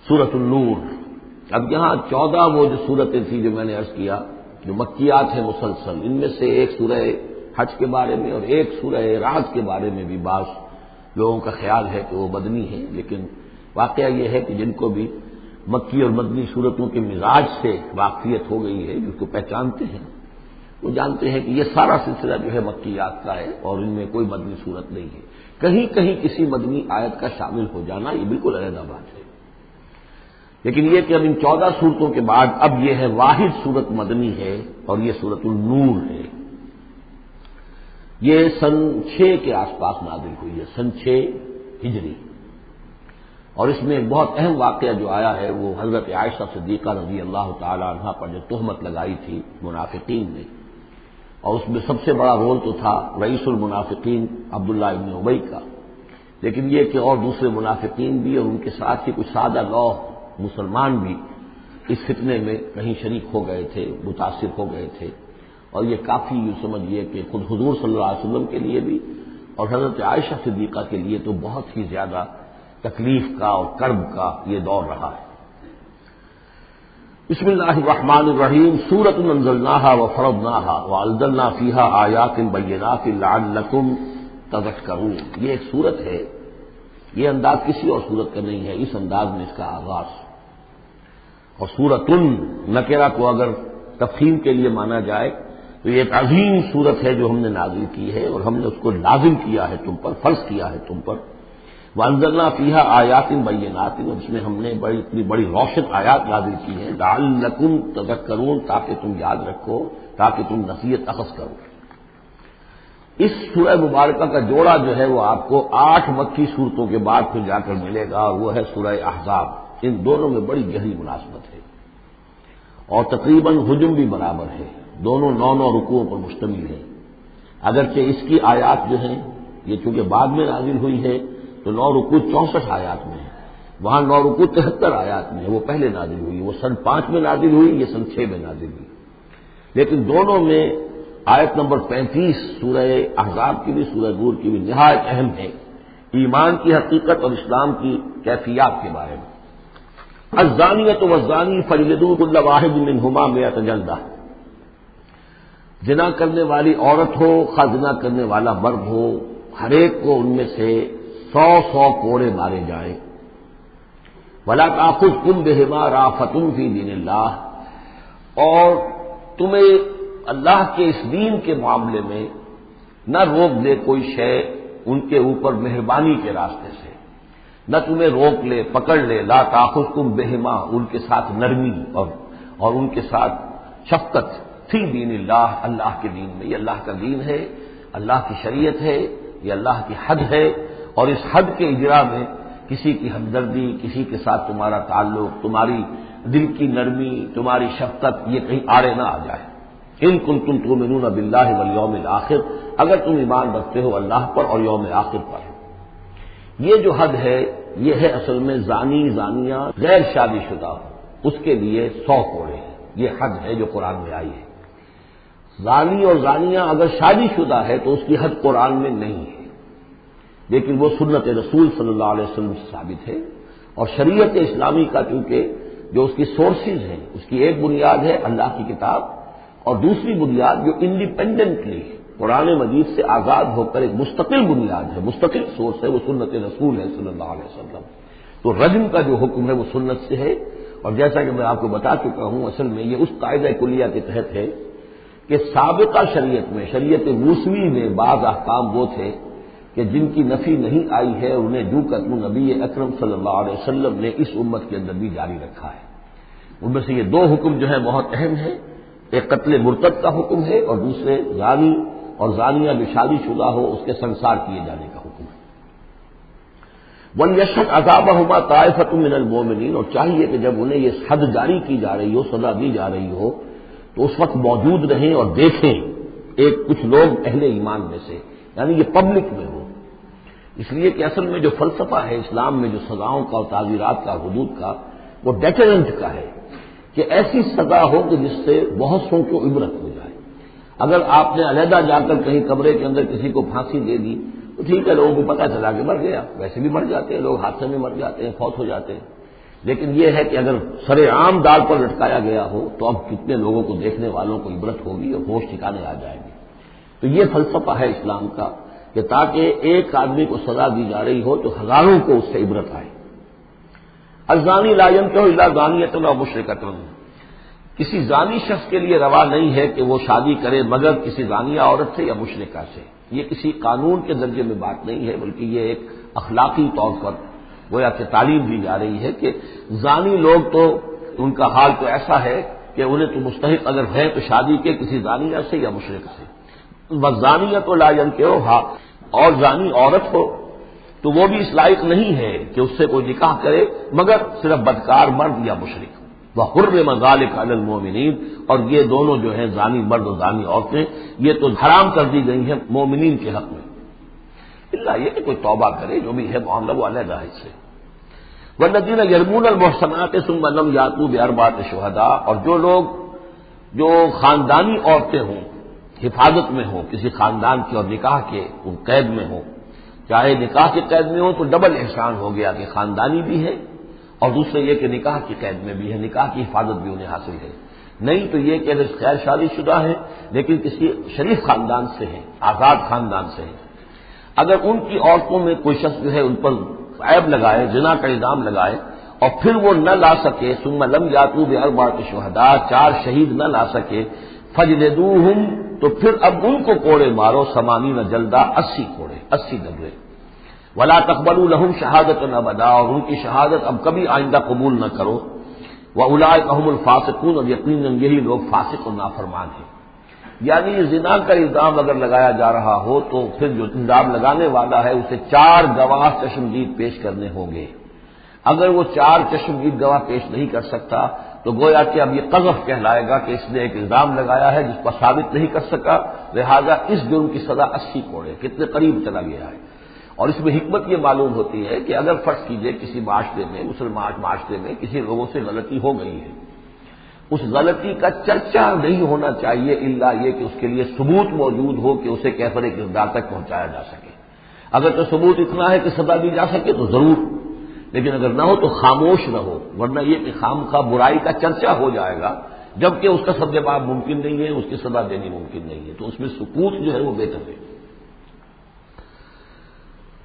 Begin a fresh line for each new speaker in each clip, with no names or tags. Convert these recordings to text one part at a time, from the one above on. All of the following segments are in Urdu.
سورۃ النور۔ اب یہاں 14 وہ جو صورتیں تھیں جو میں نے عرض کیا جو مکیات ہیں مسلسل، ان میں سے ایک سورہ حج کے بارے میں اور ایک سورہ رعد کے بارے میں بھی بعض لوگوں کا خیال ہے کہ وہ مدنی ہے، لیکن واقعہ یہ ہے کہ جن کو بھی مکی اور مدنی صورتوں کے مزاج سے واقفیت ہو گئی ہے، جس کو پہچانتے ہیں، وہ جانتے ہیں کہ یہ سارا سلسلہ جو ہے مکیات کا ہے اور ان میں کوئی مدنی صورت نہیں ہے۔ کہیں کہیں کسی مدنی آیت کا شامل ہو جانا یہ بالکل علیحدہ بات ہے، لیکن یہ کہ اب ان 14 صورتوں کے بعد اب یہ ہے واحد صورت مدنی ہے اور یہ سورۃ النور ہے۔ یہ سن 6 کے آس پاس نازل ہوئی ہے، سن 6 ہجری، اور اس میں بہت اہم واقعہ جو آیا ہے وہ حضرت عائشہ صدیقہ رضی اللہ تعالی عنہا پر جو تہمت لگائی تھی منافقین نے، اور اس میں سب سے بڑا رول تو تھا رئیس المنافقین عبداللہ ابن ابی کا، لیکن یہ کہ اور دوسرے منافقین بھی اور ان کے ساتھ ہی کچھ سادہ لوح مسلمان بھی اس فتنے میں کہیں شریک ہو گئے تھے، متاثر ہو گئے تھے، اور یہ کافی یوں سمجھیے کہ خود حضور صلی اللہ علیہ وسلم کے لیے بھی اور حضرت عائشہ صدیقہ کے لیے تو بہت ہی زیادہ تکلیف کا اور کرب کا یہ دور رہا ہے۔ بسم اللہ الرحمن الرحیم، سورۃ انزلناها وفرضناها وانزلنا فیها آیات بینات لعلکم تذکرون۔ یہ ایک سورت ہے، یہ انداز کسی اور سورت کا نہیں ہے، اس انداز میں اس کا آغاز، اور سورۃ نکرہ کو اگر تفخیم کے لیے مانا جائے تو یہ ایک عظیم سورت ہے جو ہم نے نازل کی ہے اور ہم نے اس کو لازم کیا ہے تم پر، فرض کیا ہے تم پر۔ وانزلنا فیہا آیات بینات، اس میں ہم نے اتنی بڑی روشن آیات نازل کی ہیں، لعلکم تذکرون، تاکہ تم یاد رکھو، تاکہ تم نصیحت اخذ کرو۔ اس سورہ مبارکہ کا جوڑا جو ہے وہ آپ کو 8 مکی صورتوں کے بعد پھر جا کر ملے گا، اور وہ ہے سورہ احزاب۔ ان دونوں میں بڑی گہری مناسبت ہے اور تقریباً حجم بھی برابر ہے، دونوں 9 رکوعوں پر مشتمل ہے، اگرچہ اس کی آیات جو ہیں یہ چونکہ بعد میں نازل ہوئی ہے تو 9 رکوع 64 آیات میں ہے، وہاں 9 رکوع 73 آیات میں ہے، وہ پہلے نازل ہوئی، وہ سن 5 میں نازل ہوئی، یہ سن 6 میں نازل ہوئی، لیکن دونوں میں آیت نمبر 35 سورہ احزاب کی بھی سورہ نور کی بھی نہایت اہم ہے، ایمان کی حقیقت اور اسلام کی کیفیات کے بارے میں۔ الزانیۃ والزانی فاجلدوا کل واحد منہما 100 جلدہ، زنا کرنے والی عورت ہو خواہ زنا کرنے والا مرد ہو، ہر ایک کو ان میں سے 100 کوڑے مارے جائیں۔ ولا تأخذکم بہما رأفۃ فی دین اللہ، اور تمہیں اللہ کے اس دین کے معاملے میں نہ روک دے کوئی شے ان کے اوپر مہربانی کے راستے سے، نہ تمہیں روک لے، پکڑ لے، لا تأخذکم بہما، ان کے ساتھ نرمی اور ان کے ساتھ شفقت، فی دین اللہ، اللہ کے دین میں، یہ اللہ کا دین ہے، اللہ کی شریعت ہے، یہ اللہ کی حد ہے، اور اس حد کے اجرا میں کسی کی ہمدردی، کسی کے ساتھ تمہارا تعلق، تمہاری دل کی نرمی، تمہاری شفقت یہ کہیں آڑے نہ آ جائے۔ ان کنتم تؤمنون باللہ والیوم الآخر، اگر تم ایمان رکھتے ہو اللہ پر اور یوم آخر پر۔ یہ جو حد ہے یہ ہے اصل میں زانی زانیہ غیر شادی شدہ ہو اس کے لیے 100 کوڑے ہیں، یہ حد ہے جو قرآن میں آئی ہے۔ زانی اور زانیہ اگر شادی شدہ ہے تو اس کی حد قرآن میں نہیں ہے، لیکن وہ سنت رسول صلی اللہ علیہ وسلم سے ثابت ہے، اور شریعت اسلامی کا چونکہ جو اس کی سورسز ہیں، اس کی ایک بنیاد ہے اللہ کی کتاب، اور دوسری بنیاد جو انڈیپینڈنٹلی قرآن مجید سے آزاد ہو کر ایک مستقل بنیاد ہے، مستقل سورس ہے، وہ سنت رسول ہے صلی اللہ علیہ وسلم۔ تو رجم کا جو حکم ہے وہ سنت سے ہے، اور جیسا کہ میں آپ کو بتا چکا ہوں اصل میں یہ اس قاعدہ کلیہ کے تحت ہے کہ سابقہ شریعت میں، شریعت موسوی میں بعض احکام وہ تھے کہ جن کی نفی نہیں آئی ہے، انہیں جو کہ نبی اکرم صلی اللہ علیہ وسلم نے اس امت کے اندر بھی جاری رکھا ہے۔ ان میں سے یہ 2 حکم جو ہے بہت اہم ہے، ایک قتل مرتد کا حکم ہے اور دوسرے زانی اور زانیہ جو شادی شدہ ہو اس کے سنسار کیے جانے کا حکم ہے۔ وَلْيَشْهَدْ عَذَابَهُمَا طَائِفَةٌ مِّنَ الْمُؤْمِنِينَ، اور چاہیے کہ جب انہیں یہ حد جاری کی جا رہی ہو، سزا دی جا رہی ہو، تو اس وقت موجود رہیں اور دیکھیں کچھ لوگ اہل ایمان میں سے، یعنی یہ پبلک میں ہو، اس لیے کہ اصل میں جو فلسفہ ہے اسلام میں جو سزاؤں کا اور تعزیرات کا، حدود کا، وہ ڈیٹرنٹ کا ہے کہ ایسی سزا ہو کہ جس سے بہت سو کو عبرت ہو جائے۔ اگر آپ نے علیحدہ جا کر کہیں کمرے کے اندر کسی کو پھانسی دے دی تو ٹھیک ہے، لوگوں کو پتہ چلا کہ مر گیا، ویسے بھی مر جاتے ہیں لوگ، حادثے میں مر جاتے ہیں، فوت ہو جاتے ہیں، لیکن یہ ہے کہ اگر سر عام ڈال پر لٹکایا گیا ہو تو اب کتنے لوگوں کو، دیکھنے والوں کو عبرت ہوگی اور ہوش ٹھکانے آ جائیں گے۔ تو یہ فلسفہ ہے اسلام کا کہ تاکہ ایک آدمی کو سزا دی جا رہی ہو تو ہزاروں کو اس سے عبرت آئے۔ الزانی لا ينكح الا زانیۃ او مشرکۃ، کسی زانی شخص کے لیے روا نہیں ہے کہ وہ شادی کرے مگر کسی زانیہ عورت سے یا مشرکہ سے۔ یہ کسی قانون کے درجے میں بات نہیں ہے، بلکہ یہ ایک اخلاقی طور پر گویا کہ تعلیم دی جا رہی ہے کہ زانی لوگ تو ان کا حال تو ایسا ہے کہ انہیں تو مستحق اگر ہے تو شادی کے کسی زانیہ سے یا مشرک سے۔ والزانیۃ لا ينكحها، اور زانی عورت ہو تو وہ بھی اس لائق نہیں ہے کہ اس سے کوئی نکاح کرے مگر صرف بدکار مرد یا مشرک۔ وحرم ذلک علی المؤمنین، اور یہ دونوں جو ہیں زانی مرد اور زانی عورتیں یہ تو حرام کر دی گئی ہیں مومنین کے حق میں، الا یہ کہ کوئی توبہ کرے، جو بھی ہے معاملہ وہ علیحدہ ہے سے۔ والذین یرمون المحصنات ثم لم یاتوا باربعۃ شہداء، اور جو لوگ جو خاندانی عورتیں ہوں، حفاظت میں ہوں کسی خاندان کی اور نکاح کے قید میں ہوں، چاہے نکاح کے قید میں ہوں تو ڈبل احسان ہو گیا کہ خاندانی بھی ہے اور دوسرے یہ کہ نکاح کی قید میں بھی ہے، نکاح کی حفاظت بھی انہیں حاصل ہے۔ نہیں تو یہ کہ اگر غیر شادی شدہ ہے لیکن کسی شریف خاندان سے ہیں، آزاد خاندان سے ہیں، اگر ان کی عورتوں میں کوئی شخص جو ہے ان پر عیب لگائے، زنا کا الزام لگائے اور پھر وہ نہ لا سکے، ثم لم یاتوا باربعۃ شہداء، 4 شہید نہ لا سکے، فجلدوہم، تو پھر اب ان کو کوڑے مارو، 80 جلدہ، 80 کوڑے، 80 دبرے۔ ولا تقبلوا لهم شہادۃ ابدا، اور ان کی شہادت اب کبھی آئندہ قبول نہ کرو۔ واولئک هم الفاسقون، اور یقیناً یہی لوگ فاسق اور نافرمان ہیں۔ یعنی زنا کا الزام اگر لگایا جا رہا ہو تو پھر جو الزام لگانے والا ہے اسے 4 گواہ چشمدید پیش کرنے ہوں گے۔ اگر وہ 4 چشمدید گواہ پیش نہیں کر سکتا تو گویا کہ اب یہ قذف کہلائے گا کہ اس نے ایک الزام لگایا ہے جس پر ثابت نہیں کر سکا، لہذا اس جرم کی سزا 80 کوڑے، کتنے قریب چلا گیا ہے۔ اور اس میں حکمت یہ معلوم ہوتی ہے کہ اگر فرض کیجئے کسی معاشرے میں، مسلمان معاشرے میں کسی لوگوں سے غلطی ہو گئی ہے، اس غلطی کا چرچا نہیں ہونا چاہیے الا یہ کہ اس کے لیے ثبوت موجود ہو کہ اسے کیفر کردار تک پہنچایا جا سکے۔ اگر تو ثبوت اتنا ہے کہ سزا دی جا سکے تو ضرور، لیکن اگر نہ ہو تو خاموش رہو، ورنہ یہ کہ خامخواہ برائی کا چرچا ہو جائے گا جبکہ اس کا سد باب ممکن نہیں ہے، اس کی سزا دینی ممکن نہیں ہے، تو اس میں سکوت جو ہے وہ بہتر ہے۔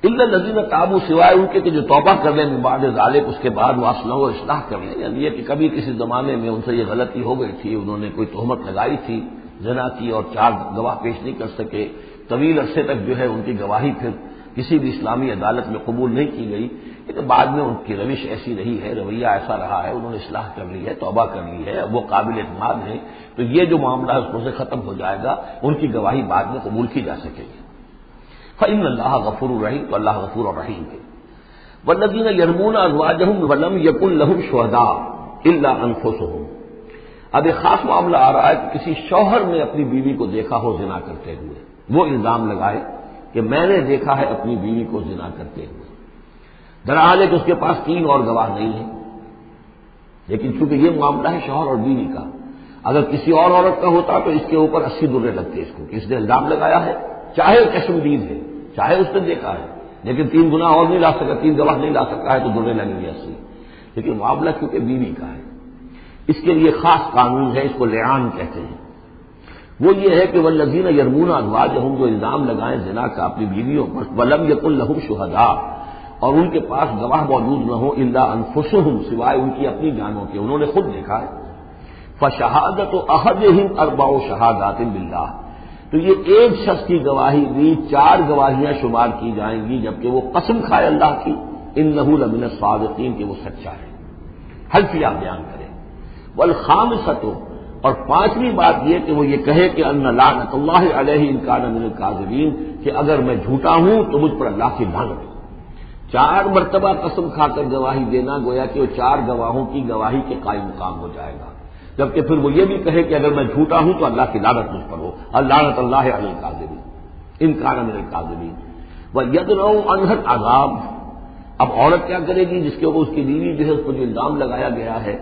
الا الذین تابوا، سوائے ان کے کہ جو توبہ کر لیں من بعد ذلک، اس کے بعد واصلحوا، و اصلاح کر لیں، یعنی یہ کہ کبھی کسی زمانے میں ان سے یہ غلطی ہو گئی تھی، انہوں نے کوئی تہمت لگائی تھی زنا کی اور 4 گواہ پیش نہیں کر سکے، طویل عرصے تک جو ہے ان کی گواہی پھر کسی بھی اسلامی عدالت میں قبول نہیں کی گئی، لیکن بعد میں ان کی روش ایسی رہی ہے، رویہ ایسا رہا ہے، انہوں نے اصلاح کر لی ہے، توبہ کر لی ہے، اب وہ قابل اعتماد ہیں، تو یہ جو معاملہ ہے اس کو سے ختم ہو جائے گا، ان کی گواہی بعد میں قبول کی جا سکے گی۔ فإن اللہ غفور رحیم، تو اللہ غفور الرحیم ہے۔ والذین یرمون ازواجہم ولم یکن لہم شہداء الا انفسہم، اب ایک خاص معاملہ آ رہا ہے کہ کسی شوہر نے اپنی بیوی کو دیکھا ہو زنا کرتے ہوئے، وہ الزام لگائے کہ میں نے دیکھا ہے اپنی بیوی کو زنا کرتے ہوئے، درحال ہے کہ اس کے پاس 3 اور گواہ نہیں ہیں، لیکن چونکہ یہ معاملہ ہے شوہر اور بیوی کا، اگر کسی اور عورت کا ہوتا تو اس کے اوپر 80 درے لگتے اس کو کہ اس نے الزام لگایا ہے، چاہے چشمدید ہے، چاہے اس نے دیکھا ہے، لیکن 3 گناہ اور نہیں لا سکا، 3 گواہ نہیں لا سکا ہے تو درے لگیں گے 80۔ لیکن معاملہ کیونکہ بیوی کا ہے، اس کے لیے خاص قانون ہے، اس کو لعان کہتے ہیں۔ وہ یہ ہے کہ والذین یرمون ازواجہم، جو الزام لگائیں زنا کا اپنی بیویوں پر، ولم یکن لہم شہداء، اور ان کے پاس گواہ موجود نہ ہو، الا انفسہم، سوائے ان کی اپنی جانوں کے، انہوں نے خود دیکھا ہے، فشہادۃ احدہم 4 شہادات باللہ، تو یہ ایک شخص کی گواہی بھی 4 گواہیاں شمار کی جائیں گی جبکہ وہ قسم کھائے اللہ کی، انہ لمن الصادقین، کہ وہ سچا ہے، حلفیہ بیان کرے۔ والخامسۃ، اور 5ویں بات یہ کہ وہ یہ کہے کہ ان لعنت اللہ علیہ ان کان من الکاذبین، کہ اگر میں جھوٹا ہوں تو مجھ پر اللہ کی لعنت ہو۔ 4 مرتبہ قسم کھا کر گواہی دینا گویا کہ وہ 4 گواہوں کی گواہی کے قائم مقام ہو جائے گا، جبکہ پھر وہ یہ بھی کہے کہ اگر میں جھوٹا ہوں تو اللہ کی لعنت مجھ پر ہو، لعنت اللہ علی الکاذبین ان کان من الکاذبین۔ وَيَدْرَؤُ عَنْهَا الْعَذَابَ، اب عورت کیا کرے گی جس کے اوپر اس کی بیوی جو ہے اس پر جو الزام لگایا گیا ہے،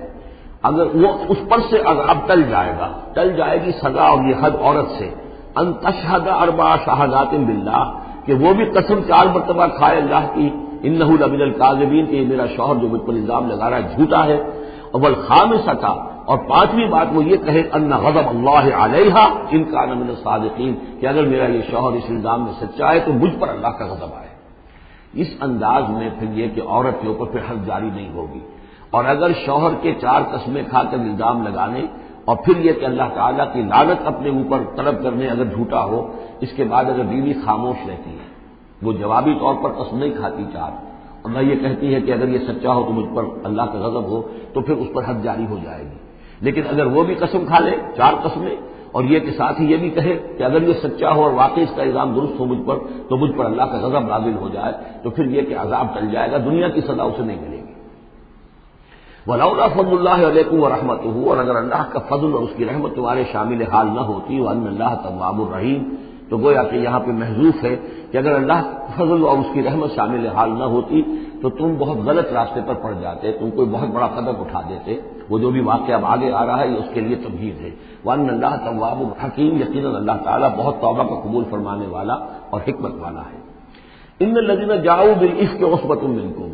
اگر وہ اس پر سے عذاب ٹل جائے گی سزا اور یہ حد عورت سے، ان تشہد 4 شہادات باللہ، کہ وہ بھی قسم 4 مرتبہ کھائے اللہ کی، انہ لمن الکاذبین کہ یہ میرا شوہر جو مجھ پر الزام لگا رہا ہے جھوٹا ہے. والخامسۃ اور پانچویں بات وہ یہ کہے ان غضب اللہ علیہا ان کان من الصادقین کہ اگر میرا یہ شوہر اس الزام میں سچا ہے تو مجھ پر اللہ کا غضب آئے. اس انداز میں پھر یہ کہ عورت کے اوپر پھر حد جاری نہیں ہوگی. اور اگر شوہر کے 4 قسمیں کھا کر الزام لگانے اور پھر یہ کہ اللہ تعالیٰ کی لعنت اپنے اوپر طلب کرنے اگر جھوٹا ہو، اس کے بعد اگر بیوی خاموش رہتی ہے، وہ جوابی طور پر قسم نہیں کھاتی 4 اور نہ یہ کہتی ہے کہ اگر یہ سچا ہو تو مجھ پر اللہ کا غضب ہو، تو پھر اس پر حد جاری ہو جائے گی. لیکن اگر وہ بھی قسم کھا لے 4 قسمیں اور یہ کہ ساتھ ہی یہ بھی کہے کہ اگر یہ سچا ہو اور واقعی اس کا الزام درست ہو مجھ پر تو مجھ پر اللہ کا غضب نازل ہو جائے، تو پھر یہ کہ عذاب ٹل جائے گا، دنیا کی سزا اسے نہیں ملے گی. وَلَوْلَا فَضْلُ اللَّهِ عَلَيْكُمْ وَرَحْمَتُهُ اور اگر اللہ کا فضل اور اس کی رحمت تمہارے شامل حال نہ ہوتی وَأَنَّ اللَّهَ تَوَّابٌ رَحِيمٌ تو گویا کہ یہاں پہ محذوف ہے کہ اگر اللہ کا فضل اور اس کی رحمت شامل حال نہ ہوتی تو تم بہت غلط راستے پر پڑ جاتے، تم کوئی بہت بڑا قدم اٹھا دیتے. وہ جو بھی واقعہ اب آگے آ رہا ہے یہ اس کے لیے تمہید ہے. وَأَنَّ اللَّهَ تَوَّابٌ حَكِيمٌ یقیناً اللہ تعالیٰ بہت توبہ کا قبول فرمانے والا اور حکمت والا ہے. إِنَّ الَّذِينَ جَاءُوا بِالْإِفْكِ عُصْبَةٌ مِّنكُمْ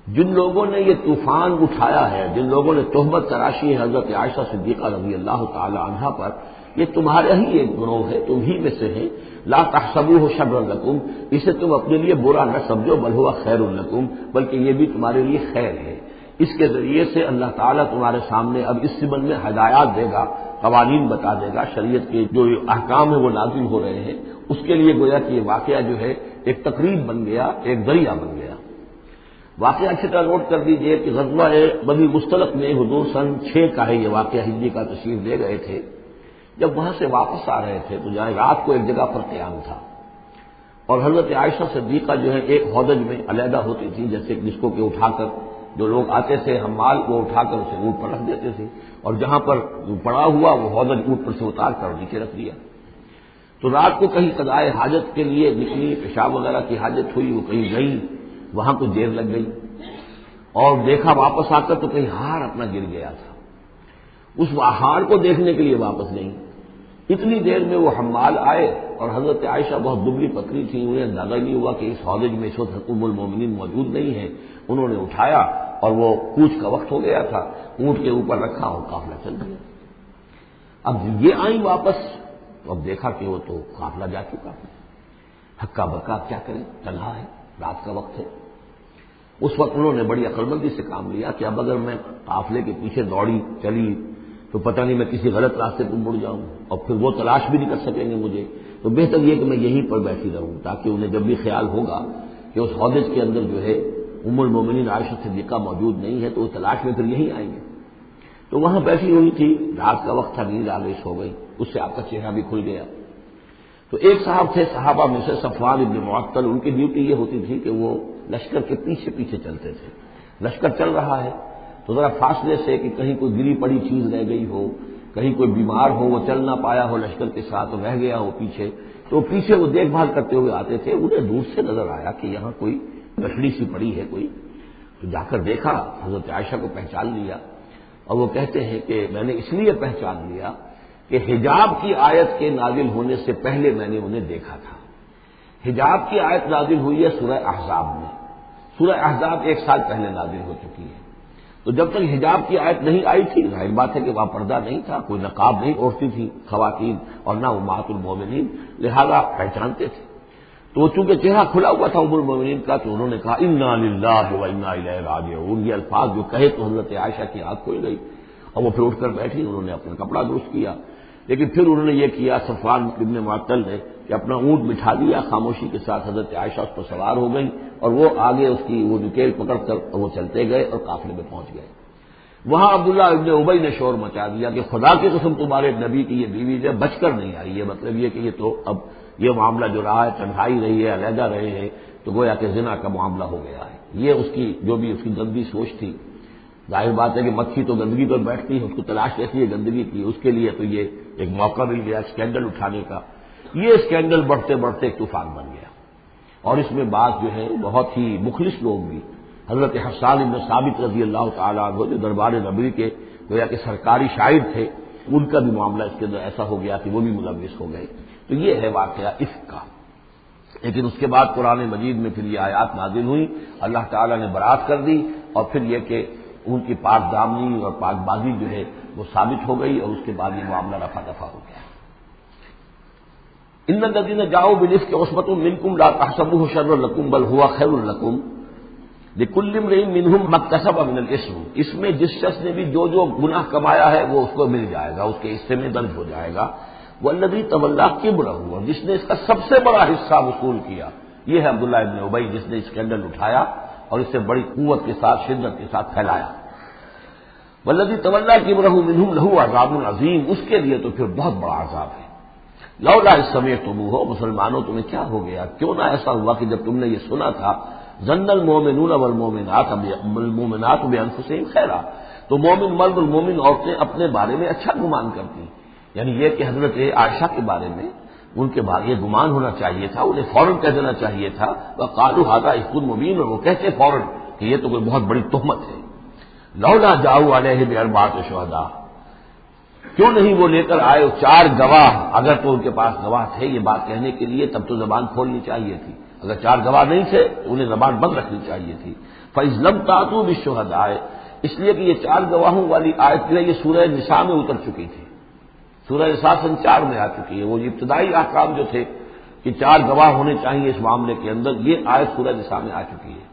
جن لوگوں نے یہ طوفان اٹھایا ہے، جن لوگوں نے تہمت تراشی ہے حضرت عائشہ صدیقہ رضی اللہ تعالی عنہا پر، یہ تمہارے ہی ایک گروہ ہے، تم ہی میں سے ہیں. لا تحسبوه شرا لکم اسے تم اپنے لیے برا نہ سمجھو بل هو خیر لکم بلکہ یہ بھی تمہارے لیے خیر ہے. اس کے ذریعے سے اللہ تعالیٰ تمہارے سامنے اب اس سمن میں ہدایات دے گا، قوانین بتا دے گا، شریعت کے جو احکام ہیں وہ نازل ہو رہے ہیں. اس کے لیے گویا کہ یہ واقعہ جو ہے ایک تقریب بن گیا، ایک ذریعہ بن گیا. واقعہ اچھی طرح نوٹ کر دیجئے کہ غزوہ بنی مستلق میں حضور سن 6 کا ہے یہ واقعہ، ہجری کا تشریف لے گئے تھے. جب وہاں سے واپس آ رہے تھے تو جہاں رات کو ایک جگہ پر قیام تھا اور حضرت عائشہ صدیقہ جو ہے ایک ہودج میں علیحدہ ہوتی تھی، جیسے جس کو کہ اٹھا کر جو لوگ آتے تھے حمال کو اٹھا کر اسے اونٹ پر رکھ دیتے تھے اور جہاں پر پڑا ہوا وہ ہودج اونٹ پر سے اتار کر نیچے رکھ دیا. تو رات کو کہیں قضائے حاجت کے لیے نکلی، پیشاب وغیرہ کی حاجت ہوئی، وہ کہیں گئی، وہاں کچھ دیر لگ گئی اور دیکھا واپس آ کر تو کہیں ہار اپنا گر گیا تھا. اس ہار کو دیکھنے کے لیے واپس نہیں، اتنی دیر میں وہ حمال آئے اور حضرت عائشہ بہت دبلی پتلی تھی، انہیں اندازہ نہیں ہوا کہ اس ہودج میں اس وقت ام المومنین موجود نہیں ہے. انہوں نے اٹھایا اور وہ کوچ کا وقت ہو گیا تھا، اونٹ کے اوپر رکھا اور قافلہ چل گیا. اب یہ آئیں واپس تو اب دیکھا کہ وہ تو قافلہ جا چکا ہے، ہکا بکا کیا کریں، تنہا ہے، رات کا وقت ہے. اس وقت انہوں نے بڑی عقل مندی سے کام لیا کہ اب اگر میں قافلے کے پیچھے دوڑی چلی تو پتہ نہیں میں کسی غلط راستے پر مڑ جاؤں اور پھر وہ تلاش بھی نہیں کر سکیں گے مجھے، تو بہتر یہ کہ میں یہیں پر بیٹھی رہوں تاکہ انہیں جب بھی خیال ہوگا کہ اس ہودج کے اندر جو ہے ام المومنین عائشہ صدیقہ موجود نہیں ہے تو وہ تلاش میں پھر یہیں آئیں گے. تو وہاں بیٹھی ہوئی تھی، رات کا وقت تھا، نیند آلود ہو گئی، اس سے آپ کا چہرہ بھی کھل گیا. تو ایک صاحب تھے صحابہ میں سے صفوان ابن معطل، ان کی ڈیوٹی یہ ہوتی تھی کہ وہ لشکر کے پیچھے پیچھے چلتے تھے. لشکر چل رہا ہے تو ذرا فاصلے سے کہ کہیں کوئی گری پڑی چیز رہ گئی ہو، کہیں کوئی بیمار ہو وہ چل نہ پایا ہو لشکر کے ساتھ رہ گیا ہو پیچھے، تو پیچھے وہ دیکھ بھال کرتے ہوئے آتے تھے. انہیں دور سے نظر آیا کہ یہاں کوئی لکڑی سی پڑی ہے کوئی، تو جا کر دیکھا، حضرت عائشہ کو پہچان لیا اور وہ کہتے ہیں کہ میں نے اس لیے پہچان لیا کہ حجاب کی آیت کے نازل ہونے سے پہلے میں نے انہیں دیکھا تھا. حجاب کی آیت نازل ہوئی ہے سورہ احزاب میں، سورہ احزاب 1 سال پہلے نازل ہو چکی ہے. تو جب تک حجاب کی آیت نہیں آئی تھی ظاہر بات ہے کہ وہاں پردہ نہیں تھا، کوئی نقاب نہیں اوڑھتی تھی خواتین اور نہ امہات المومنین، لہذا پہچانتے تھے. تو چونکہ چہرہ کھلا ہوا تھا ام المومنین کا تو انہوں نے کہا انا للہ و انا الیہ راجعون. یہ الفاظ جو کہے تو حضرت عائشہ کی آنکھ کھل گئی اور وہ پھر اٹھ کر بیٹھی، انہوں نے اپنا کپڑا درست کیا. لیکن پھر انہوں نے یہ کیا صفوان ابن معطل نے کہ اپنا اونٹ بٹھا دیا، خاموشی کے ساتھ حضرت عائشہ اس پر سوار ہو گئی اور وہ آگے اس کی وہ نکیل پکڑ کر وہ چلتے گئے اور قافلے میں پہنچ گئے. وہاں عبداللہ ابن ابی نے شور مچا دیا کہ خدا کی قسم تمہارے نبی کی یہ بیوی جو بچ کر نہیں آئی ہے، مطلب یہ کہ یہ تو اب یہ معاملہ جو رہا ہے تنہائی رہی ہے، علیحدہ رہے ہیں تو گویا کہ زنا کا معاملہ ہو گیا ہے. یہ اس کی جو بھی اس کی گندی سوچ تھی. ظاہر بات ہے کہ مکھی تو گندگی پر بیٹھتی ہے، اس کو تلاش کیسی ہے گندگی کی، اس کے لیے تو یہ ایک موقع مل گیا اسکینڈل اٹھانے کا. یہ اسکینڈل بڑھتے بڑھتے ایک طوفان بن گیا اور اس میں بات جو ہے بہت ہی مخلص لوگ بھی، حضرت حسان بن ثابت رضی اللہ تعالیٰ عنہ جو دربار نبوی کے گویا کہ سرکاری شاعر تھے، ان کا بھی معاملہ اس کے اندر ایسا ہو گیا کہ وہ بھی ملوث ہو گئے. تو یہ ہے واقعہ عفق کا. لیکن اس کے بعد قرآن مجید میں پھر یہ آیات نازل ہوئی، اللہ تعالیٰ نے برات کر دی، اور پھر یہ کہ ان کی پاک دامنی اور پاک بازی جو ہے وہ ثابت ہو گئی، اور اس کے بعد یہ معاملہ رفع دفع ہو گیا۔ ان الذین جاؤوا بالافک عصبۃ منکم لا تحسبوه شرا لکم بل هو خیر لکم لکل امرئ منهم ما اکتسب من الاثم، اس میں جس شخص نے بھی جو جو گناہ کمایا ہے وہ اس کو مل جائے گا، اس کے حصے میں درج ہو جائے گا۔ والذی تولی کبرہ، اور جس نے اس کا سب سے بڑا حصہ وصول کیا، یہ ہے عبداللہ ابن ابی جس نے اسکینڈل اٹھایا اور اسے بڑی قوت کے ساتھ شدت کے ساتھ پھیلایا۔ والذی تولی کبرہ منہم لہ عذاب عظیم، اس کے لیے تو پھر بہت بڑا عذاب ہے۔ لولا اذ سمعتموہ، مسلمانوں تمہیں کیا ہو گیا، کیوں نہ ایسا ہوا کہ جب تم نے یہ سنا تھا، ظن المؤمنون والمؤمنات بانفسہم خیرا، تو مومن مرد اور مومن عورتیں اپنے بارے میں اچھا گمان کرتی، یعنی یہ کہ حضرت عائشہ کے بارے میں ان کے بارے یہ گمان ہونا چاہیے تھا، انہیں فوراً کہہ دینا چاہیے تھا، وقالوا ھذا افک مبین، اور وہ کہتے فوراً کہ یہ تو کوئی بہت بڑی تہمت ہے۔ لولا جاؤوا علیہ باربعۃ شہداء، کیوں نہیں وہ لے کر آئے 4 گواہ، اگر تو ان کے پاس گواہ تھے یہ بات کہنے کے لیے تب تو زبان کھولنی چاہیے تھی، اگر 4 گواہ نہیں تھے تو انہیں زبان بند رکھنی چاہیے تھی۔ فَإِذْ لَمْ تَأْتُوا بِالشُّهَدَاءِ، اس لیے کہ یہ 4 گواہوں والی آیت جو ہے یہ سورہ نساء میں اتر چکی تھی، سورہ نساء سن 4 میں آ چکی ہے، وہ ابتدائی احکام جو تھے کہ 4 گواہ ہونے چاہیے اس معاملے کے اندر، یہ آیت سورہ نساء میں آ چکی ہے۔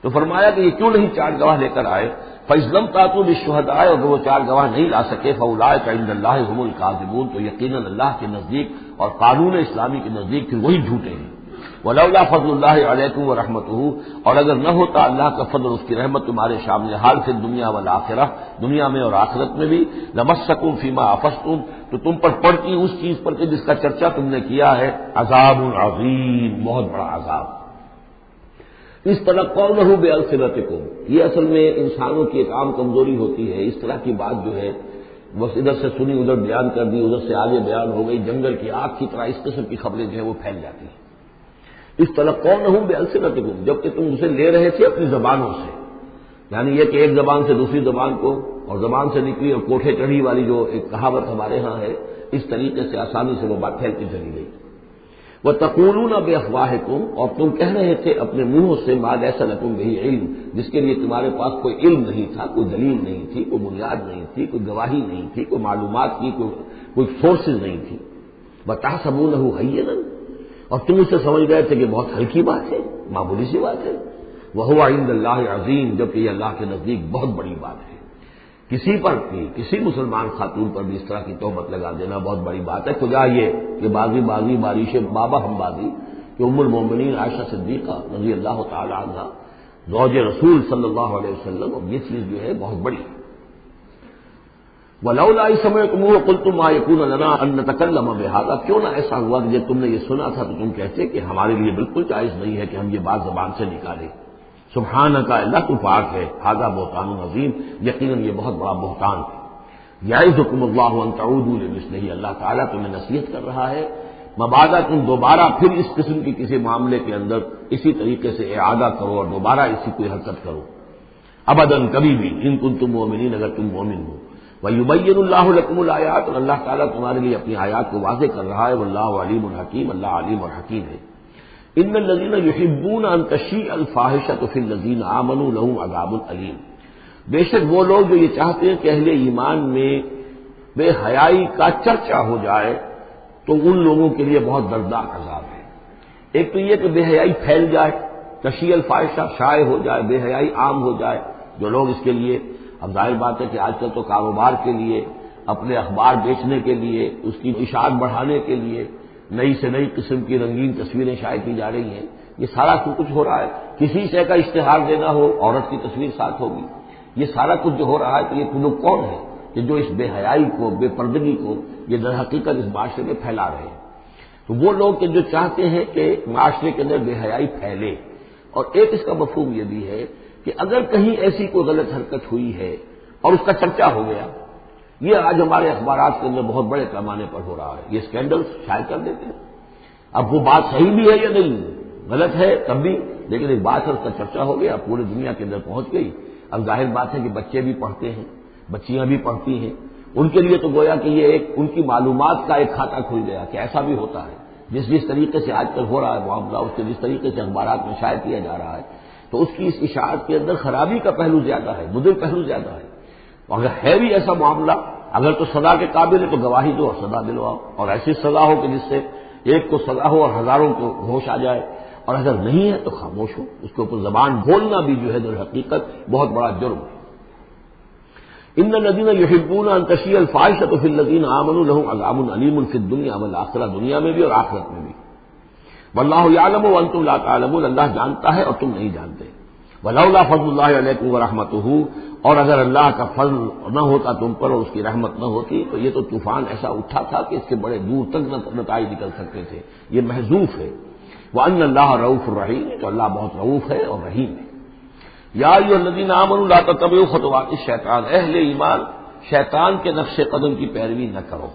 تو فرمایا کہ یہ کیوں نہیں 4 گواہ لے کر آئے، فَإِذْ لَمْ تَأْتُوا بِالشُّهَدَاءِ، اگر وہ 4 گواہ نہیں لا سکے، فَأُولَٰئِکَ عِندَ اللَّهِ هُمُ الْكَاذِبُونَ، تو یقیناً اللہ کے نزدیک اور قانون اسلامی کے نزدیک پھر وہی جھوٹے ہیں۔ وَلَوْلَا فَضْلُ اللَّهِ عَلَيْكُمْ وَرَحْمَتُهُ، اور اگر نہ ہوتا اللہ کا فضل اور اس کی رحمت تمہارے شامل حال فی الدنیا والآخرہ، دنیا میں اور آخرت میں بھی، لَمَسَّكُمْ فِيمَا أَفَضْتُمْ، تو تم پر پڑتی اس چیز پر کہ جس کا چرچا تم نے کیا ہے، عذاب عظیم، بہت بڑا عذاب۔ اس طرح قولہ بألسنتکم، یہ اصل میں انسانوں کی ایک عام کمزوری ہوتی ہے، اس طرح کی بات جو ہے بس ادھر سے سنی ادھر بیان کر دی، ادھر سے آگے بیان ہو گئی، جنگل کی آگ کی طرح اس قسم کی خبریں جو ہیں وہ پھیل جاتی ہیں۔ اس طرح قولہ بألسنتکم، جبکہ تم اسے لے رہے تھے اپنی زبانوں سے، یعنی یہ کہ ایک زبان سے دوسری زبان کو، اور زبان سے نکلی اور کوٹھے چڑھی والی جو ایک کہاوت ہمارے ہاں ہے، اس طریقے سے آسانی سے وہ بات پھیلتی چلی گئی۔ وَتَقُولُونَ بِأَفْوَاهِكُمْ، اور تم کہہ رہے تھے اپنے منہوں سے، مَا لَيْسَ لَكُمْ بِهِ علم، جس کے لیے تمہارے پاس کوئی علم نہیں تھا، کوئی دلیل نہیں تھی، کوئی بنیاد نہیں تھی، کوئی گواہی نہیں تھی، کوئی معلومات کی کوئی سورسز نہیں تھی۔ وَتَحْسَبُونَهُ هَيِّنًا، اور تم اسے سمجھ گئے تھے کہ بہت ہلکی بات ہے، معمولی سی بات ہے۔ وَهُوَ عِندَ اللَّهِ عَظِيمٌ، جبکہ یہ اللہ کے نزدیک بہت بڑی بات ہے۔ کسی پر بھی، کسی مسلمان خاتون پر بھی اس طرح کی تہمت لگا دینا بہت بڑی بات ہے۔ خدا یہ کہ بازی بارش بابا ہم بازی کہ ام المومنین عائشہ صدیقہ رضی اللہ تعالی عنہ زوج رسول صلی اللہ علیہ وسلم، اور یہ چیز جو ہے بہت بڑی ہے۔ وَلَوْلَا إِذْ سَمِعْتُمُوهُ قُلْتُم مَّا يَكُونُ لَنَا أَن نَّتَكَلَّمَ بِهَٰذَا، کیوں نہ ایسا ہوا کہ جب تم نے یہ سنا تھا تو تم کہتے کہ ہمارے لیے بالکل جائز نہیں ہے کہ ہم یہ بات زبان سے نکالیں۔ سبحانک، اللہ تو پاک ہے، ھذا بہتان عظیم، یقیناً یہ بہت بڑا بہتان ہے۔ یعظکم اللہ ان تعودوا لمثلہ، اللہ تعالیٰ تمہیں نصیحت کر رہا ہے مبادا تم دوبارہ پھر اس قسم کی کسی معاملے کے اندر اسی طریقے سے اعادہ کرو اور دوبارہ اسی کوئی حرکت کرو، ابداً کبھی بھی، ان کنتم مؤمنین، اگر تم مومن ہو۔ ویبین اللہ لکم الآیات، اور اللہ تعالیٰ تمہارے لیے اپنی آیات کو واضح کر رہا ہے، واللہ علیم الحکیم، اللہ علیم اور حکیم ہے۔ ان الذین یحبون ان تشیع الفاحشۃ فی الذین آمنوا لہم عذاب علیم، بے شک وہ لوگ جو یہ چاہتے ہیں کہ اہل ایمان میں بے حیائی کا چرچا ہو جائے تو ان لوگوں کے لیے بہت دردناک عذاب ہے۔ ایک تو یہ کہ بے حیائی پھیل جائے، تشیع الفاحشہ شائع ہو جائے، بے حیائی عام ہو جائے، جو لوگ اس کے لیے، اب ظاہر بات ہے کہ آج کل تو کاروبار کے لیے، اپنے اخبار بیچنے کے لیے، اس کی اشاعت بڑھانے کے لیے نئی سے نئی قسم کی رنگین تصویریں شائع کی جا رہی ہیں، یہ سارا کچھ ہو رہا ہے۔ کسی شے کا اشتہار دینا ہو، عورت کی تصویر ساتھ ہوگی، یہ سارا کچھ جو ہو رہا ہے، تو یہ لوگ کون ہے کہ جو اس بے حیائی کو، بے پردگی کو یہ در حقیقت اس معاشرے میں پھیلا رہے ہیں؟ تو وہ لوگ کہ جو چاہتے ہیں کہ معاشرے کے اندر بے حیائی پھیلے، اور ایک اس کا مفہوم یہ بھی ہے کہ اگر کہیں ایسی کوئی غلط حرکت ہوئی ہے اور اس کا چرچا ہو گیا، یہ آج ہمارے اخبارات کے اندر بہت بڑے پیمانے پر ہو رہا ہے، یہ اسکینڈل شائع کر دیتے ہیں۔ اب وہ بات صحیح بھی ہے یا نہیں، غلط ہے تب بھی، لیکن ایک بات ہے اس کا چرچا ہو گیا، پوری دنیا کے اندر پہنچ گئی۔ اب ظاہر بات ہے کہ بچے بھی پڑھتے ہیں، بچیاں بھی پڑھتی ہیں، ان کے لیے تو گویا کہ یہ ایک ان کی معلومات کا ایک کھاتا کھل گیا کہ ایسا بھی ہوتا ہے، جس طریقے سے آج کل ہو رہا ہے معاملہ، اس کے جس طریقے سے اخبارات میں شائع کیا جا رہا ہے، تو اس کی اس اشاعت کے اندر خرابی کا پہلو زیادہ ہے، مضر پہلو زیادہ ہے۔ اگر ہے بھی ایسا معاملہ، اگر تو سزا کے قابل ہے تو گواہی دو اور سزا دلواؤ، اور ایسی سزا ہو کہ جس سے ایک کو سزا ہو اور ہزاروں کو ہوش آ جائے، اور اگر نہیں ہے تو خاموش ہو۔ اس کے اوپر زبان بولنا بھی جو ہے در حقیقت بہت بڑا جرم ہے۔ ان الذين يحبون ان تشيع الفاحشة في الذين آمنوا لهم عذاب أليم في الدنيا والآخرة، دنیا میں بھی اور آخرت میں بھی۔ واللہ یعلم وانتم لا تعلمون، اللہ جانتا ہے اور تم نہیں جانتے۔ ولولا فضل اللہ علیکم ورحمتہ، اور اگر اللہ کا فضل نہ ہوتا تم پر اور اس کی رحمت نہ ہوتی تو یہ تو طوفان ایسا اٹھا تھا کہ اس کے بڑے دور تک نتائج نکل سکتے تھے، یہ محذوف ہے۔ وان اللہ رؤوف الرحیم، تو اللہ بہت رؤوف ہے اور رحیم ہے۔ یا ایھا الذین آمنوا لا تتبعوا خطوات الشیطان، اہل ایمان شیطان کے نقش قدم کی پیروی نہ کرو۔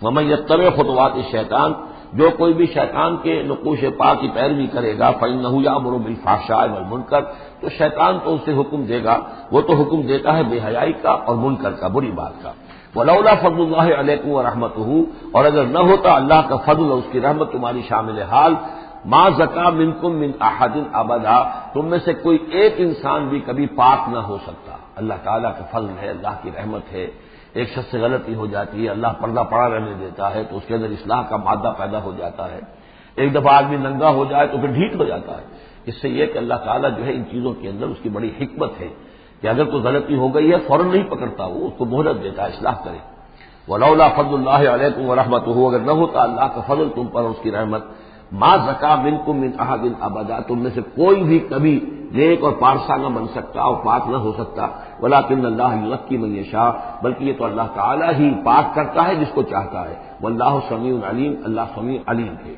ومن یتبع خطوات الشیطان، جو کوئی بھی شیطان کے نقوش پا کی پیروی کرے گا فإنہ یأمر بالفحشاء والمنکر، تو شیطان تو اسے حکم دے گا، وہ تو حکم دیتا ہے بے حیائی کا اور منکر کا، بری بات کا۔ ولولا فضل اللہ علیکم ورحمتہ، اور اگر نہ ہوتا اللہ کا فضل اور اس کی رحمت تمہاری شامل حال، ما زکا منکم من احد ابدا، تم میں سے کوئی ایک انسان بھی کبھی پاک نہ ہو سکتا۔ اللہ تعالیٰ کا فضل ہے، اللہ کی رحمت ہے۔ ایک شخص سے غلطی ہو جاتی ہے، اللہ پردہ پڑا رہنے دیتا ہے تو اس کے اندر اصلاح کا مادہ پیدا ہو جاتا ہے۔ ایک دفعہ آدمی ننگا ہو جائے تو پھر ڈھیٹ ہو جاتا ہے۔ اس سے یہ کہ اللہ تعالیٰ جو ہے ان چیزوں کے اندر اس کی بڑی حکمت ہے کہ اگر کوئی غلطی ہو گئی ہے فوراً نہیں پکڑتا، وہ اس کو مہلت دیتا ہے، اصلاح کرے۔ ولولا فضل اللہ علیکم ورحمتہ، اگر نہ ہوتا اللہ کا فضل تم پر اور اس کی رحمت، ما زکا منکم من احد ابدا، تم میں سے کوئی بھی کبھی نیک اور پارسا نہ بن سکتا اور پاک نہ ہو سکتا۔ ولکن اللہ یزکی من یشاء، بلکہ یہ تو اللہ تعالیٰ ہی پاک کرتا ہے جس کو چاہتا ہے۔ واللہ سمیع علیم، اللہ سمیع علیم ہے۔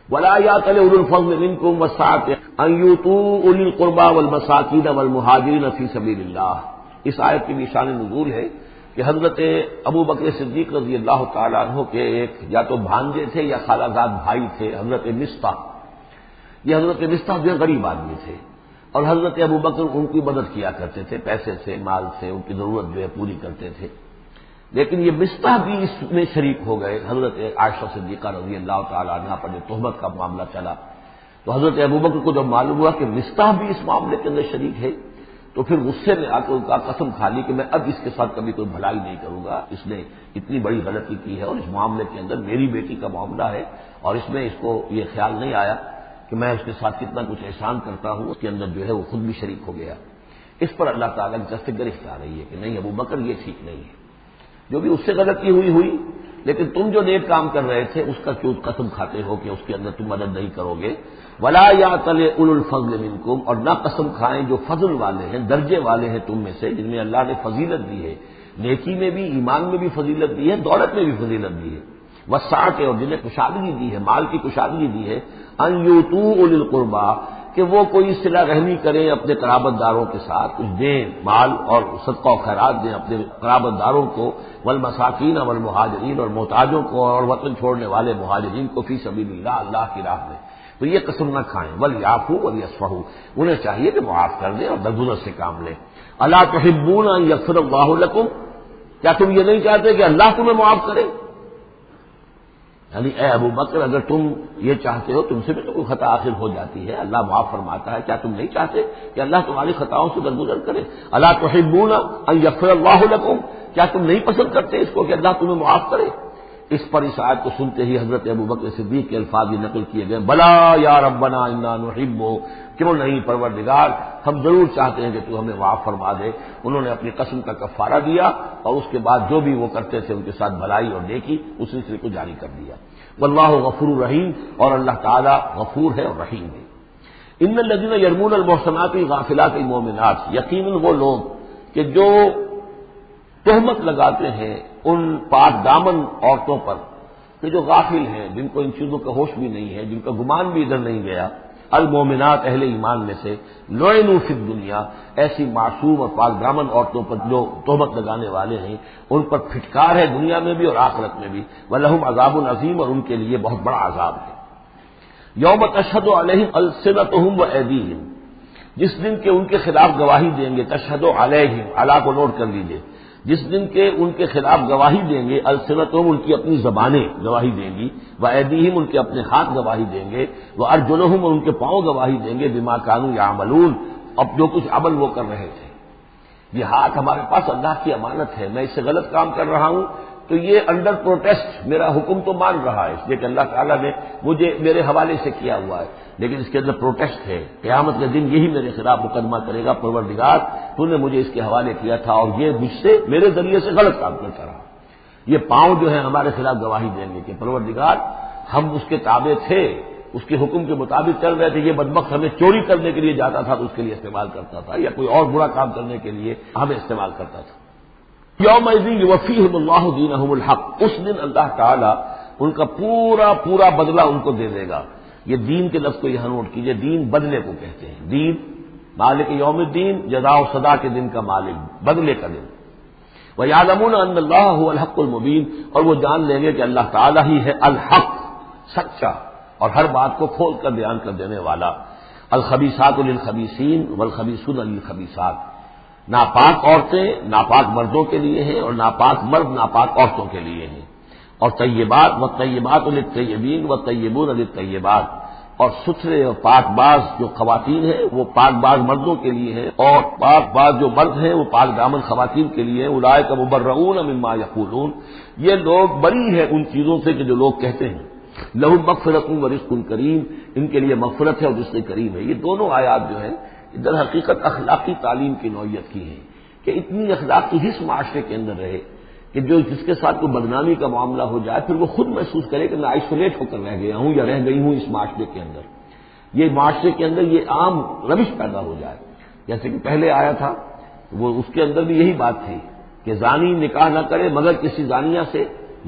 ولا یأتل اولو الفضل منکم والسعة ان یؤتوا اولی القربى والمساکین والمہاجرین فی سبیل اللہ، اس آیت کی بھی شان نزول ہے کہ حضرت ابو بکر صدیق رضی اللہ تعالیٰ عنہ کے ایک یا تو بھانجے تھے یا خالہ زاد بھائی تھے، حضرت مصطح۔ یہ حضرت مصطح جو غریب آدمی تھے اور حضرت ابو بکر ان کی مدد کیا کرتے تھے، پیسے سے، مال سے ان کی ضرورت جو ہے پوری کرتے تھے۔ لیکن یہ مصطح بھی اس میں شریک ہو گئے۔ حضرت عائشہ صدیقہ رضی اللہ تعالیٰ عنہ پر جو تہمت کا معاملہ چلا تو حضرت ابو بکر کو جب معلوم ہوا کہ مصطح بھی اس معاملے کے اندر شریک ہے تو پھر غصے میں آ کے ان کا قسم کھا لی کہ میں اب اس کے ساتھ کبھی کوئی بھلائی نہیں کروں گا، اس نے اتنی بڑی غلطی کی ہے اور اس معاملے کے اندر میری بیٹی کا معاملہ ہے اور اس میں اس کو یہ خیال نہیں آیا کہ میں اس کے ساتھ کتنا کچھ احسان کرتا ہوں، اس کے اندر جو ہے وہ خود بھی شریک ہو گیا۔ اس پر اللہ تعالیٰ کی طرف سے گرفت آ رہی ہے کہ نہیں ابو بکر یہ ٹھیک نہیں ہے، جو بھی اس سے غلطی ہوئی، لیکن تم جو نیک کام کر رہے تھے اس کا کیوں قسم کھاتے ہو کہ اس کے اندر تم مدد نہیں کرو گے۔ ولا یأتل اولو الفضل منکم، اور نہ قسم کھائیں جو فضل والے ہیں، درجے والے ہیں تم میں سے، جن میں اللہ نے فضیلت دی ہے، نیکی میں بھی، ایمان میں بھی فضیلت دی ہے، دولت میں بھی فضیلت دی ہے، وسعت، اور جنہیں کشادگی دی ہے، مال کی کشادگی دی ہے، ان یؤتوا اولی القربى، کہ وہ کوئی صلہ رحمی کریں اپنے قرابت داروں کے ساتھ، کچھ دیں مال اور صدقہ و خیرات دیں اپنے قرابت داروں کو، والمساکین والمہاجرین، اور محتاجوں کو اور وطن چھوڑنے والے مہاجرین کو، فی سبیل اللہ، اللہ کی راہ میں، تو یہ قسم نہ کھائیں۔ ولیعفوا ولیصفحوا، انہیں چاہیے کہ معاف کر دیں اور درگزر سے کام لیں۔ الا تحبون ان یغفر اللہ لکم، کیا تم یہ نہیں چاہتے کہ اللہ تمہیں معاف کرے؟ یعنی اے ابو بکر اگر تم یہ چاہتے ہو، تم سے بھی تو کوئی خطا آخر ہو جاتی ہے، اللہ معاف فرماتا ہے، کیا تم نہیں چاہتے کہ اللہ تمہاری خطاؤں سے درگزر کرے؟ الا تحبون ان یغفر اللہ لکم، کیا تم نہیں پسند کرتے اس کو کہ اللہ تمہیں معاف کرے؟ اس پر اس آیت کو سنتے ہی حضرت ابو بکر صدیق کے الفاظ بھی نقل کیے گئے، بلا یا ربنا انا نحب، کیوں نہیں پروردگار، ہم ضرور چاہتے ہیں کہ تو ہمیں معاف فرما دے۔ انہوں نے اپنی قسم کا کفارہ دیا اور اس کے بعد جو بھی وہ کرتے تھے ان کے ساتھ بھلائی اور نیکی اس سلسلے کو جاری کر دیا۔ واللہ غفور رحیم، اور اللہ تعالی غفور ہے اور رحیم ہے۔ ان الذین یرمون المحصنات الغافلات المؤمنات، یقیناً وہ لوگ کہ جو تہمت لگاتے ہیں ان پاک دامن عورتوں پر کہ جو غافل ہیں، جن کو ان چیزوں کا ہوش بھی نہیں ہے، جن کا گمان بھی ادھر نہیں گیا، المومنات اہل ایمان میں سے، لعنوا فی الدنیا، ایسی معصوم اور پاک دامن عورتوں پر جو تہمت لگانے والے ہیں ان پر پھٹکار ہے دنیا میں بھی اور آخرت میں بھی، ولہم عذاب عظیم، اور ان کے لیے بہت بڑا عذاب ہے۔ یوم تشہد علیہم السنتہم وایدیہم، جس دن کے ان کے خلاف گواہی دیں گے، تشہد علیہم، علی کو نوٹ کر لیجئے، جس دن کے ان کے خلاف گواہی دیں گے السنتہم، ان کی اپنی زبانیں گواہی دیں گی، وایدیہم، ان کے اپنے ہاتھ گواہی دیں گے، وارجلہم، اور ان کے پاؤں گواہی دیں گے، بما کانوا یعملون، اب جو کچھ عمل وہ کر رہے تھے۔ یہ ہاتھ ہمارے پاس اللہ کی امانت ہے، میں اس سے غلط کام کر رہا ہوں تو یہ انڈر پروٹیسٹ میرا حکم تو مان رہا ہے، اس لیے کہ اللہ تعالیٰ نے مجھے میرے حوالے سے کیا ہوا ہے، لیکن اس کے اندر پروٹیسٹ ہے، قیامت کے دن یہی میرے خلاف مقدمہ کرے گا، پروردگار تو نے مجھے اس کے حوالے کیا تھا اور یہ مجھ سے میرے ذریعے سے غلط کام کرتا رہا۔ یہ پاؤں جو ہے ہمارے خلاف گواہی دیں گے کہ پروردگار ہم اس کے تابع تھے، اس کے حکم کے مطابق چل رہے تھے، یہ بدبخت ہمیں چوری کرنے کے لیے جاتا تھا تو اس کے لیے استعمال کرتا تھا، یا کوئی اور برا کام کرنے کے لیے ہمیں استعمال کرتا تھا۔ یومئذ یوفیہم اللہ دینہم الحق، اس دن اللہ تعالیٰ ان کا پورا پورا بدلہ ان کو دے دے گا۔ یہ دین کے لفظ کو یہاں نوٹ کیجئے، دین بدلے کو کہتے ہیں، دین مالک یوم الدین، جزا و سزا کے دن کا مالک، بدلے کا دن۔ وَيَعْلَمُونَ أَنَّ اللَّهَ هُوَ الْحَقُّ الْمُبِينُ، اور وہ جان لیں گے کہ اللہ تعالیٰ ہی ہے الحق، سچا اور ہر بات کو کھول کر بیان کر دینے والا۔ الخبیثات للخبیثین والخبیثون للخبیثات، ناپاک عورتیں ناپاک مردوں کے لیے ہیں اور ناپاک مرد ناپاک عورتوں کے لیے ہیں، اور طیبات والطیبات للطیبین والطیبون للطیبات، اور ستھرے اور پاک باز جو خواتین ہیں وہ پاک باز مردوں کے لیے ہیں، اور پاک باز جو مرد ہیں وہ پاک دامن خواتین کے لیے ہیں۔ اولئک مبرؤون مما یقولون، یہ لوگ بری ہیں ان چیزوں سے کہ جو لوگ کہتے ہیں۔ لہم مغفرۃ ورزق کریم، ان کے لیے مغفرت ہے اور رزق کریم ہے۔ یہ دونوں آیات جو ہیں در حقیقت اخلاقی تعلیم کی نوعیت کی ہیں کہ اتنی اخلاقی حس معاشرے کے اندر رہے کہ جو جس کے ساتھ کوئی بدنامی کا معاملہ ہو جائے پھر وہ خود محسوس کرے کہ میں آئسولیٹ ہو کر رہ گیا ہوں یا رہ گئی ہوں اس معاشرے کے اندر، یہ معاشرے کے اندر یہ عام روش پیدا ہو جائے۔ جیسے کہ پہلے آیا تھا وہ اس کے اندر بھی یہی بات تھی کہ زانی نکاح نہ کرے مگر کسی زانیہ سے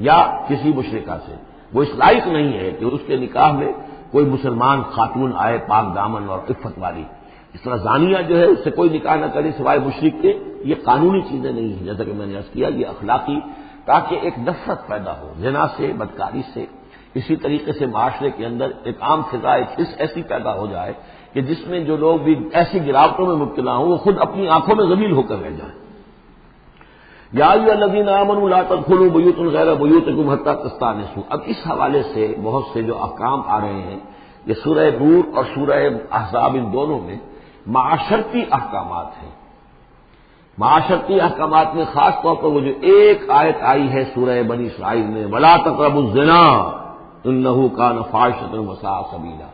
یا کسی مشرکہ سے، وہ اس لائق نہیں ہے کہ اس کے نکاح میں کوئی مسلمان خاتون آئے پاک دامن اور عفت والی۔ اس طرح زانیہ جو ہے اس سے کوئی نکاح نہ کرے سوائے مشرک کے، یہ قانونی چیزیں نہیں ہیں جیسا کہ میں نے عرض کیا، یہ اخلاقی، تاکہ ایک نفرت پیدا ہو زنا سے، بدکاری سے۔ اسی طریقے سے معاشرے کے اندر ایک عام فضا، ایک حس ایسی پیدا ہو جائے کہ جس میں جو لوگ بھی ایسی گراوٹوں میں مبتلا ہوں وہ خود اپنی آنکھوں میں ذلیل ہو کر رہ جائیں۔ یا ایھا الذین آمنوا لا تدخلوا بیوتا غیر بیوتکم حتی تستأنسوا، اب اس حوالے سے بہت سے جو احکام آ رہے ہیں، یہ سورہ نور اور سورہ احزاب ان دونوں میں معاشرتی احکامات ہیں۔ معاشرتی احکامات میں خاص طور پر وہ جو ایک آیت آئی ہے سورہ بنی اسرائیل میں، وَلَا تَقْرَبُوا الزِّنَا إِنَّهُ كَانَ فَاحِشَةً وَسَاءَ سَبِيلًا،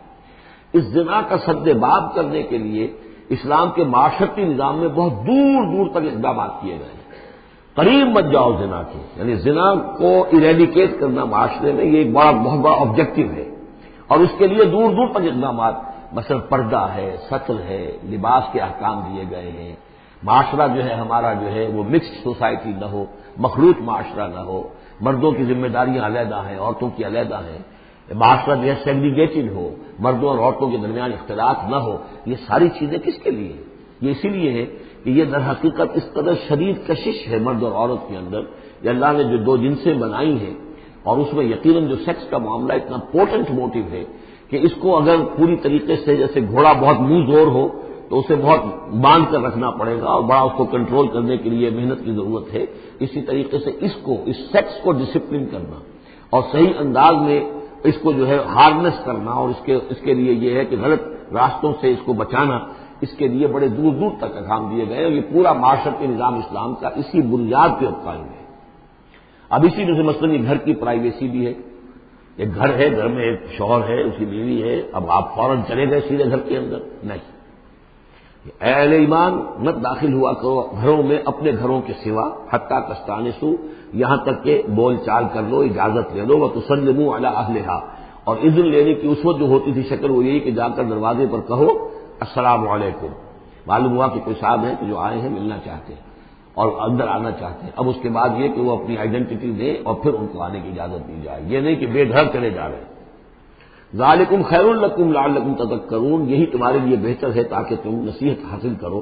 اس زنا کا سد باب کرنے کے لیے اسلام کے معاشرتی نظام میں بہت دور دور تک اقدامات کیے گئے ہیں۔ قریب مت جاؤ زنا کے، یعنی زنا کو ایریڈیکیٹ کرنا معاشرے میں یہ ایک بہت بڑا آبجیکٹو ہے، اور اس کے لیے دور دور تک اقدامات، مثلا پردہ ہے، سطر ہے، لباس کے احکام دیے گئے ہیں، معاشرہ جو ہے ہمارا جو ہے وہ مکسڈ سوسائٹی نہ ہو، مخلوط معاشرہ نہ ہو، مردوں کی ذمہ داریاں علیحدہ ہیں، عورتوں کی علیحدہ ہیں، معاشرہ جو ہے سیگریگیٹڈ ہو، مردوں اور عورتوں کے درمیان اختلاط نہ ہو۔ یہ ساری چیزیں کس کے لیے ہیں؟ یہ اسی لیے ہے کہ یہ در حقیقت اس قدر شدید کشش ہے مرد اور عورت کے اندر، یہ اللہ نے جو دو جنسیں بنائی ہیں، اور اس میں یقیناً جو سیکس کا معاملہ اتنا پورٹنٹ موٹیو ہے کہ اس کو اگر پوری طریقے سے جیسے گھوڑا بہت منہ زور ہو تو اسے بہت باندھ کر رکھنا پڑے گا اور بڑا اس کو کنٹرول کرنے کے لیے محنت کی ضرورت ہے، اسی طریقے سے اس سیکس کو ڈسپلن کرنا اور صحیح انداز میں اس کو جو ہے ہارنس کرنا، اور اس کے لیے یہ ہے کہ غلط راستوں سے اس کو بچانا، اس کے لیے بڑے دور دور تک احکام دیے گئے، اور یہ پورا معاشرتی نظام اسلام کا اسی بنیاد پہ قائم ہے۔ اب اسی میں سے مثلاً یہ گھر کی پرائیویسی بھی ہے، ایک گھر ہے، گھر میں ایک شوہر ہے، اس کی بیوی ہے، اب آپ فوراً چلے گئے سیدھے گھر کے اندر، نہیں، اے اہل ایمان مت داخل ہوا کرو گھروں میں اپنے گھروں کے سوا، حتیٰ تستانسوا، یہاں تک کہ بول چال کر لو، اجازت لے لو، وتسلموا علی اہلہا، اور اذن لینے کی اس وقت جو ہوتی تھی شکل وہ یہی کہ جا کر دروازے پر کہو السلام علیکم، معلوم ہوا کہ کوئی صاحب ہیں کہ جو آئے ہیں ملنا چاہتے ہیں اور اندر آنا چاہتے ہیں۔ اب اس کے بعد یہ کہ وہ اپنی آئیڈینٹی دیں اور پھر ان کو آنے کی اجازت دی جائے، یہ نہیں کہ بے گھر چلے جا رہے ہیں۔ ذالکم خیر لکم لعلکم تذکرون، یہی تمہارے لیے بہتر ہے تاکہ تم نصیحت حاصل کرو۔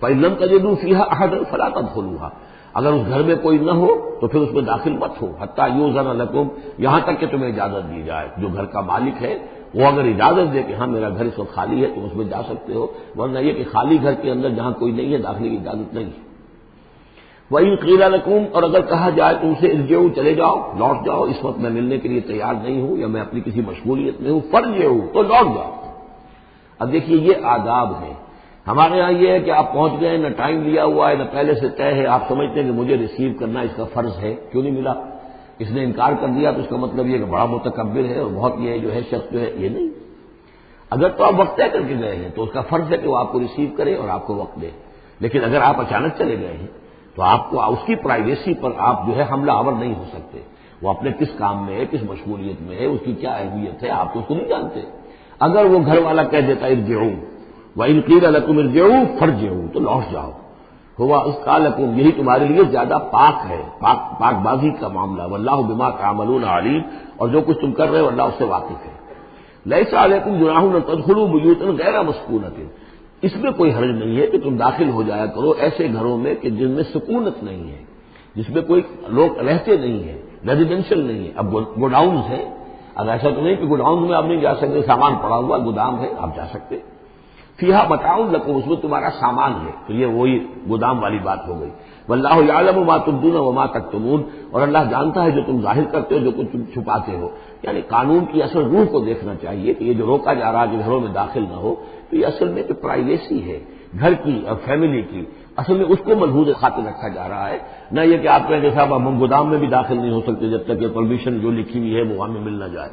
فإن لم تجدوا فيها أحدا فلا تدخلوها، اگر اس گھر میں کوئی نہ ہو تو پھر اس میں داخل مت ہو، حتیٰ یؤذن لکم، یہاں تک کہ تمہیں اجازت دی جائے، جو گھر کا مالک ہے وہ اگر اجازت دے کہ ہاں میرا گھر اس وقت خالی ہے تم اس میں جا سکتے ہو، ورنہ یہ کہ خالی گھر کے اندر جہاں کوئی نہیں ہے داخلے کی اجازت نہیں ہے۔ وَإِن قِيلَ لَكُمْ، اور اگر کہا جائے تم سے ارجعوا، چلے جاؤ، لوٹ جاؤ، اس وقت میں ملنے کے لیے تیار نہیں ہوں یا میں اپنی کسی مشغولیت میں ہوں، فارجعوا، تو لوٹ جاؤ۔ اب دیکھیے یہ آداب ہیں۔ ہمارے ہاں یہ ہے کہ آپ پہنچ گئے، نہ ٹائم لیا ہوا ہے، نہ پہلے سے طے ہے، آپ سمجھتے ہیں کہ مجھے ریسیو کرنا اس کا فرض ہے، کیوں نہیں ملا؟ اس نے انکار کر دیا تو اس کا مطلب یہ کہ بڑا متکبر ہے اور بہت یہ جو ہے شخص جو ہے، یہ نہیں۔ اگر تو آپ وقت طے کر کے گئے ہیں تو اس کا فرض ہے کہ وہ آپ کو ریسیو کرے اور آپ کو وقت دے، لیکن اگر آپ اچانک چلے گئے ہیں تو آپ کو اس کی پرائیویسی پر آپ جو ہے حملہ آور نہیں ہو سکتے۔ وہ اپنے کس کام میں ہے، کس مشغولیت میں ہے، اس کی کیا اہمیت ہے، آپ تو اس کو نہیں جانتے۔ اگر وہ گھر والا کہہ دیتا ارجعوا وَإِن قِيلَ لَكُمْ ارْجِعُوا فَارْجِعُوا، تو لوٹ جاؤ، ہوا اذکیٰ لکم، یہی تمہارے لیے زیادہ پاک ہے، پاک بازی کا معاملہ، واللہ بما تعملون علیم، اور جو کچھ تم کر رہے ہو اللہ اس سے واقف ہے۔ لیس علیکم جناح ان تدخلوا بیوتا غیر مسکونۃ، اس میں کوئی حرج نہیں ہے کہ تم داخل ہو جایا کرو ایسے گھروں میں کہ جن میں سکونت نہیں ہے، جس میں کوئی لوگ رہتے نہیں ہیں، ریزیڈینشل نہیں ہے۔ اب گوڈاؤنز ہیں، اب ایسا تو نہیں کہ گوڈاؤنز میں آپ نہیں جا سکتے، سامان پڑا ہوا گودام ہے، آپ جا سکتے۔ فیہا متاع لکم، اس میں تمہارا سامان ہے، تو یہ وہی گودام والی بات ہو گئی۔ واللہ یعلم ما تبدون وما تکتمون، اور اللہ جانتا ہے جو تم ظاہر کرتے ہو، جو کچھ تم چھپاتے ہو۔ یعنی قانون کی اصل روح کو دیکھنا چاہیے کہ یہ جو روکا جا رہا ہے کہ گھروں میں داخل نہ ہو، تو یہ اصل میں کہ پرائیویسی ہے گھر کی اور فیملی کی، اصل میں اس کو ملحوظ خاطر رکھا جا رہا ہے، نہ یہ کہ آپ کہیں کہ صاحب ہم گودام میں بھی داخل نہیں ہو سکتے جب تک یہ پرمیشن جو لکھی ہوئی ہے وہ ہمیں مل نہ جائے۔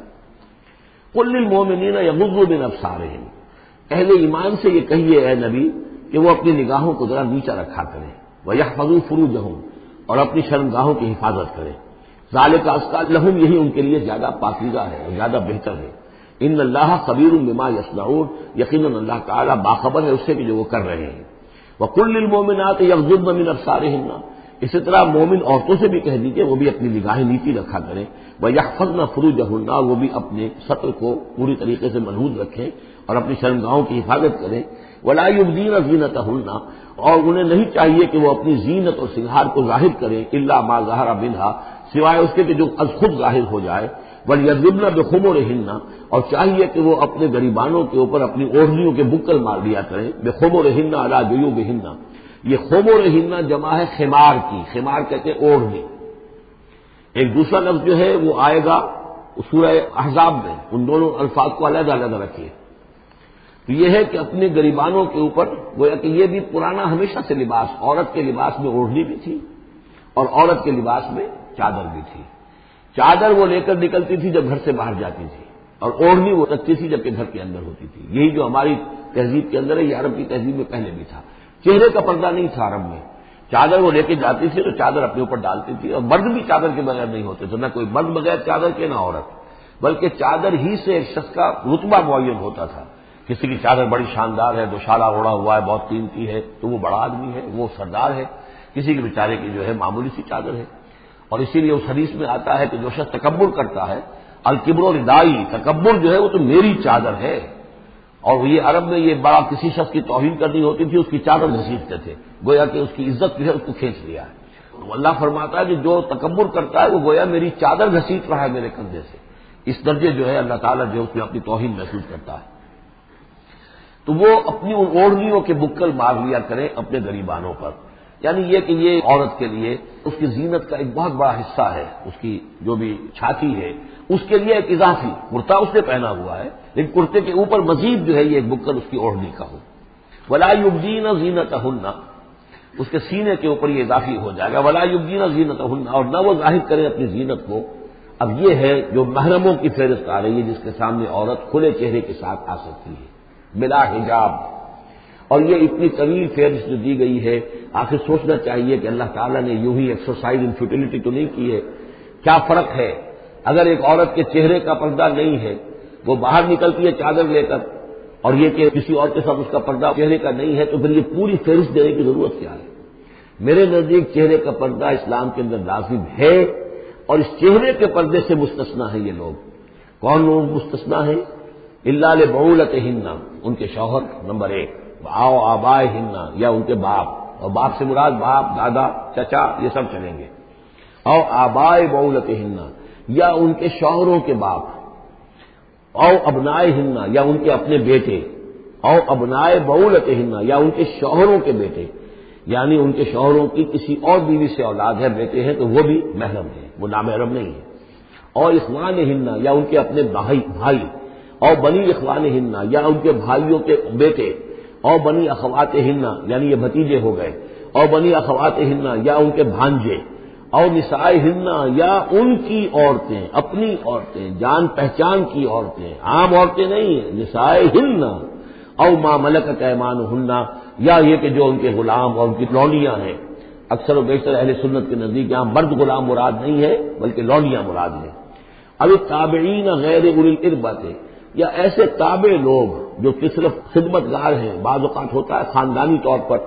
قل للمؤمنین یغضوا من ابصارہم، اہل ایمان سے یہ کہیے اے نبی کہ وہ اپنی نگاہوں کو ذرا نیچا رکھا کریں، وَيَحْفَظُوا فُرُوجَهُمْ، اور اپنی شرمگاہوں کی حفاظت کریں، ذَلِكَ أَزْكَىٰ لَهُمْ، یہی ان کے لیے زیادہ پاکیزہ ہے اور زیادہ بہتر ہے۔ ان اللہ خبیر بما یصنعون، یقیناً اللہ تعالیٰ باخبر ہے اس سے کہ جو وہ کر رہے ہیں۔ وَقُل لِّلْمُؤْمِنَاتِ يَغْضُضْنَ مِنْ أَبْصَارِهِنَّ، اسی طرح مومن عورتوں سے بھی کہہ دیجیے وہ بھی اپنی نگاہیں نیچی رکھا کریں، وَيَحْفَظْنَ فُرُوجَهُنَّ، وہ بھی اپنے سطر کو پوری طریقے سے محفوظ رکھیں اور اپنی شرمگاہوں کی حفاظت کریں۔ وَلَا يُبْدِينَ زِينَتَهُنَّ، اور انہیں نہیں چاہیے کہ وہ اپنی زینت اور سنگھار کو ظاہر کریں، الا ما ظہر منہا، سوائے اس کے کہ جو از خود ظاہر ہو جائے، وَلْيَضْرِبْنَ بِخُمُرِهِنَّ، اور چاہیے کہ وہ اپنے گریبانوں کے اوپر اپنی اوڑھنیوں کے بکل مار دیا کریں، بِخُمُرِهِنَّ عَلَىٰ جُيُوبِهِنَّ، یہ خُمُرِهِنَّ جمع ہے خمار کی، خمار کہتے ہیں اوڑھنی۔ ایک دوسرا لفظ جو ہے وہ آئے گا سورہ احزاب میں، ان دونوں الفاظ کو علیحدہ علیحدہ رکھیے۔ تو یہ ہے کہ اپنے گریبانوں کے اوپر، گویا کہ یہ بھی پرانا ہمیشہ سے لباس، عورت کے لباس میں اوڑھنی بھی تھی اور عورت کے لباس میں چادر بھی تھی۔ چادر وہ لے کر نکلتی تھی جب گھر سے باہر جاتی تھی، اور اوڑھنی وہ رکھتی تھی جبکہ گھر کے اندر ہوتی تھی۔ یہی جو ہماری تہذیب کے اندر ہے، یہ عرب کی تہذیب میں پہلے بھی تھا۔ چہرے کا پردہ نہیں تھا عرب میں، چادر وہ لے کے جاتی تھی تو چادر اپنے اوپر ڈالتی تھی، اور مرد بھی چادر کے بغیر نہیں ہوتے تھے، نہ کوئی مرد بغیر چادر کے نہ عورت، بلکہ چادر ہی سے ایک شخص کا رتبہ معین ہوتا تھا۔ کسی کی چادر بڑی شاندار ہے، دوشالہ اوڑھا ہوا ہے، بہت قیمتی ہے، تو وہ بڑا آدمی ہے، وہ سردار ہے۔ کسی کے بیچارے کی جو ہے معمولی سی چادر ہے، اور اسی لیے اس حدیث میں آتا ہے کہ جو شخص تکبر کرتا ہے، الکبر ردائی، تکبر جو ہے وہ تو میری چادر ہے، اور یہ عرب میں یہ بڑا کسی شخص کی توہین کرنی ہوتی تھی اس کی چادر گھسیٹتے تھے، گویا کہ اس کی عزت جو ہے اس کو کھینچ لیا ہے۔ تو اللہ فرماتا ہے کہ جو تکبر کرتا ہے وہ گویا میری چادر گھسیٹ رہا ہے میرے کندھے سے، اس درجے جو ہے اللہ تعالیٰ جو اس میں اپنی توہین محسوس کرتا ہے۔ تو وہ اپنی ان اوڑھنیوں کے بکل مار لیا کریں اپنے گریبانوں پر، یعنی یہ کہ یہ عورت کے لیے اس کی زینت کا ایک بہت بڑا حصہ ہے، اس کی جو بھی چھاتی ہے اس کے لیے ایک اضافی کرتا اس نے پہنا ہوا ہے، لیکن کرتے کے اوپر مزید جو ہے یہ ایک بکل اس کی اوڑھنی کا ہو۔ وَلَا يُبْدِينَ زِينَتَهُنَّ، اس کے سینے کے اوپر یہ اضافی ہو جائے گا، وَلَا يُبْدِينَ زِينَتَهُنَّ، اور نہ وہ ظاہر کرے اپنی زینت کو۔ اب یہ ہے جو محرموں کی فہرست آ رہی ہے جس کے سامنے عورت کھلے چہرے کے ساتھ آ سکتی ہے بلا حجاب، اور یہ اتنی طویل فہرست جو دی گئی ہے، آخر سوچنا چاہیے کہ اللہ تعالیٰ نے یوں ہی ایکسرسائز ان فیوٹیلٹی تو نہیں کی ہے۔ کیا فرق ہے اگر ایک عورت کے چہرے کا پردہ نہیں ہے، وہ باہر نکلتی ہے چادر لے کر، اور یہ کہ کسی اور کے ساتھ اس کا پردہ چہرے کا نہیں ہے، تو پھر یہ پوری فہرست دینے کی ضرورت کیا ہے؟ میرے نزدیک چہرے کا پردہ اسلام کے اندر لازم ہے، اور اس چہرے کے پردے سے مستثنا ہیں یہ لوگ۔ کون لوگ مستثنا ہیں؟ الا لبعولتہن، ان کے شوہر نمبر ایک، او آبائہن، یا ان کے باپ، اور باپ سے مراد باپ، دادا، چچا، یہ سب چلیں گے، او آبائے بعولتہن، یا ان کے شوہروں کے باپ، او ابنائہن، یا ان کے اپنے بیٹے، او ابنائے بعولتہن، یا ان کے شوہروں کے بیٹے۔ یعنی ان کے شوہروں کی کسی اور بیوی سے اولاد ہے، بیٹے ہیں، تو وہ بھی محرم ہے، وہ نامحرم نہیں ہے۔ اور اخوانہن یا ان کے اپنے بھائی، اور بنی اخوانہن یا ان کے بھائیوں کے بیٹے، اور بنی اخواتہن یعنی یہ بھتیجے ہو گئے، اور بنی اخواتہن یا ان کے بھانجے، اور نسائہن یا ان کی عورتیں، اپنی عورتیں، جان پہچان کی عورتیں، عام عورتیں نہیں ہیں، نسائہن، او ما ملکت ایمانہن یا یہ کہ جو ان کے غلام اور ان کی لونڈیاں ہیں۔ اکثر و بیشتر اہل سنت کے نزدیک یہاں مرد غلام مراد نہیں ہے بلکہ لونڈیاں مراد ہیں۔ اب تابعین غیر اولی الاربۃ یا ایسے تابع لوگ جو کہ صرف خدمت گار ہیں، بعض اوقات ہوتا ہے خاندانی طور پر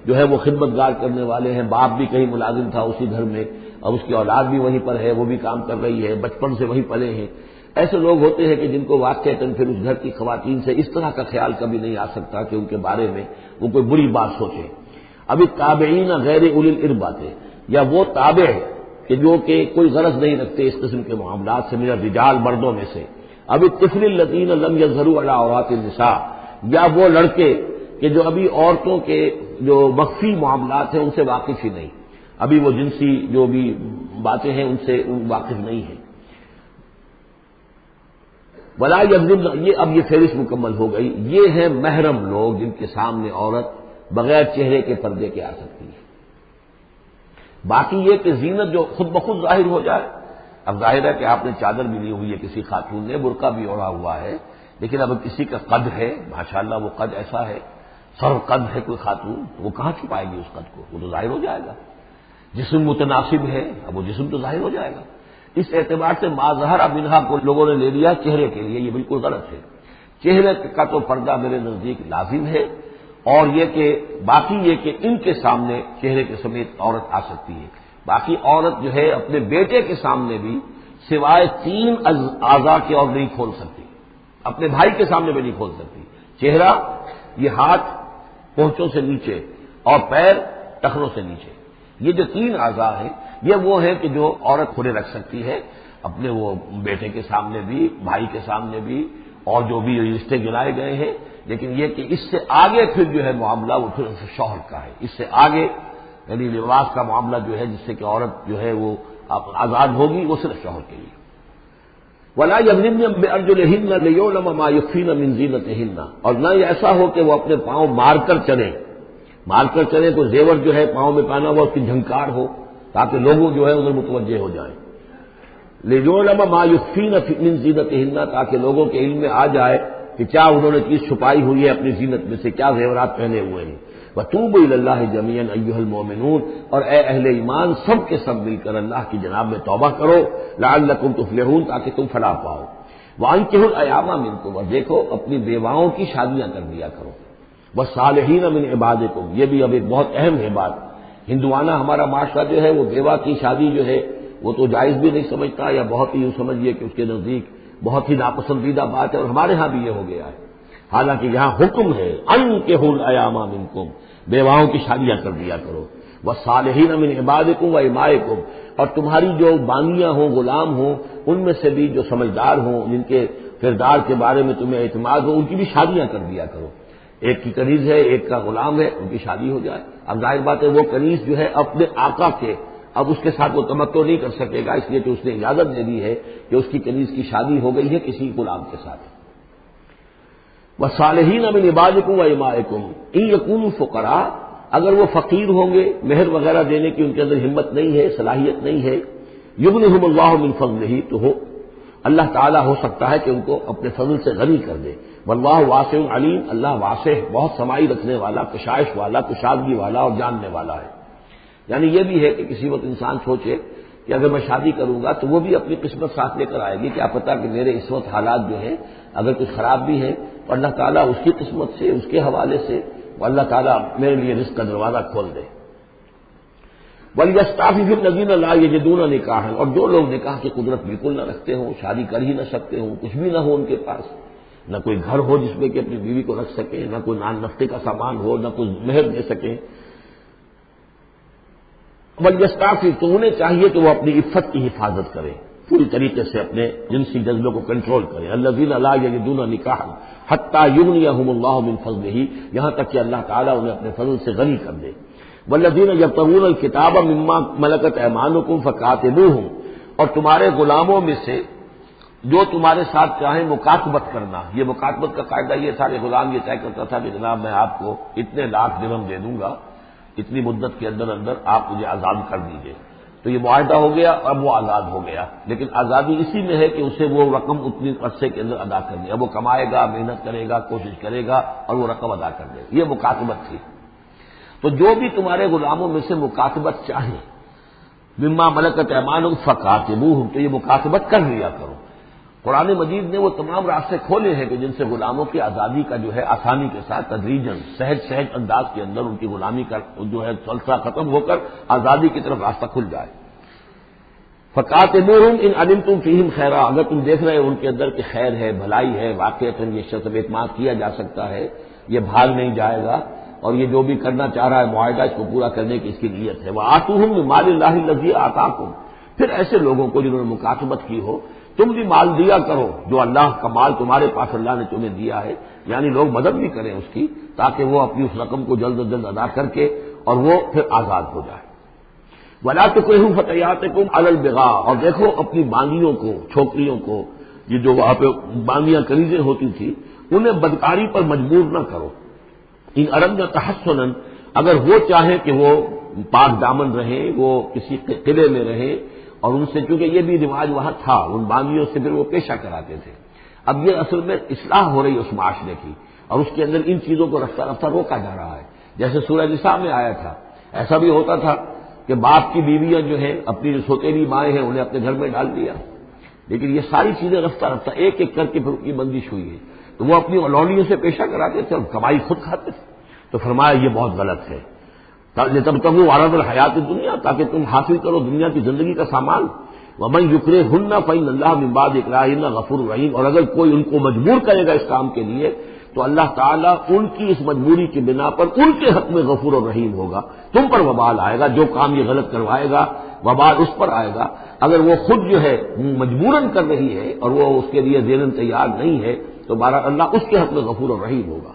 جو ہے وہ خدمت گار کرنے والے ہیں، باپ بھی کہیں ملازم تھا اسی گھر میں اور اس کی اولاد بھی وہیں پر ہے، وہ بھی کام کر رہی ہے، بچپن سے وہیں پلے ہیں۔ ایسے لوگ ہوتے ہیں کہ جن کو واقعتاً پھر اس گھر کی خواتین سے اس طرح کا خیال کبھی نہیں آ سکتا کہ ان کے بارے میں وہ کوئی بری بات سوچے۔ ابھی تابعین غیر اولی الاربۃ یا وہ تابع کہ جو کہ کوئی غرض نہیں رکھتے اس قسم کے معاملات سے، من الرجال مردوں میں سے، اب الطفل الذین لم یظہروا علی عورات النساء یا وہ لڑکے کہ جو ابھی عورتوں کے جو مخفی معاملات ہیں ان سے واقف ہی نہیں، ابھی وہ جنسی جو بھی باتیں ہیں ان سے واقف نہیں ہیں۔ ولا یضربن، یہ اب یہ فہرست مکمل ہو گئی، یہ ہیں محرم لوگ جن کے سامنے عورت بغیر چہرے کے پردے کے آ سکتی ہے۔ باقی یہ کہ زینت جو خود بخود ظاہر ہو جائے، اب ظاہر ہے کہ آپ نے چادر بھی لی ہوئی ہے کسی خاتون نے، برقع بھی اوڑھا ہوا ہے، لیکن اب کسی کا قد ہے، ماشاءاللہ وہ قد ایسا ہے، سر قد ہے کوئی خاتون، تو وہ کہاں چھپائے گی اس قد کو، وہ تو ظاہر ہو جائے گا۔ جسم متناسب ہے، اب وہ جسم تو ظاہر ہو جائے گا۔ اس اعتبار سے ما ظہر منہا کو لوگوں نے لے لیا چہرے کے لیے، یہ بالکل غلط ہے۔ چہرے کا تو پردہ میرے نزدیک لازم ہے، اور یہ کہ باقی یہ کہ ان کے سامنے چہرے کے سمیت عورت آ سکتی ہے۔ باقی عورت جو ہے اپنے بیٹے کے سامنے بھی سوائے 3 اعضاء کے اور نہیں کھول سکتی، اپنے بھائی کے سامنے بھی نہیں کھول سکتی۔ چہرہ، یہ ہاتھ پونچوں سے نیچے، اور پیر ٹخنوں سے نیچے، یہ جو 3 اعضاء ہیں یہ وہ ہیں کہ جو عورت کھلے رکھ سکتی ہے، اپنے وہ بیٹے کے سامنے بھی، بھائی کے سامنے بھی، اور جو بھی رشتے گنائے گئے ہیں۔ لیکن یہ کہ اس سے آگے پھر جو ہے معاملہ وہ پھر شوہر کا ہے، اس سے آگے یعنی لباس کا معاملہ جو ہے جس سے کہ عورت جو ہے وہ آزاد ہوگی، وہ صرف شوہر کے لیے۔ ولا یضربن بارجلہن لیعلم ما یخفین من زینتہن، اور نہ یہ ایسا ہو کہ وہ اپنے پاؤں مار کر چلیں، تو زیور جو ہے پاؤں میں پہنا ہوا اس کی جھنکار ہو تاکہ لوگوں جو ہے ادھر متوجہ ہو جائیں۔ لیعلم ما یخفین من زینتہن، تاکہ لوگوں کے علم میں آ جائے کہ کیا انہوں نے چیز چھپائی ہوئی ہے اپنی زینت میں سے، کیا زیورات پہنے ہوئے ہیں۔ وَتُوبُوا إِلَى اللَّهِ جَمِيعًا أَيُّهَا الْمُؤْمِنُونَ، اور اے اہل ایمان سب کے سب مل کر اللہ کی جناب میں توبہ کرو، لَعَلَّكُمْ تُفْلِحُونَ، تاکہ تم فلاح پاؤ۔ وَأَنكِحُوا الْأَيَامَ مِنكُمْ، اور دیکھو اپنی بیواؤں کی شادیاں کر دیا کرو۔ وَالصَّالِحِينَ مِنْ عِبَادِكُمْ، یہ بھی اب ایک بہت اہم ہے بات۔ ہندوانہ ہمارا معاشرہ جو ہے وہ بیوہ کی شادی جو ہے وہ تو جائز بھی نہیں سمجھتا، یا بہت ہی یوں سمجھیے کہ اس کے نزدیک بہت ہی ناپسندیدہ بات ہے، اور ہمارے ہاں بھی یہ ہو گیا ہے۔ حالانکہ یہاں حکم ہے انکحوا الایام منکم، بیواؤں کی شادیاں کر دیا کرو۔ والصالحین من عبادکم و امائکم، اور تمہاری جو بانیاں ہوں، غلام ہوں، ان میں سے بھی جو سمجھدار ہوں، جن کے کردار کے بارے میں تمہیں اعتماد ہو، ان کی بھی شادیاں کر دیا کرو۔ ایک کی کنیز ہے، ایک کا غلام ہے، ان کی شادی ہو جائے۔ اب ظاہر بات ہے وہ کنیز جو ہے اپنے آقا کے، اب اس کے ساتھ وہ تمتع نہیں کر سکے گا، اس لیے کہ اس نے اجازت دے دی ہے کہ اس کی کنیز کی شادی ہو گئی ہے کسی غلام کے ساتھ۔ وَالصَّالِحِينَ مِنْ عِبَادِكُمْ وَإِمَائِكُمْ إِنْ يَكُونُوا فُقَرَاءَ، اگر وہ فقیر ہوں گے، مہر وغیرہ دینے کی ان کے اندر ہمت نہیں ہے، صلاحیت نہیں ہے، يُغْنِهُمُ اللَّهُ مِنْ فَضْلِهِ، تو ہو اللہ تعالیٰ ہو سکتا ہے کہ ان کو اپنے فضل سے غنی کر دے۔ واللہ واسع علیم، اللہ واسع بہت سمائی رکھنے والا، کشائش والا، کشادگی والا اور جاننے والا ہے۔ یعنی یہ بھی ہے کہ کسی وقت انسان سوچے کہ اگر میں شادی کروں گا تو وہ بھی اپنی قسمت ساتھ لے کر آئے گی، کیا پتہ کہ میرے اس وقت حالات جو ہیں اگر کچھ خراب بھی ہیں تو اللہ تعالیٰ اس کی قسمت سے، اس کے حوالے سے وہ اللہ تعالیٰ میرے لیے رزق کا دروازہ کھول دے۔ وَلْيَسْتَعْفِفِ الَّذِينَ لَا يَجِدُونَ نِكَاحًا، اور جو لوگ نکاح کی قدرت بالکل نہ رکھتے ہوں، شادی کر ہی نہ سکتے ہوں، کچھ بھی نہ ہو ان کے پاس، نہ کوئی گھر ہو جس میں کہ اپنی بیوی کو رکھ سکیں، نہ کوئی نان نفقے کا سامان ہو، نہ کوئی مہر دے سکیں، وَلْيَسْتَعْفِفْ، تو انہیں چاہیے کہ وہ اپنی عفت کی حفاظت کریں، پوری طریقے سے اپنے جنسی جذبے کو کنٹرول کریں۔ الَّذِينَ لَا يَجِدُونَ نِكَاحًا حَتَّىٰ يُغْنِيَهُمُ اللَّهُ مِنْ فَضْلِهِ، یہاں تک کہ اللہ تعالیٰ انہیں اپنے فضل سے غنی کر دے۔ والذین یبتغون الکتاب مما ملکت ایمانکم فکاتبوہم، اور تمہارے غلاموں میں سے جو تمہارے ساتھ چاہیں مکاتبت کرنا. یہ مکاتبت کا قاعدہ یہ تھا کہ غلام یہ طے کرتا تھا کہ جناب میں آپ کو اتنے لاکھ درہم دے دوں گا، اتنی مدت کے اندر اندر آپ مجھے آزاد کر دیجئے. تو یہ معاہدہ ہو گیا، اب وہ آزاد ہو گیا. لیکن آزادی اسی میں ہے کہ اسے وہ رقم اتنی عرصے کے اندر ادا کرنی ہے. اب وہ کمائے گا، محنت کرے گا، کوشش کرے گا اور وہ رقم ادا کر دے گا. یہ مکاتبت تھی. تو جو بھی تمہارے غلاموں میں سے مکاتبت چاہے مما ملکت ایمانکم فکاتبوہم، تو یہ مکاتبت کر لیا کرو. قرآن مجید نے وہ تمام راستے کھولے ہیں کہ جن سے غلاموں کی آزادی کا جو ہے آسانی کے ساتھ تدریجاً سہج انداز کے اندر ان کی غلامی کا جو ہے سلسلہ ختم ہو کر آزادی کی طرف راستہ کھل جائے. فکاتبوہم ان علمتم فیہم خیرا، اگر تم دیکھ رہے ہو ان کے اندر کہ خیر ہے، بھلائی ہے، واقعتاً یہ شخص اعتماد کیا جا سکتا ہے، یہ بھاگ نہیں جائے گا اور یہ جو بھی کرنا چاہ رہا ہے معاہدہ اس کو پورا کرنے کی اس کی نیت ہے. وآتوہم من مال اللہ الذی آتاکم، پھر ایسے لوگوں کو جنہوں نے مکاتبت کی ہو تم بھی مال دیا کرو جو اللہ کا مال تمہارے پاس اللہ نے تمہیں دیا ہے. یعنی لوگ مدد بھی کریں اس کی تاکہ وہ اپنی اس رقم کو جلد از جلد ادا کر کے اور وہ پھر آزاد ہو جائے. وَلَا تُكْرِهُوا فَتَيَاتِكُمْ عَلَى الْبِغَاءِ، اور دیکھو اپنی باندیوں کو، چھوکریوں کو، یہ جو وہاں پہ باندیاں کنیزیں ہوتی تھی انہیں بدکاری پر مجبور نہ کرو. ان اردنا تحسنا، اگر وہ چاہیں کہ وہ پاک دامن رہیں، وہ کسی قلعے میں رہیں، اور ان سے چونکہ یہ بھی رواج وہاں تھا، ان باندیوں سے پھر وہ پیشہ کراتے تھے. اب یہ اصل میں اصلاح ہو رہی ہے اس معاشرے کی، اور اس کے اندر ان چیزوں کو رفتہ رفتہ روکا جا رہا ہے. جیسے سورہ نساء میں آیا تھا، ایسا بھی ہوتا تھا کہ باپ کی بیویاں جو ہیں اپنی جو سوتیلی مائیں ہیں انہیں اپنے گھر میں ڈال دیا. لیکن یہ ساری چیزیں رفتہ رفتہ ایک ایک کر کے پھر ان کی بندش ہوئی ہے. تو وہ اپنی اولونیوں سے پیشہ کراتے تھے اور کمائی خود کھاتے تھے. تو فرمایا یہ بہت غلط ہے. لتبتغوا عرض الحیات الدنیا، تاکہ تم حاصل کرو دنیا کی زندگی کا سامان. ومن یکرہن فإن اللہ من بعد اکراہہن غفور رحیم، اور اگر کوئی ان کو مجبور کرے گا اس کام کے لیے تو اللہ تعالیٰ ان کی اس مجبوری کی بنا پر ان کے حق میں غفور اور رحیم ہوگا. تم پر وبال آئے گا، جو کام یہ غلط کروائے گا وبال اس پر آئے گا. اگر وہ خود جو ہے مجبوراً کر رہی ہے اور وہ اس کے لیے ذہناً تیار نہیں ہے تو بہرحال اللہ اس کے حق میں غفور اور رحیم ہوگا.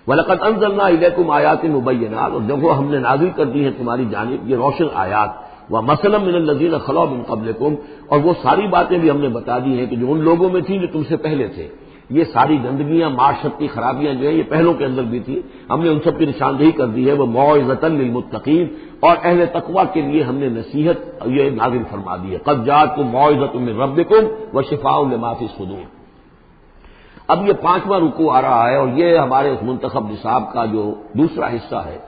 وَلَقَدْ أَنزَلْنَا إِلَيْكُمْ آيَاتٍ مُبَيِّنَاتٍ، اور دیکھو ہم نے نازل کر دی ہیں تمہاری جانب یہ روشن آیات. وَمَثَلًا مِّنَ الَّذِينَ خَلَوْا مِن قَبْلِكُمْ، اور وہ ساری باتیں بھی ہم نے بتا دی ہیں کہ جو ان لوگوں میں تھیں جو تم سے پہلے تھے. یہ ساری گندگیاں، معاشرت کی خرابیاں جو ہیں یہ پہلوں کے اندر بھی تھی، ہم نے ان سب کی نشاندہی کر دی ہے. وہ موعظۃ للمتقین، اور اہل تقویٰ کے لیے ہم نے نصیحت یہ نازل فرما دی ہے. قد جاءتکم موعظۃ من ربکم وشفاء لما فی الصدور. اب یہ 5واں رکوع آ رہا ہے اور یہ ہمارے اس منتخب نصاب کا جو دوسرا حصہ ہے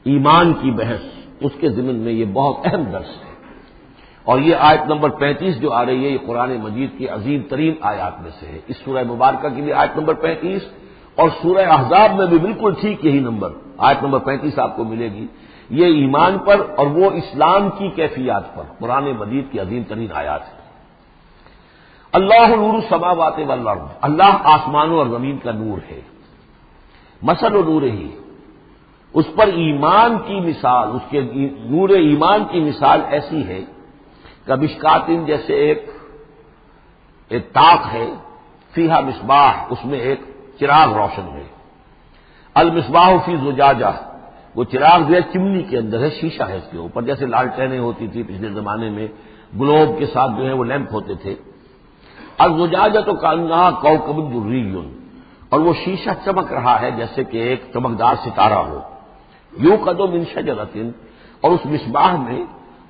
ایمان کی بحث، اس کے ضمن میں یہ بہت اہم درس ہے. اور یہ آیت نمبر 35 جو آ رہی ہے یہ قرآن مجید کی عظیم ترین آیات میں سے ہے. اس سورہ مبارکہ کی بھی آیت نمبر 35 اور سورہ احزاب میں بھی بالکل ٹھیک یہی نمبر آیت نمبر 35 آپ کو ملے گی. یہ ایمان پر اور وہ اسلام کی کیفیات پر قرآن مجید کی عظیم ترین آیات ہے. اللہ نور السماوات والارض، اللہ آسمانوں اور زمین کا نور ہے. مثل نور ہی، اس پر ایمان کی مثال، اس کے نور ایمان کی مثال ایسی ہے کمشکاتن، جیسے ایک طاق ہے، فیہا مصباح، اس میں ایک چراغ روشن ہے. المصباح فی زجاجہ، وہ چراغ جو ہے چمنی کے اندر ہے، شیشہ ہے اس کے اوپر، جیسے لالٹینیں ہوتی تھی پچھلے زمانے میں، گلوب کے ساتھ جو ہے وہ لیمپ ہوتے تھے. الزجاجہ تو کانہا کوکب دری، اور وہ شیشہ چمک رہا ہے جیسے کہ ایک چمکدار ستارہ ہو. یوقد من شجرۃ، اور اس مصباح میں،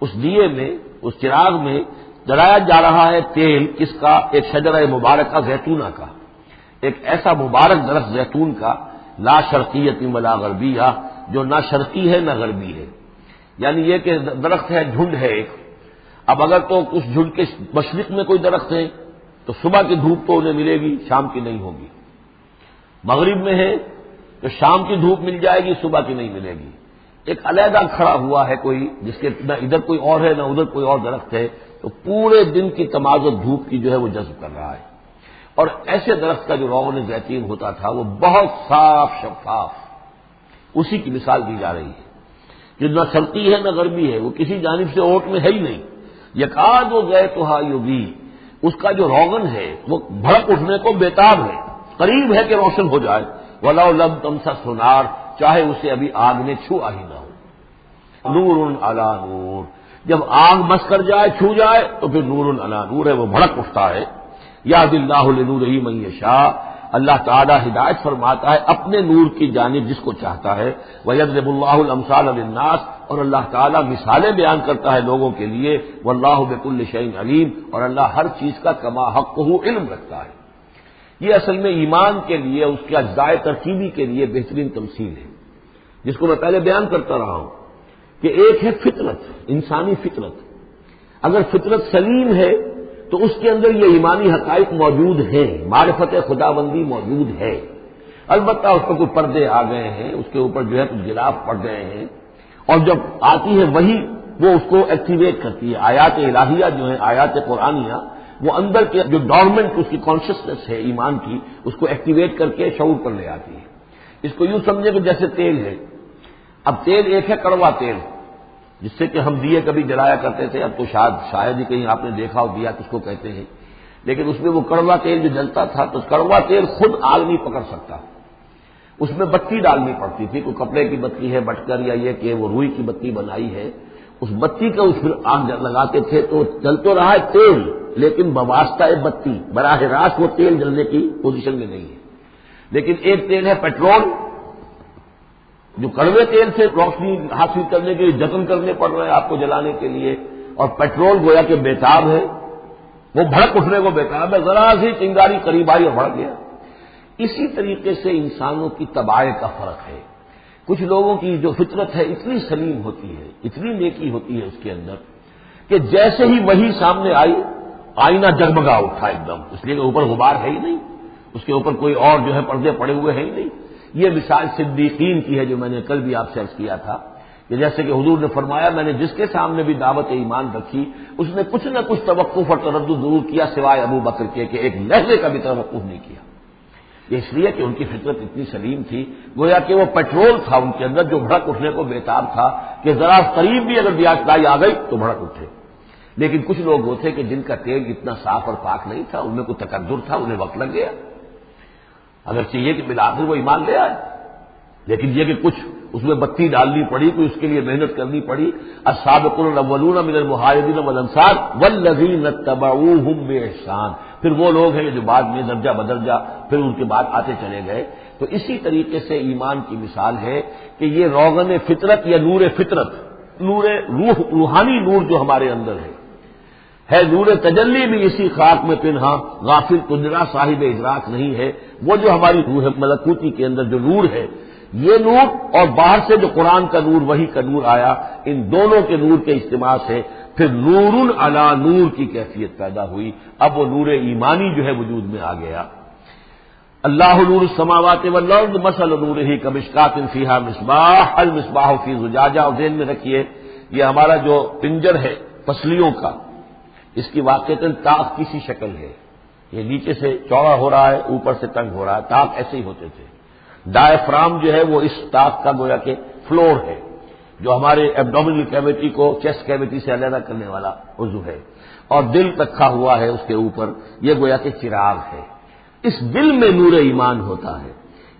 اس دیے میں، اس چراغ میں جلایا جا رہا ہے تیل، کس کا؟ ایک شجرہ مبارکہ زیتونہ کا، ایک ایسا مبارک درخت زیتون کا، لا شرقیۃ ولا غربیہ، جو نہ شرقی ہے نہ غربی ہے. یعنی یہ کہ درخت ہے، جھنڈ ہے ایک. اب اگر تو اس جھنڈ کے مشرق میں کوئی درخت ہے تو صبح کی دھوپ تو انہیں ملے گی، شام کی نہیں ہوگی. مغرب میں ہے تو شام کی دھوپ مل جائے گی، صبح کی نہیں ملے گی. ایک علیحدہ کھڑا ہوا ہے کوئی، جس کے نہ ادھر کوئی اور ہے نہ ادھر کوئی اور درخت ہے، تو پورے دن کی تمازت دھوپ کی جو ہے وہ جذب کر رہا ہے. اور ایسے درخت کا جو روغن زیتون ہوتا تھا وہ بہت صاف شفاف، اسی کی مثال دی جا رہی ہے جو نہ شرقی ہے نہ غربی ہے، وہ کسی جانب سے اوٹ میں ہے ہی نہیں. یکاد و زیتھا یضیء، اس کا جو روغن ہے وہ بھڑک اٹھنے کو بیتاب ہے، قریب ہے کہ روشن ہو جائے. ولو لم تمسسہ نار، چاہے اسے ابھی آگ نے چھوا ہی نہ ہو. نور علی نور، جب آگ بس کر جائے، چھو جائے تو پھر نور علی نور ہے، وہ بھڑک اٹھتا ہے۔ یہد اللہ لنورہ من یشاء، اللہ تعالیٰ ہدایت فرماتا ہے اپنے نور کی جانب جس کو چاہتا ہے۔ وَيَضْرِبُ اللَّهُ الْأَمْثَالَ لِلنَّاسِ، اور اللہ تعالیٰ مثالیں بیان کرتا ہے لوگوں کے لیے۔ وَاللَّهُ بِكُلِّ شَيْءٍ عَلِيمٌ، اور اللہ ہر چیز کا کما حقہ علم رکھتا ہے۔ یہ اصل میں ایمان کے لیے، اس کے اجزاء ترکیبی کے لیے بہترین تمثیل ہے، جس کو میں پہلے بیان کرتا رہا ہوں کہ ایک ہے فطرت، انسانی فطرت۔ اگر فطرت سلیم ہے تو اس کے اندر یہ ایمانی حقائق موجود ہیں، معرفت خداوندی موجود ہے۔ البتہ اس پر کوئی پردے آ گئے ہیں، اس کے اوپر جو ہے کچھ غلاف پڑ گئے ہیں، اور جب آتی ہے وہی وہ اس کو ایکٹیویٹ کرتی ہے۔ آیات الہیہ جو ہیں، آیات قرآنیہ، وہ اندر کے جو ڈورمنٹ اس کی کانشسنس ہے ایمان کی، اس کو ایکٹیویٹ کر کے شعور پر لے آتی ہے۔ اس کو یوں سمجھے کہ جیسے تیل ہے۔ اب تیل ایک ہے کڑوا تیل، جس سے کہ ہم دیے کبھی جلایا کرتے تھے، اب تو شاید ہی کہیں آپ نے دیکھا ہو دیا کس کو کہتے ہیں، لیکن اس میں وہ کڑوا تیل جو جلتا تھا تو کڑوا تیل خود آگ نہیں پکڑ سکتا، اس میں بتی ڈالنی پڑتی تھی، کوئی کپڑے کی بتی ہے بٹکر، یا یہ کہ وہ روئی کی بتی بنائی ہے، اس بتی کا اس پھر آگ لگاتے تھے تو جل تو رہا ہے تیل، لیکن بواسطہ بتی، براہ راست وہ تیل جلنے کی پوزیشن میں نہیں ہے۔ لیکن ایک تیل ہے پیٹرول، جو کڑوے تیل سے روشنی حاصل کرنے کے لیے جتن کرنے پڑ رہے ہیں آپ کو جلانے کے لیے، اور پیٹرول گویا کہ بیتاب ہے، وہ بھڑک اٹھنے کو بیتاب ہے، ذرا سی چنگاری قریب آئی اور بھڑک گیا۔ اسی طریقے سے انسانوں کی طباع کا فرق ہے۔ کچھ لوگوں کی جو فطرت ہے اتنی سلیم ہوتی ہے، اتنی نیکی ہوتی ہے اس کے اندر، کہ جیسے ہی وہی سامنے آئی آئینہ جگمگا اٹھا ایک دم، اس لیے کہ اوپر غبار ہے ہی نہیں، اس کے اوپر کوئی اور جو ہے پردے پڑے ہوئے ہیں ہی نہیں۔ یہ مثال صدیقین کی ہے جو میں نے کل بھی آپ سے عرض کیا تھا، کہ جیسے کہ حضور نے فرمایا میں نے جس کے سامنے بھی دعوت ایمان رکھی اس نے کچھ نہ کچھ توقف اور تردد ضرور کیا، سوائے ابو بکر کے کہ ایک لہجے کا بھی توقف نہیں کیا۔ یہ اس لیے کہ ان کی فطرت اتنی سلیم تھی، گویا کہ وہ پیٹرول تھا ان کے اندر جو بھڑک اٹھنے کو بیتاب تھا، کہ ذرا قریب بھی اگر دیاچلائی آ گئی تو بھڑک اٹھے۔ لیکن کچھ لوگ وہ تھے کہ جن کا تیل اتنا صاف اور پاک نہیں تھا، ان میں کوئی تکدر تھا، انہیں وقت لگ گیا، اگر چاہیے کہ بالآخر وہ ایمان لے آئے، لیکن یہ کہ کچھ اس میں بتی ڈالنی پڑی، کوئی اس کے لیے محنت کرنی پڑی۔ السابقون الاولون من المہاجرین والانصار والذین اتبعوہم باحسان، پھر وہ لوگ ہیں جو بعد میں درجہ بدرجہ پھر ان کے بعد آتے چلے گئے۔ تو اسی طریقے سے ایمان کی مثال ہے کہ یہ روغن فطرت یا نور فطرت، نور روح، روحانی نور جو ہمارے اندر ہے نور تجلی بھی اسی خاک میں پنہا، غافل قدرہ صاحب ادراک نہیں ہے۔ وہ جو ہماری روح ملکوتی کے اندر جو نور ہے، یہ نور اور باہر سے جو قرآن کا نور، وحی کا نور آیا، ان دونوں کے نور کے اجتماع سے پھر نور علی نور کی کیفیت پیدا ہوئی۔ اب وہ نور ایمانی جو ہے وجود میں آ گیا۔ اللہ نور السماوات والارض مثل نورہ کمشکاۃ فیہا مصباح المصباح فی زجاجہ، اور ذہن میں رکھیے یہ ہمارا جو پنجر ہے پسلیوں کا، اس کی واقعتاً تاق کی سی شکل ہے، یہ نیچے سے چوڑا ہو رہا ہے، اوپر سے تنگ ہو رہا ہے، تاق ایسے ہی ہوتے تھے۔ ڈائفرام جو ہے وہ اس تاق کا گویا کہ فلور ہے، جو ہمارے ایبڈومینل کیویٹی کو چیسٹ کیویٹی سے علیحدہ کرنے والا عضو ہے، اور دل رکھا ہوا ہے اس کے اوپر، یہ گویا کہ چراغ ہے۔ اس دل میں نور ایمان ہوتا ہے،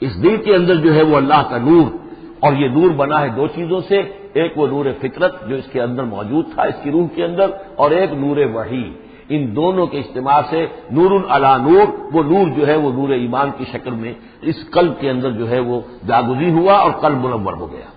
اس دل کے اندر جو ہے وہ اللہ کا نور، اور یہ نور بنا ہے دو چیزوں سے، ایک وہ نور فطرت جو اس کے اندر موجود تھا اس کی روح کے اندر، اور ایک نور وحی۔ ان دونوں کے اجتماع سے نور علی نور، وہ نور جو ہے وہ نور ایمان کی شکل میں اس قلب کے اندر جو ہے وہ جاگزی ہوا اور قلب منور ہو گیا۔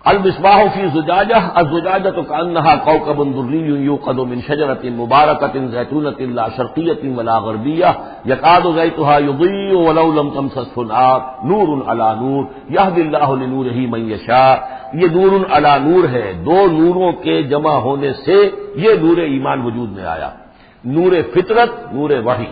المصباح فی زجاجہ، الزجاجہ کانہا کوکب دری یوقد من شجرۃ مبارکۃ زیتونۃ لا شرقیۃ ولا غربیہ یکاد زیتها یضیء ولو لم تمسسه نار نور علی نور یہدی اللہ لنورہ من یشاء۔ یہ نور علی نور ہے، دو نوروں کے جمع ہونے سے یہ نور ایمان وجود میں آیا، نور فطرت، نور وحی۔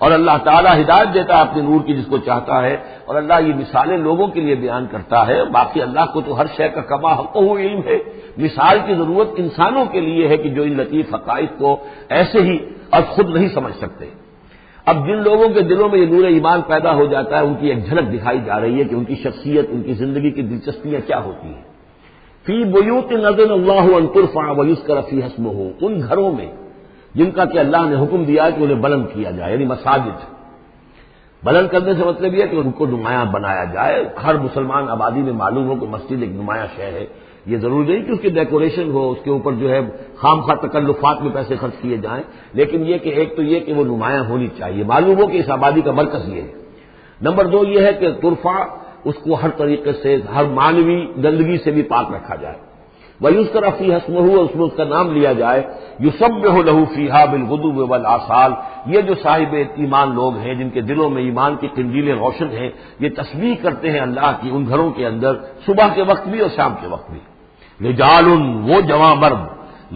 اور اللہ تعالیٰ ہدایت دیتا ہے اپنے نور کی جس کو چاہتا ہے، اور اللہ یہ مثالیں لوگوں کے لیے بیان کرتا ہے۔ باقی اللہ کو تو ہر شے کا کما حق و علم ہے، مثال کی ضرورت انسانوں کے لیے ہے کہ جو ان لطیف حقائق کو ایسے ہی اور خود نہیں سمجھ سکتے۔ اب جن لوگوں کے دلوں میں یہ نور ایمان پیدا ہو جاتا ہے، ان کی ایک جھلک دکھائی جا رہی ہے کہ ان کی شخصیت، ان کی زندگی کی دلچسپیاں کیا ہوتی ہیں۔ فی بیوت اذن اللہ ان ترفع ویذکر فیہا اسمہ، ان گھروں میں جن کا کہ اللہ نے حکم دیا کہ انہیں بلند کیا جائے، یعنی مساجد، بلند کرنے سے مطلب یہ ہے کہ ان کو نمایاں بنایا جائے، ہر مسلمان آبادی میں معلوم ہو کہ مسجد ایک نمایاں شے ہے. یہ ضروری نہیں کہ اس کی ڈیکوریشن ہو، اس کے اوپر جو ہے خام خواہ تکلفات میں پیسے خرچ کیے جائیں، لیکن یہ کہ ایک تو یہ کہ وہ نمایاں ہونی چاہیے، معلوم ہو کہ اس آبادی کا مرکز یہ ہے. نمبر دو یہ ہے کہ ترفع، اس کو ہر طریقے سے ہر مانوی گندگی سے بھی پاک رکھا جائے. وَيُذْكَرَ فِيهَا اسْمُهُ، اور اس میں اس کا نام لیا جائے. يُسَبِّحُ لَهُ فِيهَا بِالْغُدُوِّ وَالْآصَالِ، یہ جو صاحب ایمان لوگ ہیں جن کے دلوں میں ایمان کی قندیلیں روشن ہیں، یہ تسبیح کرتے ہیں اللہ کی ان گھروں کے اندر صبح کے وقت بھی اور شام کے وقت بھی. رجال، وہ جواں مرد،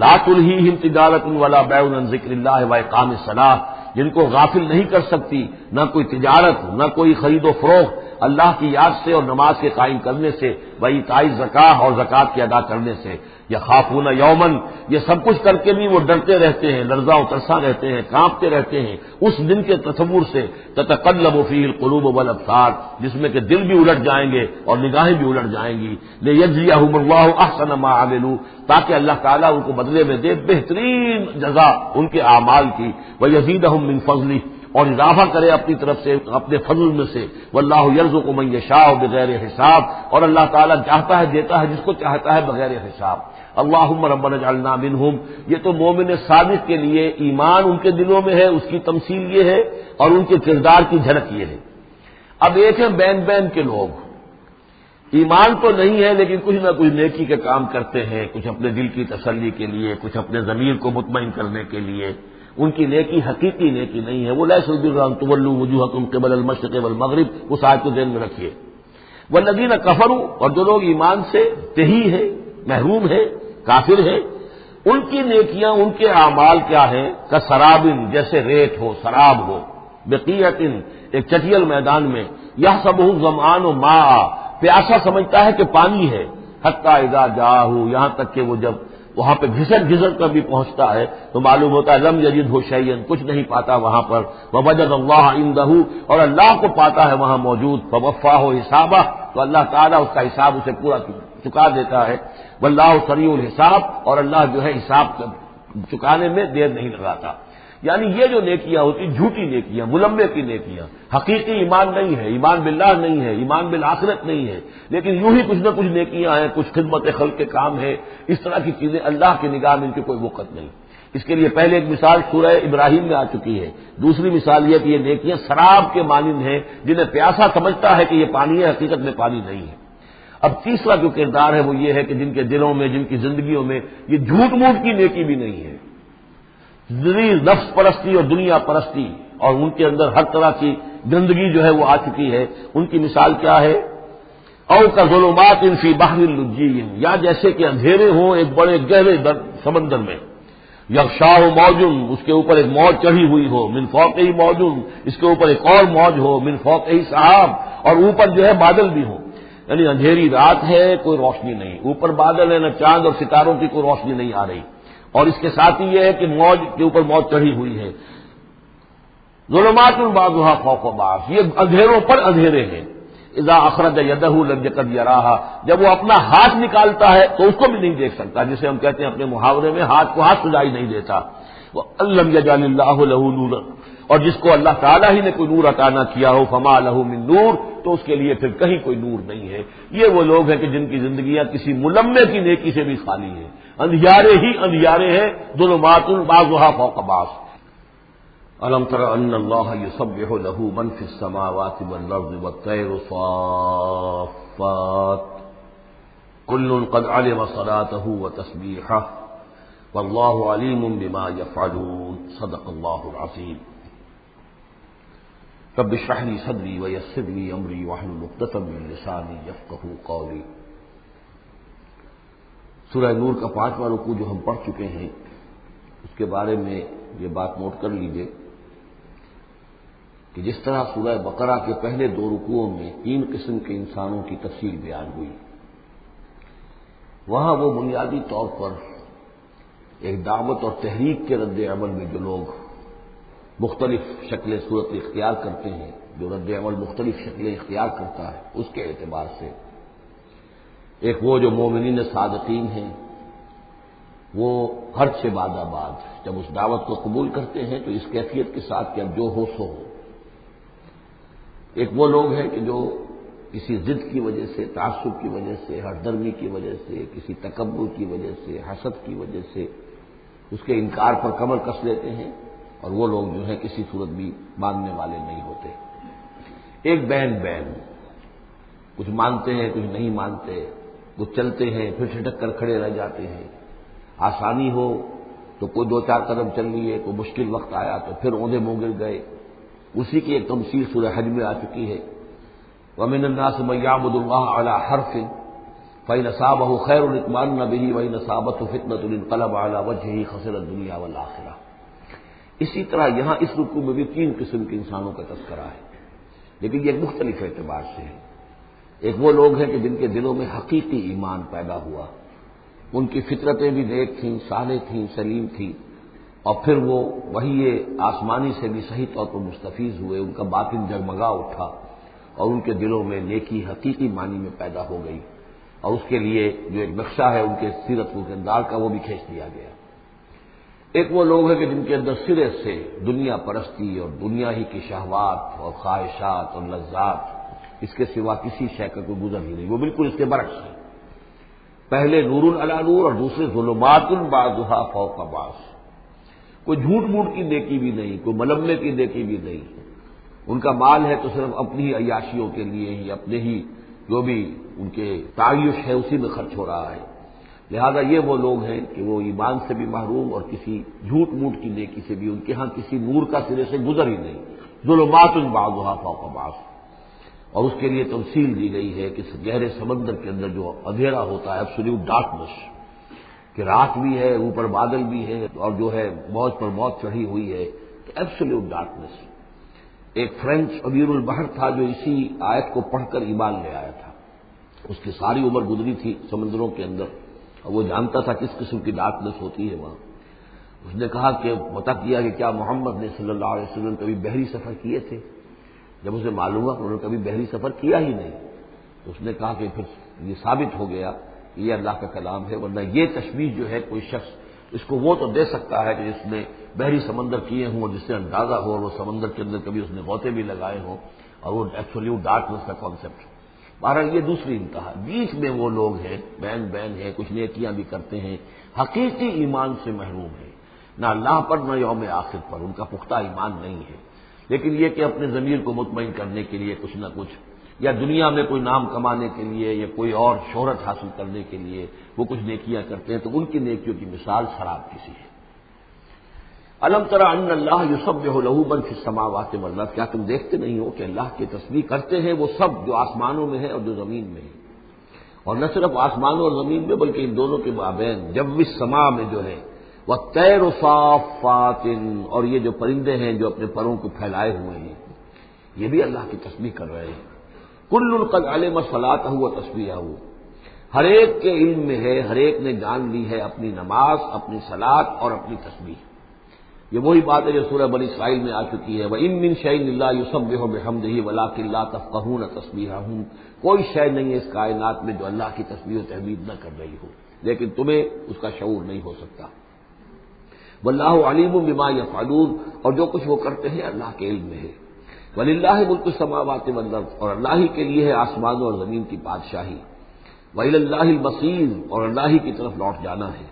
لا تلہیہم تجارت ولا بیع عن ذکر اللہ واقام الصلاۃ، جن کو غافل نہیں کر سکتی نہ کوئی تجارت نہ کوئی خرید و فروخت اللہ کی یاد سے اور نماز کے قائم کرنے سے، وایتاء الزکاۃ اور زکوٰۃ کے ادا کرنے سے. یخافون یومن، یہ سب کچھ کر کے بھی وہ ڈرتے رہتے ہیں، لرزاں و ترساں رہتے ہیں، کانپتے رہتے ہیں اس دن کے تصور سے. تتقلب فیہ القلوب والابصار، جس میں کہ دل بھی الٹ جائیں گے اور نگاہیں بھی الٹ جائیں گی. لیجزیہم اللہ احسن ما عملوا، تاکہ اللہ تعالیٰ ان کو بدلے میں دے بہترین جزا ان کے اعمال کی. ویزیدہم من فضلہ، اور اضافہ کرے اپنی طرف سے اپنے فضل میں سے. واللہ یرزق من یشاء بغیر حساب، اور اللہ تعالیٰ چاہتا ہے دیتا ہے جس کو چاہتا ہے بغیر حساب. اللہم ربنا اجعلنا منہم، یہ تو مومن صادق کے لیے ایمان ان کے دلوں میں ہے، اس کی تمثیل یہ ہے، اور ان کے کردار کی جھلک یہ ہے. اب ایک ہے بین بین کے لوگ، ایمان تو نہیں ہے لیکن کچھ نہ کچھ نیکی کے کام کرتے ہیں، کچھ اپنے دل کی تسلی کے لیے، کچھ اپنے ضمیر کو مطمئن کرنے کے لیے. ان کی نیکی حقیقی نیکی نہیں ہے. وہ لیس البر ان تولوا وجوہکم قبل المشرق والمغرب، اس آیت کو ذہن میں رکھیے. والذین کفروا، اور جو لوگ ایمان سے تہی ہے، محروم ہے، کافر ہے، ان کی نیکیاں، ان کے اعمال کیا ہیں؟ کسرابن، جیسے ریت ہو، سراب ہو، بقیعۃ، ایک چٹیل میدان میں. یحسبہ الظمآن ماء، پیاسا سمجھتا ہے کہ پانی ہے. حتی اذا جاءہ، یہاں تک کہ وہ جب وہاں پہ گھسٹ کر بھی پہنچتا ہے تو معلوم ہوتا ہے لم یجدہ شیئا، کچھ نہیں پاتا وہاں پر. ووجد اللہ عندہ، اور اللہ کو پاتا ہے وہاں موجود. فوفاہ حسابہ، تو اللہ تعالیٰ اس کا حساب اسے پورا چکا دیتا ہے. واللہ سریع الحساب، اور اللہ جو ہے حساب چکانے میں دیر نہیں لگاتا. یعنی یہ جو نیکیاں ہوتی جھوٹی نیکیاں، ملمے کی نیکیاں، حقیقی ایمان نہیں ہے، ایمان باللہ نہیں ہے، ایمان بالآخرت نہیں ہے، لیکن یوں ہی کچھ نہ کچھ نیکیاں ہیں، کچھ خدمت خلق کے کام ہے، اس طرح کی چیزیں اللہ کی نگاہ میں ان کی کوئی وقت نہیں. اس کے لیے پہلے ایک مثال سورہ ابراہیم میں آ چکی ہے. دوسری مثال یہ کہ یہ نیکیاں سراب کے مانند ہیں، جنہیں پیاسا سمجھتا ہے کہ یہ پانی ہے، حقیقت میں پانی نہیں ہے. اب تیسرا جو کردار ہے وہ یہ ہے کہ جن کے دلوں میں، جن کی زندگیوں میں یہ جھوٹ موٹ کی نیکی بھی نہیں ہے، نفس پرستی اور دنیا پرستی، اور ان کے اندر ہر طرح کی گندگی جو ہے وہ آ چکی ہے. ان کی مثال کیا ہے؟ او کا ظلمات فی بحر اللجی، یا جیسے کہ اندھیرے ہوں ایک بڑے گہرے سمندر میں. یغشاہ موجن، اس کے اوپر ایک موج چڑھی ہوئی ہو. من فوقہ موجن، اس کے اوپر ایک اور موج ہو. من فوقہ سحاب، اور اوپر جو ہے بادل بھی ہوں. یعنی اندھیری رات ہے، کوئی روشنی نہیں، اوپر بادل ہے، نہ چاند اور ستاروں کی کوئی روشنی نہیں آ رہی. اور اس کے ساتھ ہی یہ ہے کہ موج کے اوپر موج چڑھی ہوئی ہے. ظلمات بعضها فوق بعض، یہ اندھیروں پر اندھیرے ہیں. اذا اخرج یدہ لم یکد یراہا، جب وہ اپنا ہاتھ نکالتا ہے تو اس کو بھی نہیں دیکھ سکتا، جسے ہم کہتے ہیں اپنے محاورے میں ہاتھ کو ہاتھ سجائی نہیں دیتا. وَأَلَّمْ يَجْعَلِ اللَّهُ لَهُ نُورًا، اور جس کو اللہ تعالیٰ ہی نے کوئی نور عطا نہ کیا ہو، فما لہ من نور، تو اس کے لیے پھر کہیں کوئی نور نہیں ہے. یہ وہ لوگ ہیں کہ جن کی زندگیاں کسی ملمے کی نیکی سے بھی خالی ہیں، اندھیارے ہی اندھیارے ہیں. ظلمات بعضها فوق بعض. الم تر ان اللہ یسبح له من فی السماوات والارض والطیر صافات کل قد علم صلاته وتسبیحه واللہ علیم بما یفعلون. صدق اللہ العظیم. رب اشرح لي صدری ویسر لي امری واحلل عقدۃ من لسانی یفقهوا قولی. سورہ نور کا 5واں رکوع جو ہم پڑھ چکے ہیں، اس کے بارے میں یہ بات نوٹ کر لیجئے کہ جس طرح سورہ بقرہ کے پہلے 2 رکوعوں میں 3 قسم کے انسانوں کی تفصیل بیان ہوئی، وہاں وہ بنیادی طور پر ایک دعوت اور تحریک کے رد عمل میں جو لوگ مختلف شکلیں صورت اختیار کرتے ہیں، جو رد عمل مختلف شکلیں اختیار کرتا ہے، اس کے اعتبار سے ایک وہ جو مومنین صادقین ہیں، وہ ہر سے بعد جب اس دعوت کو قبول کرتے ہیں تو اس کیفیت کے ساتھ کہ اب جو ہو سو ہو. ایک وہ لوگ ہیں کہ جو کسی ضد کی وجہ سے، تعصب کی وجہ سے، ہردرمی کی وجہ سے، کسی تکبر کی وجہ سے، حسد کی وجہ سے اس کے انکار پر کمر کس لیتے ہیں، اور وہ لوگ جو ہے کسی صورت بھی ماننے والے نہیں ہوتے۔ ایک بین کچھ مانتے ہیں کچھ نہیں مانتے، کچھ چلتے ہیں پھر چھٹک کر کھڑے رہ جاتے ہیں، آسانی ہو تو کوئی دو چار قدم چل لیے، کوئی مشکل وقت آیا تو پھر اوندے منہ گر گئے۔ اسی کی ایک تمثیل سورہ حج میں آ چکی ہے، وَمِنَ النَّاسِ مَن يَعْبُدُ اللَّهَ عَلَىٰ حَرْفٍ فَإِنْ أَصَابَهُ خَيْرٌ اطْمَأَنَّ بِهِ وَإِنْ أَصَابَتْهُ فِتْنَةٌ انقلب عَلَىٰ وَجْهِهِ خَسِرَ الدُّنْيَا وَالْآخِرَةَ۔ اسی طرح یہاں اس رکوع میں بھی تین قسم کے انسانوں کا تذکرہ ہے، لیکن یہ ایک مختلف اعتبار سے ہے۔ ایک وہ لوگ ہیں کہ جن کے دلوں میں حقیقی ایمان پیدا ہوا، ان کی فطرتیں بھی نیک تھیں، صالح تھیں، سلیم تھیں، اور پھر وہ وہی آسمانی سے بھی صحیح طور پر مستفیض ہوئے، ان کا باطن جگمگا اٹھا اور ان کے دلوں میں نیکی حقیقی معنی میں پیدا ہو گئی، اور اس کے لیے جو ایک نقشہ ہے ان کے سیرت و کردار کا وہ بھی کھینچ دیا گیا۔ ایک وہ لوگ ہیں کہ جن کے اندر سرے سے دنیا پرستی اور دنیا ہی کی شہوات اور خواہشات اور لذات، اس کے سوا کسی شے کا کوئی گزر ہی نہیں، وہ بالکل اس کے برعکس ہے۔ پہلے نور علی نور اور دوسرے ظلمات بعضها فوق بعض۔ کوئی جھوٹ موٹ کی نیکی بھی نہیں، کوئی ملمے کی نیکی بھی نہیں، ان کا مال ہے تو صرف اپنی ہی عیاشیوں کے لیے ہی، اپنے ہی جو بھی ان کے تعیش ہے اسی میں خرچ ہو رہا ہے۔ لہذا یہ وہ لوگ ہیں کہ وہ ایمان سے بھی محروم اور کسی جھوٹ موٹ کی نیکی سے بھی ان کے ہاں کسی نور کا سرے سے گزر ہی نہیں۔ ظلمات بعضها فوق بعض، اور اس کے لیے تمثیل دی گئی ہے کہ گہرے سمندر کے اندر جو اندھیرا ہوتا ہے، ایبسولوٹ ڈارکنس، کہ رات بھی ہے، اوپر بادل بھی ہے، اور جو ہے موج پر موج چڑھی ہوئی ہے، تو ایبسولوٹ ڈارکنس۔ ایک فرینچ امیر البحر تھا جو اسی آیت کو پڑھ کر ایمان لے آیا تھا، اس کی ساری عمر گزری تھی سمندروں کے اندر، اور وہ جانتا تھا کس قسم کی ڈارکنس ہوتی ہے وہاں۔ اس نے کہا کہ پتہ کیا کہ کیا محمد نے صلی اللہ علیہ وسلم کبھی بحری سفر کیے تھے؟ جب اسے معلوم ہوا کہ انہوں نے کبھی بحری سفر کیا ہی نہیں، تو اس نے کہا کہ پھر یہ ثابت ہو گیا کہ یہ اللہ کا کلام ہے، ورنہ یہ تشبیہ جو ہے کوئی شخص اس کو وہ تو دے سکتا ہے کہ جس نے بحری سمندر کیے ہوں اور جس سے اندازہ ہو، اور وہ سمندر کے اندر کبھی اس نے غوطے بھی لگائے ہوں، اور وہ ایبسولوٹ ڈارکنس کا کانسیپٹ۔ بہرحال یہ دوسری انتہا، بیچ میں وہ لوگ ہیں، بین ہیں، کچھ نیکیاں بھی کرتے ہیں، حقیقی ایمان سے محروم ہیں، نہ اللہ پر نہ یوم آخر پر ان کا پختہ ایمان نہیں ہے، لیکن یہ کہ اپنے ضمیر کو مطمئن کرنے کے لیے کچھ نہ کچھ، یا دنیا میں کوئی نام کمانے کے لیے یا کوئی اور شہرت حاصل کرنے کے لیے وہ کچھ نیکیاں کرتے ہیں، تو ان کی نیکیوں کی مثال شراب کسی ہے۔ الم تری ان اللہ یسبح لہ من فی السماوات والارض، کیا تم دیکھتے نہیں ہو کہ اللہ کی تسبیح کرتے ہیں وہ سب جو آسمانوں میں ہے اور جو زمین میں ہے، اور نہ صرف آسمانوں اور زمین میں بلکہ ان دونوں کے مابین جو السماء میں جو ہے، والطیر صافات، اور یہ جو پرندے ہیں جو اپنے پروں کو پھیلائے ہوئے ہیں یہ بھی اللہ کی تسبیح کر رہے ہیں۔ کل قد علم صلاتہ و تسبیحہ، ہر ایک کے علم میں ہے، ہر ایک نے جان لی ہے اپنی نماز، اپنی صلاۃ اور اپنی تسبیح۔ یہ وہی بات ہے جو سورہ بنی اسرائیل میں آ چکی ہے، وَإِن مِّن شَيْءٍ إِلَّا يُسَبِّحُ بِحَمْدِهِ وَلَٰكِن لَّا تَفْقَهُونَ تَسْبِيحَهُمْ، کوئی شے نہیں ہے اس کائنات میں جو اللہ کی تسبیح و تحمید نہ کر رہی ہو، لیکن تمہیں اس کا شعور نہیں ہو سکتا۔ واللہ علیم بما یفعلون، اور جو کچھ وہ کرتے ہیں اللہ کے علم میں ہے۔ وللہ ملک السماوات والارض، اور اللہ ہی کے لیے ہے آسمانوں اور زمین کی بادشاہی۔ وإلی اللہ المصیر، اور اللہ ہی کی طرف لوٹ جانا ہے۔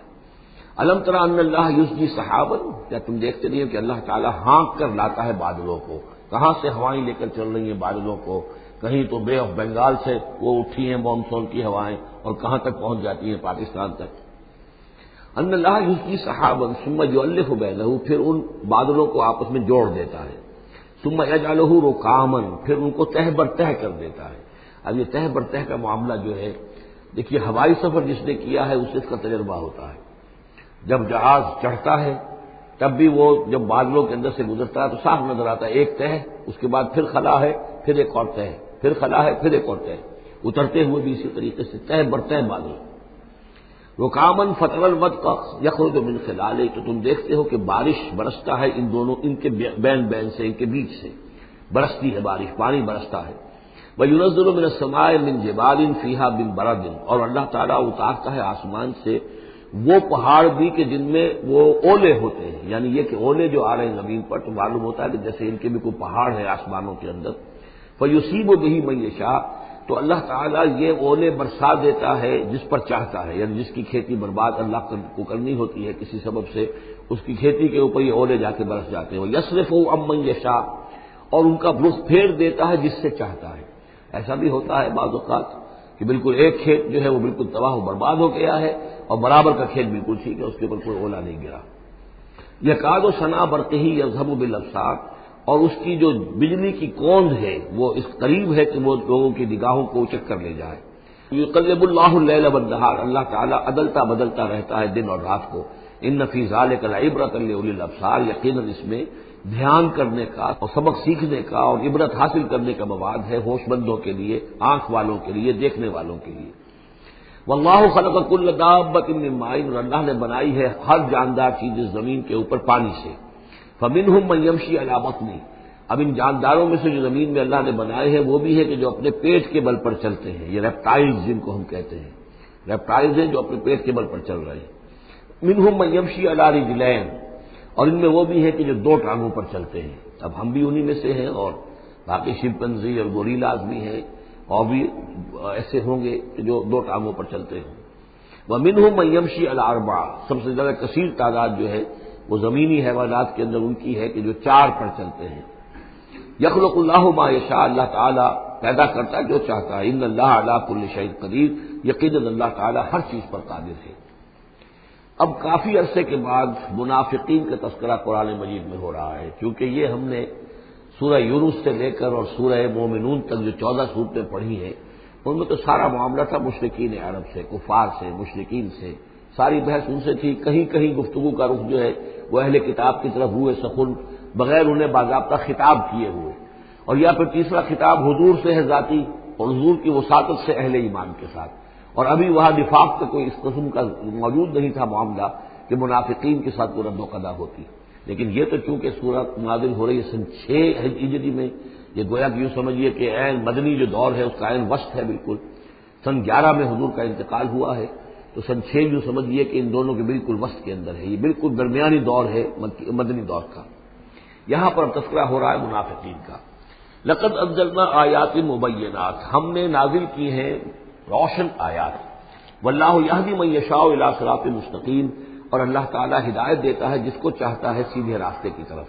الم تری ان اللہ یزجی سحابا، کیا تم دیکھتے نہیں ہو کہ اللہ تعالیٰ ہانک کر لاتا ہے بادلوں کو، کہاں سے ہوائیں لے کر چل رہی ہیں بادلوں کو، کہیں تو بے آف بنگال سے وہ اٹھی ہیں مانسون کی ہوائیں اور کہاں تک پہنچ جاتی ہیں پاکستان تک۔ ان اللہ یزجی سحابا ثم یؤلف بینہ، پھر ان بادلوں کو آپس میں جوڑ دیتا ہے، ثم یجعلہ رکاما، پھر ان کو تہ بر تہ کر دیتا ہے۔ اب یہ تہ بر تہ کا معاملہ جو ہے، دیکھیے ہوائی سفر جس نے کیا ہے اسے اس کا تجربہ ہوتا ہے، جب جہاز چڑھتا ہے تب بھی وہ جب بادلوں کے اندر سے گزرتا ہے تو صاف نظر آتا ہے ایک تہ، اس کے بعد پھر خلا ہے، پھر ایک اور تہ، پھر خلا ہے، پھر ایک اور تہ، اترتے ہوئے بھی اسی طریقے سے تہ بر تہ بادل۔ رکامن فتر الودق یخرج من خلالہ، تو تم دیکھتے ہو کہ بارش برستا ہے ان دونوں، ان کے بین سے، ان کے بیچ سے برستی ہے بارش، پانی برستا ہے۔ وَيُنَزِّلُ مِنَ السَّمَاءِ مِن جِبَالٍ فِيهَا مِن بَرَدٍ، اور اللہ تعالیٰ اتارتا ہے آسمان سے وہ پہاڑ بھی کہ جن میں وہ اولے ہوتے ہیں، یعنی یہ کہ اولے جو آ رہے ہیں زمین پر تو معلوم ہوتا ہے کہ جیسے ان کے بھی کوئی پہاڑ ہے آسمانوں کے اندر۔ فیصیب بہ من یشاء، تو اللہ تعالیٰ یہ اولے برسا دیتا ہے جس پر چاہتا ہے، یعنی جس کی کھیتی برباد اللہ کو کرنی ہوتی ہے کسی سبب سے، اس کی کھیتی کے اوپر یہ اولے جا کے برس جاتے ہیں. یصرفہ عن من یشاء، اور ان کا رخ پھیر دیتا ہے جس سے چاہتا ہے. ایسا بھی ہوتا ہے بعض اوقات کہ بالکل ایک کھیت جو ہے وہ بالکل تباہ و برباد ہو گیا ہے اور برابر کا کھیت بالکل ٹھیک ہے، اس کے اوپر کوئی اولا نہیں گرا. یکاد سنا برقہ یذھب بالابصار، اور اس کی جو بجلی کی کوند ہے وہ اس قریب ہے کہ وہ لوگوں کی نگاہوں کو اچک کر لے جائے. یقلب اللہ اللیل والنہار، اللہ تعالیٰ عدلتا بدلتا رہتا ہے دن اور رات کو. ان فی ذلک لعبرۃ لاولی الابصار، یقیناً اس میں دھیان کرنے کا اور سبق سیکھنے کا اور عبرت حاصل کرنے کا مواد ہے ہوش مندوں کے لیے، آنکھ والوں کے لیے، دیکھنے والوں کے لیے. واللہ خلق کل دابۃ من ماء، اور اللہ نے بنائی ہے ہر جاندار چیز اس زمین کے اوپر پانی سے. فمنہم من یمشی علی بطنہ، اب ان جانداروں میں سے جو زمین میں اللہ نے بنائے ہیں وہ بھی ہے کہ جو اپنے پیٹ کے بل پر چلتے ہیں، یہ ریپٹائلز جن کو ہم کہتے ہیں، ریپٹائلز ہیں جو اپنے پیٹ کے بل پر چل رہے ہیں. منہم من یمشی علی رجلین، اور ان میں وہ بھی ہے کہ جو دو ٹانگوں پر چلتے ہیں. اب ہم بھی انہی میں سے ہیں، اور باقی شمپنزی اور گوریلاز بھی ہیں، اور بھی ایسے ہوں گے کہ جو دو ٹانگوں پر چلتے ہیں. ومنہم من یمشی علی اربع، سب سے زیادہ کثیر تعداد جو ہے وہ زمینی حیوانات کے اندر ان کی ہے کہ جو چار پر چلتے ہیں. یخلق اللہ ما یشاء، اللہ تعالیٰ پیدا کرتا ہے جو چاہتا ہے. ان اللہ علی کل شیء قدیر، یقیناً اللہ تعالیٰ ہر چیز پر قادر ہے. اب کافی عرصے کے بعد منافقین کا تذکرہ قرآن مجید میں ہو رہا ہے، کیونکہ یہ ہم نے سورہ یونس سے لے کر اور سورہ مومنون تک جو 14 صورتیں پڑھی ہیں ان میں تو سارا معاملہ تھا مشرکین عرب سے، کفار سے، مشرکین سے. ساری بحث ان سے تھی. کہیں کہیں گفتگو کا رخ جو ہے وہ اہل کتاب کی طرف ہوئے سخن، بغیر انہیں باضابطہ خطاب کیے ہوئے، اور یا پھر تیسرا خطاب حضور سے ہے ذاتی، اور حضور کی وساطت سے اہل ایمان کے ساتھ. اور ابھی وہاں نفاق کا کوئی اس قسم کا موجود نہیں تھا معاملہ کہ منافقین کے ساتھ رد و قضا ہوتی. لیکن یہ تو چونکہ سورت نازل ہو رہی ہے سن 6 ہجری میں، یہ گویا کہ یوں سمجھیے کہ عین مدنی جو دور ہے اس کا عین وسط ہے. بالکل سن 11 میں حضور کا انتقال ہوا ہے، تو سن 6 یوں سمجھیے کہ ان دونوں کے بالکل وسط کے اندر ہے. یہ بالکل درمیانی دور ہے مدنی دور کا. یہاں پر اب تذکرہ ہو رہا ہے منافقین کا. لقد انزلنا آیات مبینات، ہم نے نازل کی ہیں روشن آیات. واللہ یہدی من یشاء الی صراط مستقیم، اور اللہ تعالیٰ ہدایت دیتا ہے جس کو چاہتا ہے سیدھے راستے کی طرف.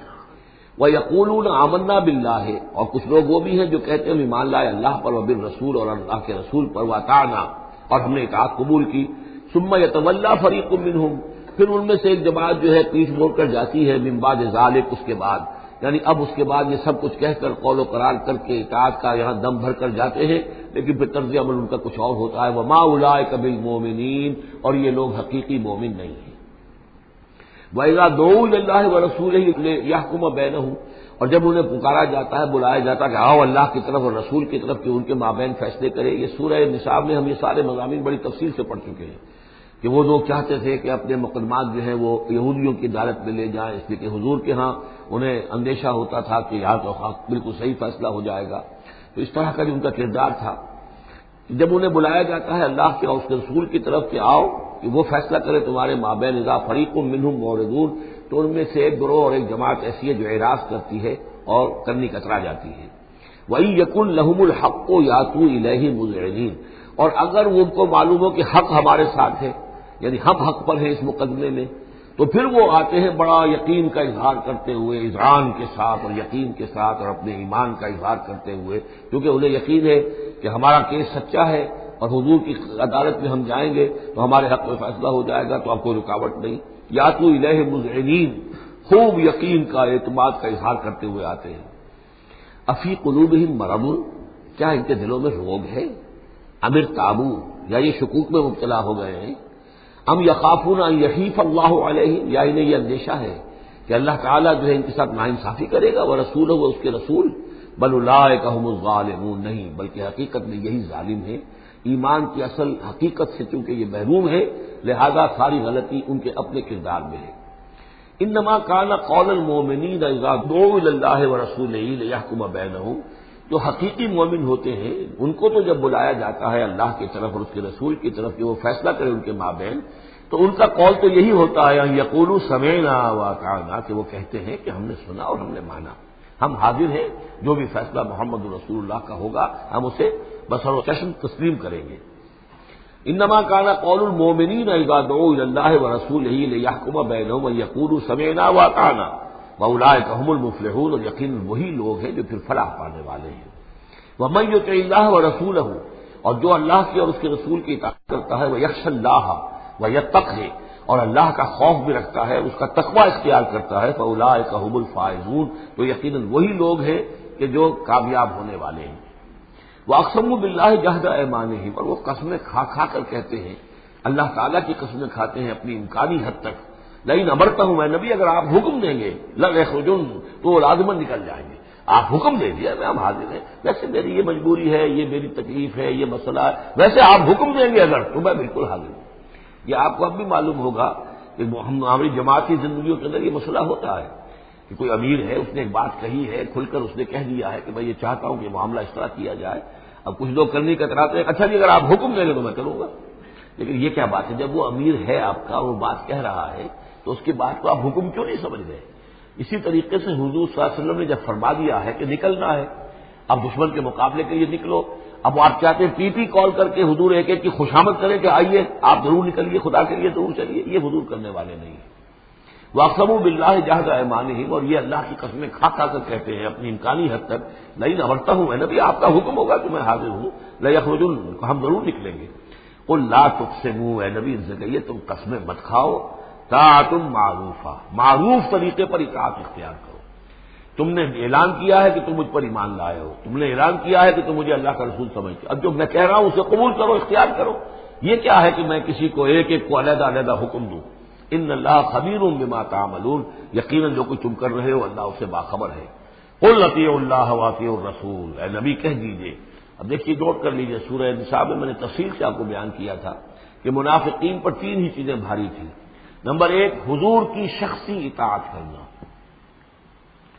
وَيَقُولُونَ آمَنَّا بِاللَّهِ، اور کچھ لوگ وہ بھی ہیں جو کہتے ہیں ایمان لائے اللہ پر، وبالرسول، اور اللہ کے رسول پر، وَأَطَعْنَا، اور ہم نے اطاعت قبول کی. ثُمَّ يَتَوَلَّىٰ فَرِيقٌ مِّنْهُمْ، پھر ان میں سے ایک جماعت جو ہے پیچھ موڑ کر جاتی ہے. من بعد ذالک، اس کے بعد، یعنی اب اس کے بعد یہ سب کچھ کہہ کر قول و قرار کر کے اطاعت کا یہاں دم بھر کر جاتے ہیں، لیکن پھر طرز عمل ان کا کچھ اور ہوتا ہے. وَمَا أُولَٰئِكَ بِالْمُؤْمِنِينَ، اور یہ لوگ حقیقی مومن نہیں ہیں. وَإِذَا دُعُوا إِلَى اللَّهِ وَرَسُولِهِ لِيَحْكُمَ بَيْنَهُمْ، اور جب انہیں پکارا جاتا ہے، بلایا جاتا ہے کہ آؤ اللہ کی طرف اور رسول کی طرف کہ ان کے مابین فیصلے کرے. یہ سورہ نساء میں ہم یہ سارے مضامین بڑی تفصیل سے پڑھ چکے ہیں کہ وہ لوگ چاہتے تھے کہ اپنے مقدمات جو ہیں وہ یہودیوں کی عدالت میں لے جائیں، اس لیے کہ حضور کے ہاں انہیں اندیشہ ہوتا تھا کہ یہاں تو بالکل صحیح فیصلہ ہو جائے گا. تو اس طرح کا جو ان کا کردار تھا، جب انہیں بلایا جاتا ہے اللہ کے اور اس کے رسول کی طرف کہ آؤ کہ وہ فیصلہ کرے تمہارے مابین، اذا فریق منہم معرضون، تو ان میں سے ایک گروہ اور ایک جماعت ایسی ہے جو اعراض کرتی ہے اور کرنی کترا جاتی ہے. وَإِن يَكُن لَّهُمُ الْحَقُّ يَأْتُوا إِلَيْهِ مُذْعِنِينَ، اور اگر وہ ان کو معلوم ہو کہ حق ہمارے ساتھ ہے، یعنی ہم حق پر ہیں اس مقدمے میں، تو پھر وہ آتے ہیں بڑا یقین کا اظہار کرتے ہوئے، اذعان کے ساتھ اور یقین کے ساتھ اور اپنے ایمان کا اظہار کرتے ہوئے، کیونکہ انہیں یقین ہے کہ ہمارا کیس سچا ہے اور حضور کی عدالت میں ہم جائیں گے تو ہمارے حق میں فیصلہ ہو جائے گا، تو اب کوئی رکاوٹ نہیں. یاتوا الیہ مذعنین، خوب یقین کا، اعتماد کا اظہار کرتے ہوئے آتے ہیں. افی قلوبہم مرض، کیا ان کے دلوں میں روگ ہے؟ ام ارتابوا، یا یہ شکوک میں مبتلا ہو گئے ہیں؟ ام یخافون ان یحیف اللہ علیہم، یا انہیں یہ اندیشہ ہے کہ اللہ تعالیٰ جو ہے ان کے ساتھ ناانصافی کرے گا. ورسولہ، وہ اس کے رسول. بل اولئک هم الظالمون، نہیں بلکہ حقیقت میں یہی ظالم ہے. ایمان کی اصل حقیقت سے چونکہ یہ محروم ہے، لہذا ساری غلطی ان کے اپنے کردار میں ہے. انما کان قول المؤمنین اذا دعوا الی اللہ ورسولہ لیحکم بینہم، جو حقیقی مومن ہوتے ہیں ان کو تو جب بلایا جاتا ہے اللہ کی طرف اور اس کے رسول کی طرف کہ وہ فیصلہ کرے ان کے مابین، تو ان کا قول تو یہی ہوتا ہے ان یقولوا سمعنا واطعنا، کہ وہ کہتے ہیں کہ ہم نے سنا اور ہم نے مانا. ہم حاضر ہیں، جو بھی فیصلہ محمد رسول اللہ کا ہوگا ہم اسے بصر و چشم تسلیم کریں گے۔ انما کان قول المؤمنین اذا دعوا الی اللہ ورسولہ لیحکم بینہم ان یقولوا سمعنا واطعنا واولئک هم المفلحون، اور یقیناً وہی لوگ ہیں جو پھر فلاح پانے والے ہیں۔ ومن یطع اللہ ورسولہ، اور جو اللہ کی اور اس کے رسول کی اطاعت کرتا ہے، ویخشى اللہ ویتقہ، اور اللہ کا خوف بھی رکھتا ہے، اس کا تقوی اختیار کرتا ہے، فاولئک هم الفائزون، تو یقیناً وہی لوگ ہیں کہ جو کامیاب ہونے والے ہیں۔ وَأَقْسَمُوا بِاللَّهِ جَهْدَ أَيْمَانِهِمْ، اور وہ قسمیں کھا کھا کر کہتے ہیں، اللہ تعالیٰ کی قسمیں کھاتے ہیں اپنی امکانی حد تک، لئن امرتہم، اے نبی اگر آپ حکم دیں گے لَيَخْرُجُنَّ، تو وہ لازماً نکل جائیں گے۔ آپ حکم دے دیا میں ہم حاضر ہیں، ویسے میری یہ مجبوری ہے، یہ میری تکلیف ہے، یہ مسئلہ ہے، ویسے آپ حکم دیں گے اگر، تو میں بالکل حاضر ہوں۔ یہ آپ کو اب بھی معلوم ہوگا کہ ہماری جماعتی زندگیوں کے اندر یہ مسئلہ ہوتا ہے کہ کوئی امیر ہے، اس نے ایک بات کہی ہے، کھل کر اس نے کہہ دیا ہے کہ میں یہ چاہتا ہوں کہ معاملہ اس طرح کیا جائے۔ اب کچھ لوگ کرنے کا اتراتے ہیں، اچھا جی اگر آپ حکم دیں گے تو میں کروں گا، لیکن یہ کیا بات ہے؟ جب وہ امیر ہے آپ کا، وہ بات کہہ رہا ہے، تو اس کی بات کو آپ حکم کیوں نہیں سمجھ رہے؟ اسی طریقے سے حضور صلی اللہ علیہ وسلم نے جب فرما دیا ہے کہ نکلنا ہے، اب دشمن کے مقابلے کے لیے نکلو، اب وہ آپ چاہتے ہیں پی کال کر کے حضور ایک ایک کی خوشامد کریں کہ آئیے آپ ضرور نکلیے، خدا کے لیے ضرور چلیے، یہ حضور کرنے والے نہیں ہیں۔ وَأَقْسَمُوا بِاللَّهِ جَهْدَ أَيْمَانِهِمْ، اور یہ اللہ کی قسمیں کھا کھا کر کہتے ہیں اپنی امکانی حد تک، لئن امرتہم، اے نبی آپ کا حکم ہوگا کہ میں حاضر ہوں، لَيَخْرُجُنَّ، ہم ضرور نکلیں گے۔ قُل لَّا تُقْسِمُوا، اے نبی ان سے کہیے تم قسمیں مت کھاؤ، طاعۃ معروفہ، معروف طریقے پر اطاعت اختیار کرو۔ تم نے اعلان کیا ہے کہ تم مجھ پر ایمان لائے ہو، تم نے اعلان کیا ہے کہ تم مجھے اللہ کا رسول سمجھتے ہو، اب جو میں کہہ رہا ہوں اسے قبول کرو، اختیار کرو۔ یہ کیا ہے کہ میں کسی کو ایک ایک کو علیحدہ علیحدہ حکم دوں؟ ان اللہ خبیر بما تعملون، یقیناً جو کچھ تم کر رہے ہو اللہ اسے باخبر ہے۔ قل اطیعوا اللہ واطیعوا الرسول، اے نبی کہہ دیجئے۔ اب دیکھیے نوٹ کر لیجئے، سورہ نساء میں نے تفصیل سے آپ کو بیان کیا تھا کہ منافقین پر تین ہی چیزیں بھاری تھیں۔ نمبر ایک، حضور کی شخصی اطاعت کرنا،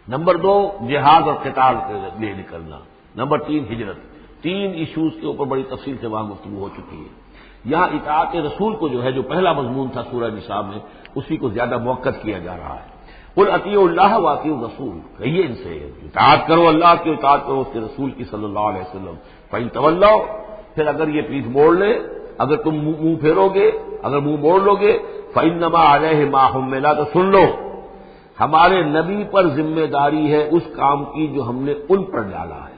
نمبر دو، جہاد اور قتال کے لیے نکلنا، نمبر تین، ہجرت۔ تین ایشوز کے اوپر بڑی تفصیل سے وہاں گفتگو ہو چکی ہے۔ یہاں اطاعت رسول کو جو ہے، جو پہلا مضمون تھا سورہ نساء میں، اسی کو زیادہ موقت کیا جا رہا ہے۔ قل اطیعوا اللہ واطیعوا الرسول، کہیے ان سے اطاعت کرو، اللہ کی اطاعت کرو، اس کے رسول کی صلی اللہ علیہ وسلم۔ فإن تولوا، پھر اگر یہ پیٹھ موڑ لے، اگر تم منہ پھیرو گے، اگر منہ موڑ لو گے، فإنما علیہ ما حمل، تو سن لو ہمارے نبی پر ذمہ داری ہے اس کام کی جو ہم نے ان پر ڈالا ہے۔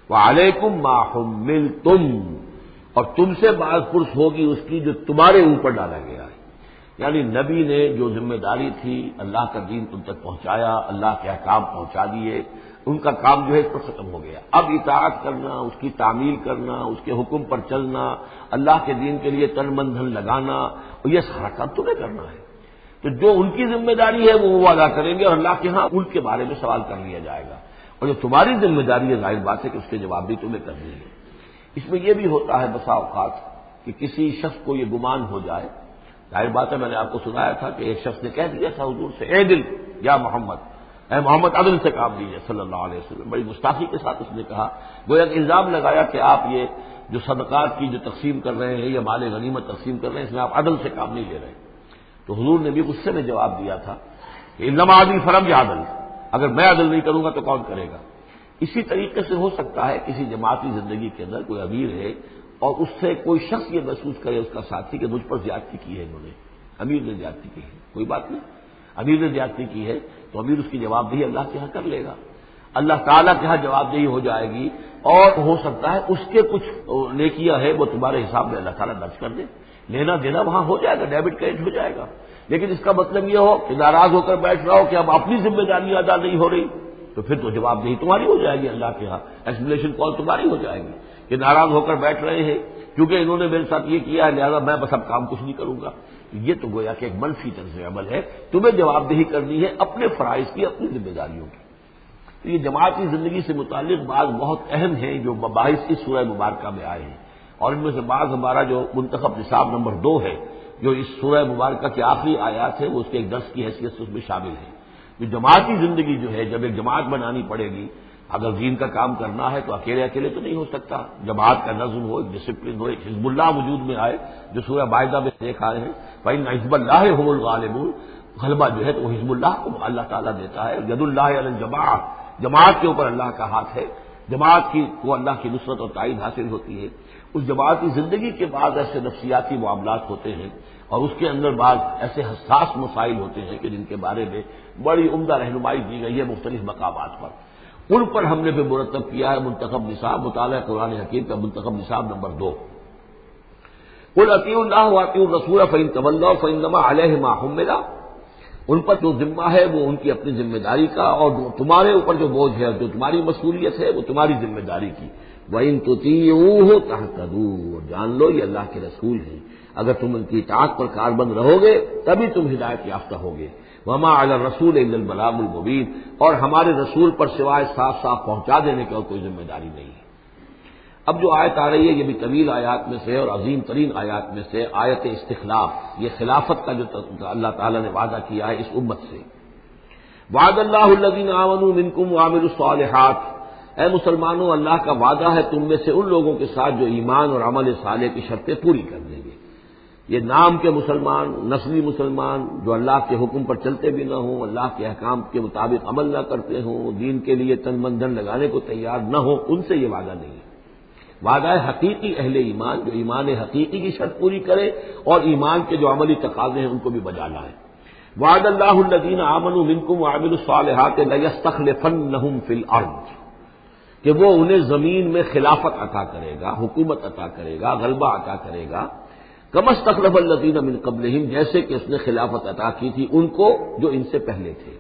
وعلیکم ما حملتم، اور تم سے باز پرس ہوگی اس کی جو تمہارے اوپر ڈالا گیا ہے۔ یعنی نبی نے جو ذمہ داری تھی، اللہ کا دین تم تک پہنچایا، اللہ کے احکام پہنچا دیے، ان کا کام جو ہے اس پر ختم ہو گیا۔ اب اطاعت کرنا، اس کی تعمیل کرنا، اس کے حکم پر چلنا، اللہ کے دین کے لیے تن من دھن لگانا، اور یہ سارا کام تمہیں کرنا ہے۔ تو جو ان کی ذمہ داری ہے وہ ادا کریں گے، اور اللہ کے ہاں ان کے بارے میں سوال کر لیا جائے گا، اور جو تمہاری ذمہ داری ہے ظاہر بات ہے کہ اس کے جواب بھی تمہیں کرنے ہیں۔ اس میں یہ بھی ہوتا ہے بسا اوقات کہ کسی شخص کو یہ گمان ہو جائے، ظاہر بات ہے میں نے آپ کو سنایا تھا کہ ایک شخص نے کہہ دیا تھا حضور سے، اے دل یا محمد، اے محمد عدل سے کام لیجیے صلی اللہ علیہ وسلم، بڑی گستاخی کے ساتھ اس نے کہا، گویا کہ الزام لگایا کہ آپ یہ جو صدقات کی جو تقسیم کر رہے ہیں یا مال غنیمت تقسیم کر رہے ہیں، اس میں آپ عدل سے کام نہیں لے رہے۔ تو حضور نے بھی غصے میں جواب دیا تھا کہ انما عدل فرم یا عدل، اگر میں عدل نہیں کروں گا تو کون کرے گا؟ اسی طریقے سے ہو سکتا ہے کسی جماعتی زندگی کے اندر کوئی امیر ہے اور اس سے کوئی شخص یہ محسوس کرے، اس کا ساتھی، کہ مجھ پر زیادتی کی ہے انہوں نے، امیر نے زیادتی کی ہے، کوئی بات نہیں، امیر نے زیادتی کی ہے تو امیر اس کی جواب دہی اللہ کے ہاں کر لے گا، اللہ تعالیٰ کے ہاں جواب دہی ہو جائے گی، اور ہو سکتا ہے اس کے کچھ نیکیاں ہیں وہ تمہارے حساب میں اللہ تعالیٰ درج کر دے، لینا دینا وہاں ہو جائے گا، ڈیبٹ کریڈٹ ہو جائے گا۔ لیکن اس کا مطلب یہ ہو کہ ناراض ہو کر بیٹھ رہا ہو کہ اب اپنی ذمہ داریاں ادا نہیں ہو رہی، تو پھر تو جواب دہی تمہاری ہو جائے گی اللہ کے ہاں، ایکسپلینیشن کال تمہاری ہو جائے گی کہ ناراض ہو کر بیٹھ رہے ہیں کیونکہ انہوں نے میرے ساتھ یہ کیا ہے، لہذا میں بس اب کام کچھ نہیں کروں گا۔ یہ تو گویا کہ ایک منفی طرز عمل ہے، تمہیں جواب دہی کرنی ہے اپنے فرائض کی، اپنی ذمہ داریوں کی۔ تو یہ جماعتی زندگی سے متعلق بعض بہت اہم ہیں جو مباحث اس سورہ مبارکہ میں آئے ہیں، اور ان میں سے بعض ہمارا جو منتخب نصاب نمبر 2 ہے، جو اس سورہ مبارکہ کی آخری آیات ہے، وہ اس کے ایک درس کی حیثیت سے اس میں شامل ہے۔ جو جماعتی زندگی جو ہے، جب ایک جماعت بنانی پڑے گی، اگر دین کا کام کرنا ہے تو اکیلے اکیلے تو نہیں ہو سکتا، جماعت کا نظم ہو، ایک ڈسپلن ہو، ایک حزب اللہ وجود میں آئے، جو سورہ مائدہ میں دیکھا ہے، فإن حزب اللہ هم الغالبون، غلبہ جو ہے تو وہ حزب اللہ کو اللہ تعالیٰ دیتا ہے، ید اللہ علی الجماعہ، جماعت کے اوپر اللہ کا ہاتھ ہے، جماعت کی کو اللہ کی نصرت اور تائید حاصل ہوتی ہے۔ اس جماعتی زندگی کے بعد ایسے نفسیاتی معاملات ہوتے ہیں اور اس کے اندر بعض ایسے حساس مسائل ہوتے ہیں کہ جن کے بارے میں بڑی عمدہ رہنمائی دی گئی ہے مختلف مقامات پر، ان پر ہم نے پھر مرتب کیا ہے منتخب نصاب، مطالعہ قرآن حکیم کا منتخب نصاب نمبر 2۔ قل اطیعوا اللہ واطیعوا الرسول فإن تولوا فإنما علیہ ما حمل، ان پر جو ذمہ ہے وہ ان کی اپنی ذمہ داری کا، اور تمہارے اوپر جو بوجھ ہے، جو تمہاری مسئولیت ہے، وہ تمہاری ذمہ داری کی۔ وَإِن تُطِيعُوهُ تَهْتَدُوا، جان لو یہ اللہ کے رسول ہیں، اگر تم ان کی اطاعت پر کاربند رہو گے تبھی تم ہدایت یافتہ ہوگے۔ وَمَا عَلَى الرَّسُولِ إِلَّا الْبَلَاغُ الْمُبِينُ، اور ہمارے رسول پر سوائے صاف صاف پہنچا دینے کی اور کوئی ذمہ داری نہیں ہے۔ اب جو آیت آ رہی ہے یہ بھی طویل آیات میں سے اور عظیم ترین آیات میں سے آیت استخلاف، یہ خلافت کا جو اللہ تعالیٰ نے وعدہ کیا ہے اس امت سے۔ وعد اللہ الذین آمنوا منکم وعملوا الصالحات، اے مسلمانوں اللہ کا وعدہ ہے تم میں سے ان لوگوں کے ساتھ جو ایمان اور عمل صالح کی شرطیں پوری کر دیں گے۔ یہ نام کے مسلمان، نسلی مسلمان جو اللہ کے حکم پر چلتے بھی نہ ہوں، اللہ کے احکام کے مطابق عمل نہ کرتے ہوں، دین کے لیے تن من دھن لگانے کو تیار نہ ہوں، ان سے یہ وعدہ نہیں ہے۔ وعدہ ہے حقیقی اہل ایمان، جو ایمان حقیقی کی شرط پوری کرے اور ایمان کے جو عملی تقاضے ہیں ان کو بھی بجا لائے۔ وعد اللہ الذین آمنوا منکم وعملوا الصالحات لیستخلفنہم فی الارض، کہ وہ انہیں زمین میں خلافت عطا کرے گا، حکومت عطا کرے گا، غلبہ عطا کرے گا، کما استخلف الذین من قبلہم، جیسے کہ اس نے خلافت عطا کی تھی ان کو جو ان سے پہلے تھے۔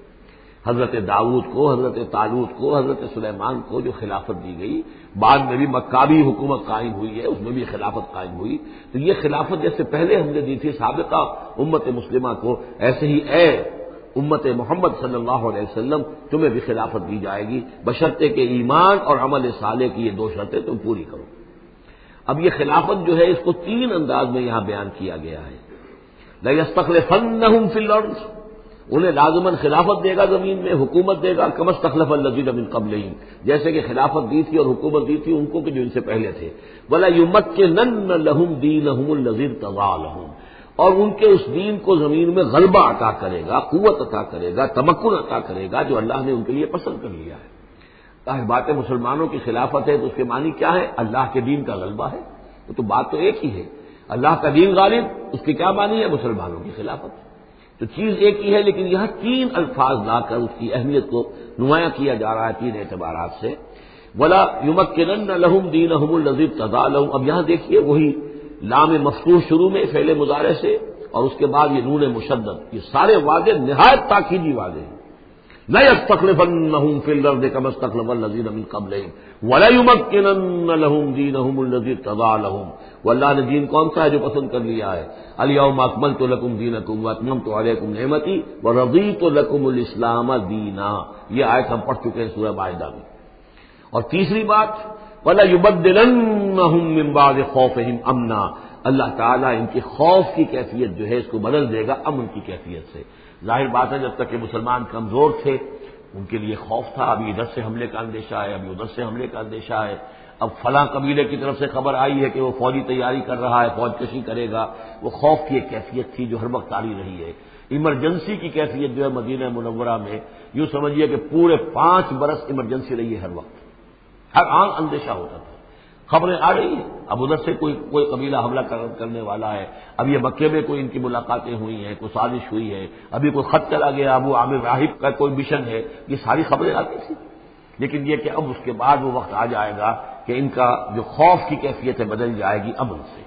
حضرت داؤد کو، حضرت طالوت کو، حضرت سلیمان کو جو خلافت دی گئی، بعد میں بھی مکابی حکومت قائم ہوئی ہے، اس میں بھی خلافت قائم ہوئی، تو یہ خلافت جیسے پہلے ہم نے دی تھی سابقہ امت مسلمہ کو، ایسے ہی اے امت محمد صلی اللہ علیہ وسلم تمہیں بھی خلافت دی جائے گی، بشرطے کہ ایمان اور عمل صالح کی یہ 2 شرطیں تم پوری کرو۔ اب یہ خلافت جو ہے اس کو 3 انداز میں یہاں بیان کیا گیا ہے۔ لَيَسْتَخْلِفَنَّهُمْ فِي الْأَرْضِ، انہیں لازماً خلافت دے گا زمین میں، حکومت دے گا، کما استخلف الذین من قبلہم، جیسے کہ خلافت دی تھی اور حکومت دی تھی ان کو کہ جو ان سے پہلے تھے۔ وَلَيُمَكِّنَنَّ لَهُمْ دِينَهُمُ الَّذِي ارْتَضَىٰ لَهُمْ، اور ان کے اس دین کو زمین میں غلبہ عطا کرے گا، قوت عطا کرے گا، تمکن عطا کرے گا جو اللہ نے ان کے لیے پسند کر لیا ہے۔ ظاہر بات ہے مسلمانوں کی خلافت ہے تو اس کے معنی کیا ہے؟ اللہ کے دین کا غلبہ ہے، وہ تو بات تو ایک ہی ہے، اللہ کا دین غالب، اس کی کیا معنی ہے؟ مسلمانوں کی خلافت۔ تو چیز ایک ہی ہے لیکن یہاں 3 الفاظ لا کر اس کی اہمیت کو نمایاں کیا جا رہا ہے 3 اعتبارات سے۔ ولا یمکنن لهم دینهم الذی ارتضیٰ لهم، اب یہاں دیکھیے وہی لام مفتوح شروع میں فعل مضارع سے اور اس کے بعد یہ نون مشدد، یہ سارے وعدے نہایت تاکیدی وعدے ہیں۔ لا يستخلفنهم في الارض كما استخلف الذين من قبلهم ولا يمكنن لهم دينهم الذي ارتضى لهم، واللہ نے دین کون سا ہے جو پسند کر لیا ہے؟ اليوم اکملت لكم دینکم واتممت علیکم نعمتی ورضیت لكم الاسلام دینا، یہ آیت ہم پڑھ چکے ہیں سورہ مائدہ میں۔ اور تیسری بات ولا يبدلنهم من بعد خوفهم امنا، اللہ تعالیٰ ان کے خوف کی کیفیت جو ہے اس کو بدل دے گا امن کی کیفیت سے۔ ظاہر بات ہے جب تک کہ مسلمان کمزور تھے ان کے لیے خوف تھا، ابھی ادھر سے حملے کا اندیشہ ہے، ابھی ادھر سے حملے کا اندیشہ ہے، اب فلاں قبیلے کی طرف سے خبر آئی ہے کہ وہ فوجی تیاری کر رہا ہے، فوج کشی کرے گا، وہ خوف کی ایک کیفیت تھی جو ہر وقت جاری رہی ہے۔ ایمرجنسی کی کیفیت جو ہے مدینہ منورہ میں یوں سمجھیے کہ پورے 5 برس ایمرجنسی رہی ہے، ہر وقت ہر آن اندیشہ ہوتا تھا، خبریں آ رہی ہیں اب ادھر سے کوئی قبیلہ حملہ کرنے والا ہے، اب یہ مکے میں کوئی ان کی ملاقاتیں ہوئی ہیں، کوئی سازش ہوئی ہے، ابھی کوئی خط چلا گیا، ابو عامر راہب کا کوئی مشن ہے، یہ ساری خبریں آتی تھیں۔ لیکن یہ کہ اب اس کے بعد وہ وقت آ جائے گا کہ ان کا جو خوف کی کیفیت ہے بدل جائے گی امن سے۔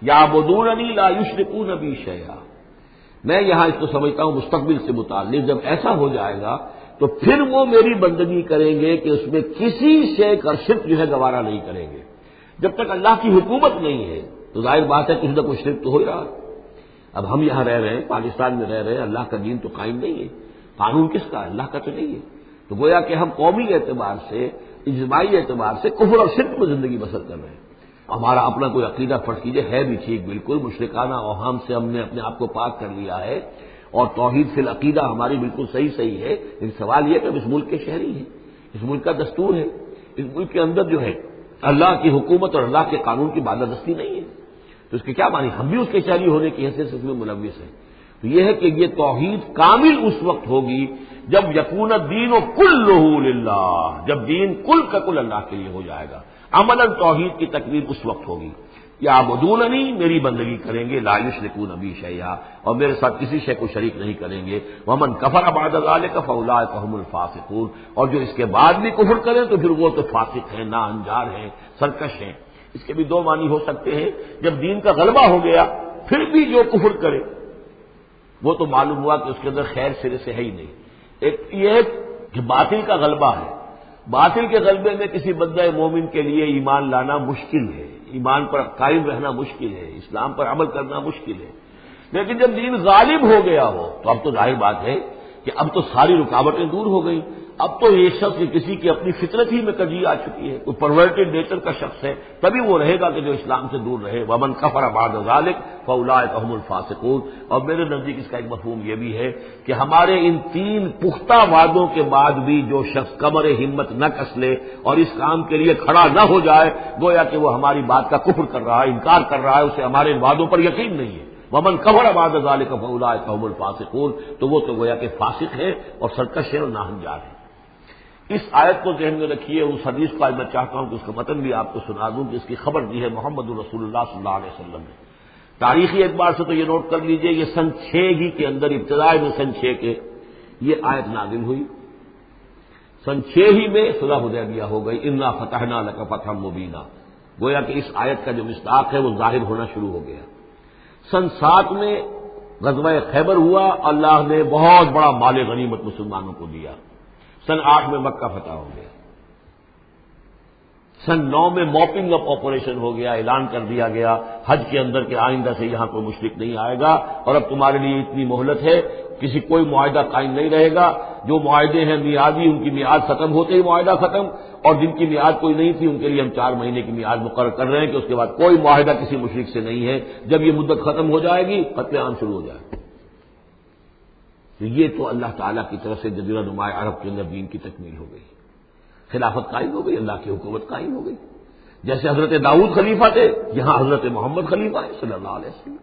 یعبدوننی لا یشرکون بی شیئا، میں یہاں اس کو سمجھتا ہوں مستقبل سے متعلق، جب ایسا ہو جائے گا تو پھر وہ میری بندگی کریں گے کہ اس میں کسی شے کا شرک جو ہے گوارا نہیں کریں گے۔ جب تک اللہ کی حکومت نہیں ہے تو ظاہر بات ہے کسی نہ کوئی شرک تو ہو ہی رہا۔ اب ہم یہاں رہ رہے ہیں، پاکستان میں رہ رہے ہیں، اللہ کا دین تو قائم نہیں ہے، قانون کس کا ہے؟ اللہ کا تو نہیں ہے۔ تو گویا کہ ہم قومی اعتبار سے، اجتماعی اعتبار سے کفر اور شرک میں زندگی بسر کر رہے ہیں۔ ہمارا اپنا کوئی عقیدہ فرض کیجیے ہے بھی ٹھیک، بالکل مشرکانہ اوہام سے ہم نے اپنے آپ کو پاک کر لیا ہے اور توحید فی العقیدہ ہماری بالکل صحیح ہے، لیکن سوال یہ کہ ہم اس ملک کے شہری ہیں، اس ملک کا دستور ہے، اس ملک کے اندر جو ہے اللہ کی حکومت اور اللہ کے قانون کی بالادستی نہیں ہے، تو اس کے کیا معنی؟ ہم بھی اس کے شہری ہونے کی حیثیت سے اس میں ملوث ہیں۔ تو یہ ہے کہ یہ توحید کامل اس وقت ہوگی جب یکون الدین کلہ للہ، جب دین کل کا کل اللہ کے لیے ہو جائے گا۔ عملاً توحید کی تکمیل اس وقت ہوگی، یعبدوننی، میری بندگی کریں گے، لا یشرکون بی شیئا، اور میرے ساتھ کسی شے کو شریک نہیں کریں گے، ومن کفر بعد ذلک فاولئک هم الفاسقون، اور جو اس کے بعد بھی کفر کریں تو پھر وہ تو فاسق ہیں، ناانجار ہیں، سرکش ہیں۔ اس کے بھی دو معنی ہو سکتے ہیں، جب دین کا غلبہ ہو گیا پھر بھی جو کفر کرے وہ تو معلوم ہوا کہ اس کے اندر خیر سرے سے ہے ہی نہیں۔ ایک یہ ہے کہ باطل کا غلبہ ہے، باطل کے غلبے میں کسی بندہ مومن کے لیے ایمان لانا مشکل ہے، ایمان پر قائم رہنا مشکل ہے، اسلام پر عمل کرنا مشکل ہے، لیکن جب دین غالب ہو گیا ہو تو اب تو ظاہر بات ہے کہ اب تو ساری رکاوٹیں دور ہو گئیں۔ اب تو یہ شخص کسی کی اپنی فطرت ہی میں کجی آ چکی ہے، کوئی پرورٹڈ نیچر کا شخص ہے، تبھی وہ رہے گا کہ جو اسلام سے دور رہے۔ ومن کفر بعد ذلک فاولئک هم الفاسقون، اور میرے نزدیک اس کا ایک مفہوم یہ بھی ہے کہ ہمارے ان تین پختہ وعدوں کے بعد بھی جو شخص کمر ہمت نہ کس لے اور اس کام کے لیے کھڑا نہ ہو جائے، گویا کہ وہ ہماری بات کا کفر کر رہا ہے، انکار کر رہا ہے، اسے ہمارے ان وعدوں پر یقین نہیں ہے۔ ومن کفر بعد ذلک فاولئک هم الفاسقون، تو وہ تو گویا کہ فاسق ہے اور سرکش ہے اور ناہنجار ہے۔ اس آیت کو ذہن میں رکھیے، اس حدیث کو آج میں چاہتا ہوں کہ اس کا متن بھی آپ کو سنا دوں کہ اس کی خبر دی ہے محمد رسول اللہ صلی اللہ علیہ وسلم نے۔ تاریخی اعتبار سے تو یہ نوٹ کر لیجئے، یہ سن 6 ہی کے اندر، ابتدائی میں سن 6 کے یہ آیت نازل ہوئی، سن 6 ہی میں صلح حدیبیہ ہو گئی، انا فتحنا لک فتحا مبینا، گویا کہ اس آیت کا جو مصداق ہے وہ ظاہر ہونا شروع ہو گیا۔ سن 7 میں غزوہ خیبر ہوا، اللہ نے بہت بڑا مال غنیمت مسلمانوں کو دیا۔ سن 8 میں مکہ فتح ہو گیا۔ سن 9 میں موپنگ اپ آپریشن ہو گیا، اعلان کر دیا گیا حج کے اندر کہ آئندہ سے یہاں کوئی مشرک نہیں آئے گا، اور اب تمہارے لیے اتنی مہلت ہے، کسی کوئی معاہدہ قائم نہیں رہے گا، جو معاہدے ہیں میعادی ان کی میعاد ختم ہوتے ہی معاہدہ ختم، اور جن کی میعاد کوئی نہیں تھی ان کے لیے ہم 4 مہینے کی میعاد مقرر کر رہے ہیں کہ اس کے بعد کوئی معاہدہ کسی مشرک سے نہیں ہے، جب یہ مدت ختم ہو جائے گی قتل عام شروع ہو جائے گا۔ تو یہ تو اللہ تعالیٰ کی طرف سے جزیرہ نما عرب کے اندر دین کی تکمیل ہو گئی، خلافت قائم ہو گئی، اللہ کی حکومت قائم ہو گئی۔ جیسے حضرت داؤد خلیفہ تھے، یہاں حضرت محمد خلیفہ ہے صلی اللہ علیہ وسلم،